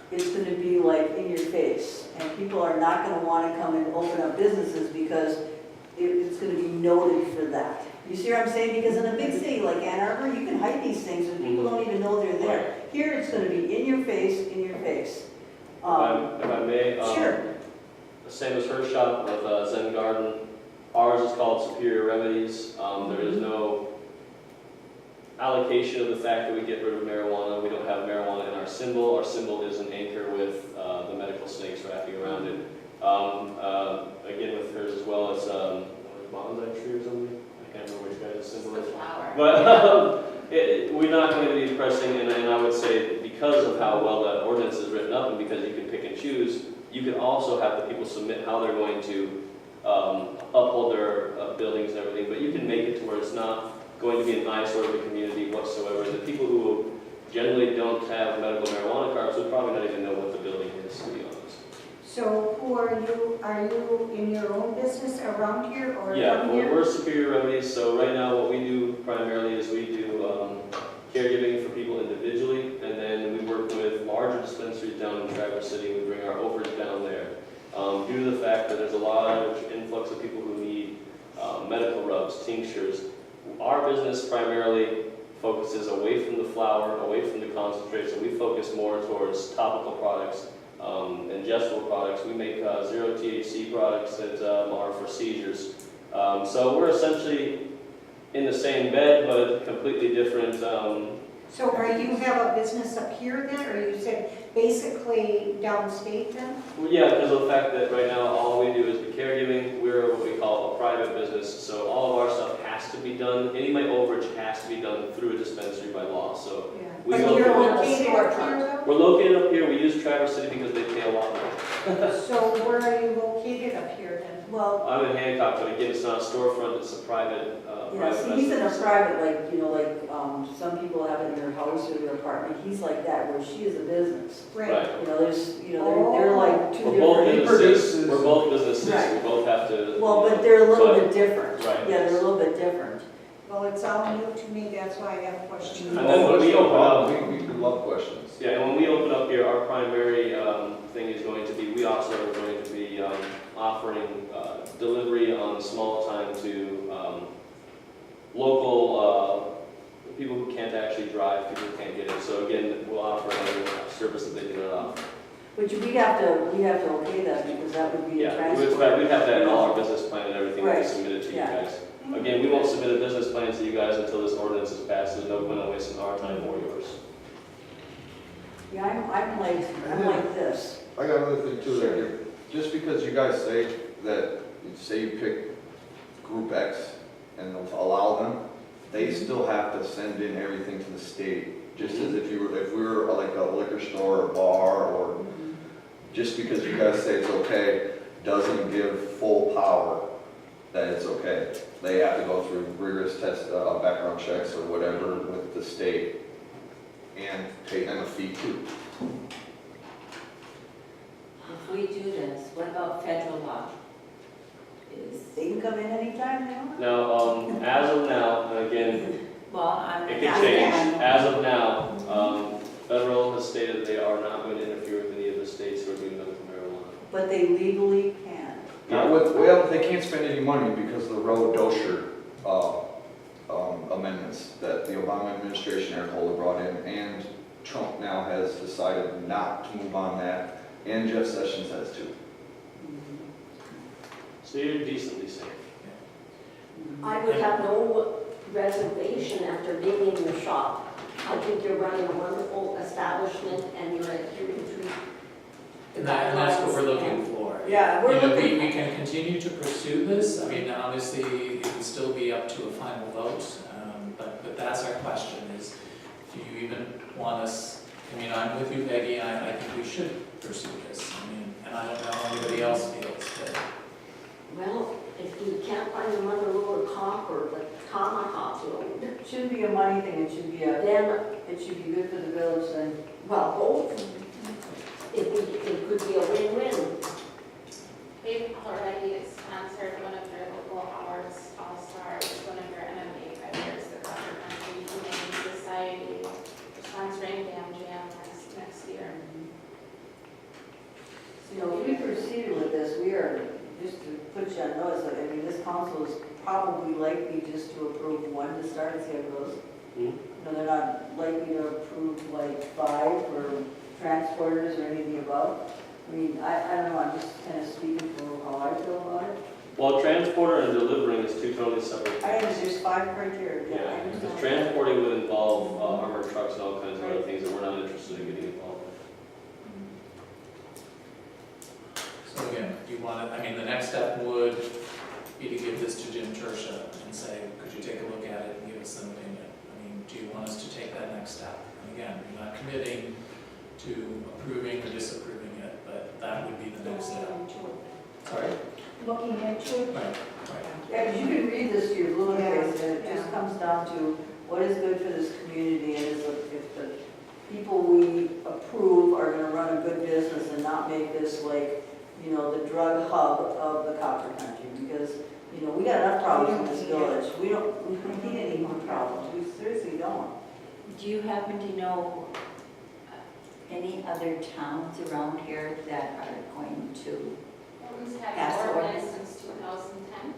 it's going to be like in your face, and people are not going to want to come and open up businesses because it's going to be noted for that. You see what I'm saying? Because in a big city like Ann Arbor, you can hide these things and people don't even know they're there. Here, it's going to be in your face, in your face. If I may, Sure. same as her shop with Zen Garden, ours is called Superior Remedies. There is no allocation of the fact that we get rid of marijuana. We don't have marijuana in our symbol. Our symbol is an anchor with the medical snakes wrapping around it. Again, with hers as well, it's bonsai tree or something. I can't remember which guy's symbol The is. flower. But we're not going to be pressing, and I would say because of how well that ordinance is written up, and because you can pick and choose, you can also have the people submit how they're going to uphold their buildings and everything. But you can make it to where it's not going to be an eyesore of the community whatsoever. The people who generally don't have medical marijuana cards would probably not even know what the building is, to be honest. So who are you? Are you in your own business around here or Yeah, from we're here? Superior Remedies, so right now what we do primarily is we do caregiving for people individually, and then we work with larger dispensaries down in Traverse City. We bring our overage down there. Due to the fact that there's a large influx of people who need medical rubs, tinctures, our business primarily focuses away from the flower, away from the concentrate, so we focus more towards topical products, ingestible products. We make zero THC products that are for seizures. So we're essentially in the same bed, but completely different. So are you have a business up here then, or you said basically downstate then? Well, yeah, because of the fact that right now all we do is the caregiving. We're what we call a private business, so all of our stuff has to be done. Any of my overage has to be done through a dispensary by law. So we But go you're through- located up here We're located up here. We use Traverse City because they pay a lot more. though? So where are you located up here then? Well, I'm in Hancock, but again, it's not a storefront. It's a private. yeah, private see, he's in a residence. private, like, you know, like, some people have it in their house or their apartment, he's like that, where she is a business. Right. You know, there's, you know, they're like two We're both different. businesses. We're both businesses. Right. We both have to. Well, but they're a little but- bit different. Right. Yeah, they're a little bit different. Well, it's all new to me, that's why I have questions. And then when we open up, We love questions. yeah, and when we open up here, our primary thing is going to be, we also are going to be offering delivery on small time to local people who can't actually drive, people who can't get it. So again, we'll offer another service that they do not offer. But we'd have to okay that, because that would be a Yeah, transport. we'd have that in all our business plan and everything that we Right. submitted to you Yeah. guys. Again, we won't submit a business plan to you guys until this ordinance is passed. There's no point in wasting our time or yours. Yeah, I'm like this. I got another thing too, that just because you guys say that, say you pick group X and allow them, they still have to send in everything to the state, just as if we were like a liquor store or bar, or just because you guys say it's okay, doesn't give full power that it's okay. They have to go through rigorous test, background checks or whatever with the state, and pay them a fee too. If we do this, what about federal law? They can come in anytime they want. Now, as of now, and again, Well, I'm. it can change. As of now, federal has stated they are not going to interfere with any of the states who are doing medical marijuana. But they legally can. Not with, well, they can't spend any money because of the Roe Dosher amendments that the Obama administration, Eric Holder, brought in, and Trump now has decided not to move on that, and Jeff Sessions has too. So you're decently safe. I would have no reservation after being in your shop. I think you're running a wonderful establishment and you're adhering to the And that's what we're guidelines looking and- for. Yeah, we're You know, looking- we can continue to pursue this. I mean, obviously, it would still be up to a final vote, but that's our question is, do you even want us, I mean, I'm with you, Peggy, and I think we should pursue this. I mean, and I don't know how anybody else feels, but. Well, if you can't find another lower cop or the tomahawk road, It shouldn't be a money thing, it should be then, it should be good for the village then. well, both. It could be a win-win. We've already sponsored one of their local hours, All-Stars, one of their MMA fighters, the Copper Country Humane Society, sponsoring Bam Jam next year. You know, if we proceeded with this, we are, just to put you on notice, I mean, this council is probably likely just to approve one to start and see how it goes. No, they're not likely to approve like 5 for transporters or any of the above. I mean, I don't know, I'm just kind of speaking for how I feel about it. Well, transporter and delivering is two totally separate I think things. there's 5 criteria. Yeah, I because understand. transporting would involve armored trucks and all kinds of other things that we're not interested in getting involved with. So again, you you want to, I mean, the next step would be to give this to Jim Tersha and say, could you take a look at it and give us an opinion? I mean, do you want us to take that next step? And again, you're not committing to approving or disapproving it, but that would be the next step. Sorry? Looking into it. Right, right. Yeah, because you can read this to your little Yeah, face, and it just yeah. comes down to what is good for this community, and if the people we approve are gonna run a good business and not make this like, you know, the drug hub of the copper country, because, you know, we got enough problems in this village. We don't need any more problems, we seriously don't. Do you happen to know any other towns around here that are going to? Holden's had Pass an the ordinance ordinance. since 2010,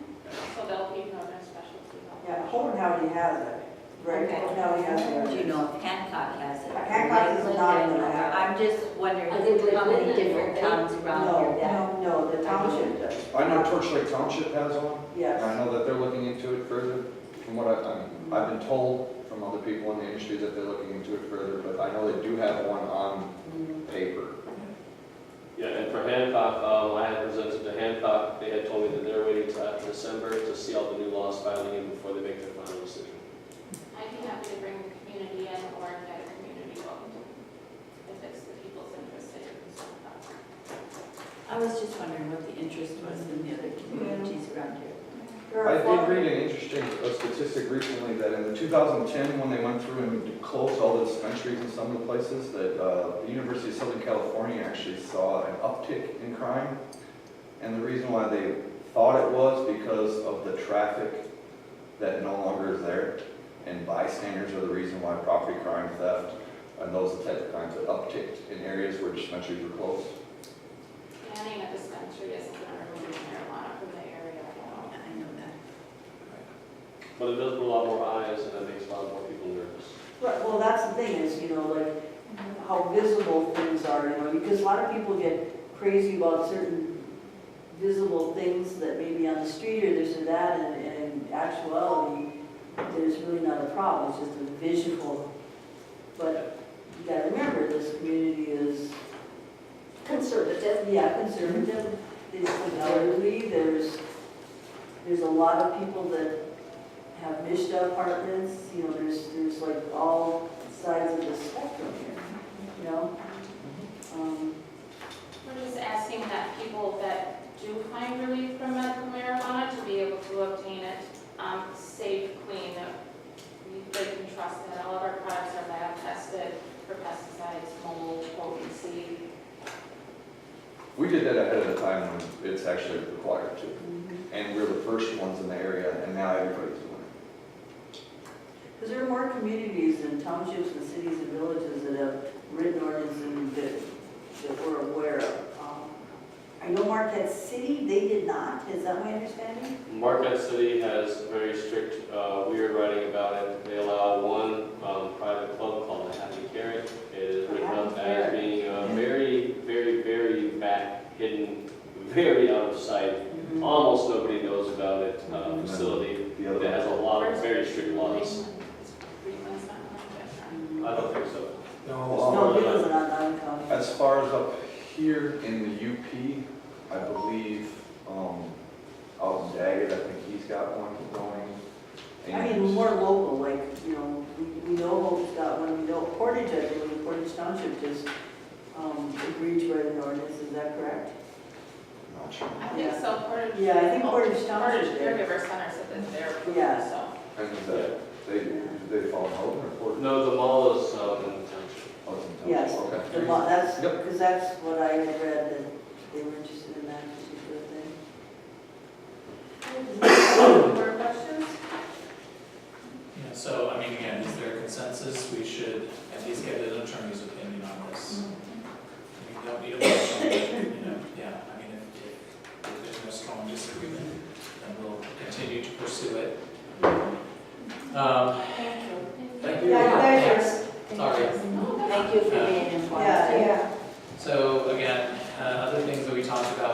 so they'll be another specialty. Yeah, Holden County has it, right? Okay. Holden County has it. Do you know if Hancock has it? Hancock is not in there. I'm just wondering I think how many Lakeland, different right? towns around here that. No, the township does. I know Torch Lake Township has one. Yes. And I know that they're looking into it further, from what I've been told from other people in the industry that they're looking into it further, but I know they do have one on paper. Yeah, and for Hancock, I had presented to Hancock, they had told me that they're waiting till after December to see all the new laws filing in before they make their final decision. I'd be happy to bring the community in or get a community vote if it's the people's interest that you're concerned about. I was just wondering what the interest was in the other communities around here. I did read an interesting statistic recently that in the 2010, when they went through and closed all the dispensaries in some of the places, that the University of Southern California actually saw an uptick in crime. And the reason why they thought it was because of the traffic that no longer is there. And bystanders are the reason why property crime, theft, and those type of crimes have upticked in areas where dispensaries were closed. Banning a dispensary isn't going to remove marijuana from the area at all. I know that. But it does put a lot more eyes and that makes a lot more people nervous. Right, well, that's the thing is, you know, like, how visible things are, you know, because a lot of people get crazy about certain visible things that may be on the street or this or that, and in actuality, there's really not a problem, it's just a visual. But you gotta remember, this community is, Conservative. yeah, conservative, it's elderly, there's a lot of people that have Mishta apartments, you know, there's like all sides of the spectrum here, you know? We're just asking that people that do find relief from medical marijuana to be able to obtain it safe, clean. They can trust that all of our products are lab tested for pesticides, mold, potency. We did that ahead of the time when it's actually required to. And we're the first ones in the area, and now everybody's doing it. Because there are more communities and townships and cities and villages that have written ordinances that we're aware of. I know Marquette City, they did not, is that my understanding? Marquette City has very strict, weird writing about it. They allow one private club called the Happy Carrot. It is written up as being a very, very, very back, hidden, very out of sight. Almost nobody knows about it, facility that has a lot of very strict laws. Greenland's not like that. I don't think so. No, it wasn't on County. As far as up here in the UP, I believe, out in Daggett, I think he's got one going. I mean, more local, like, you know, we know Hope's got one, we know Portage, I believe, Portage Township just agreed to write an ordinance, is that correct? Not sure. I think so. Portage. Yeah, I think Portage Township Portage did. Caregiver Center said that they're approved, Yeah. so. And is that, they fall in Holden or Portage? No, the mall is in the township. Oh, it's in town. Yes, Okay. that's, Yep. because that's what I had read, that they were interested in that particular thing. More questions? Yeah, so, I mean, again, is there a consensus? We should at least get an attorney's opinion on this. We don't need a motion, but, you know, yeah, I mean, if there's no strong disagreement, then we'll continue to pursue it. Thank you. Yeah, Thanks. Sorry. Thank you for being informed. Yeah. So again, other things that we talked about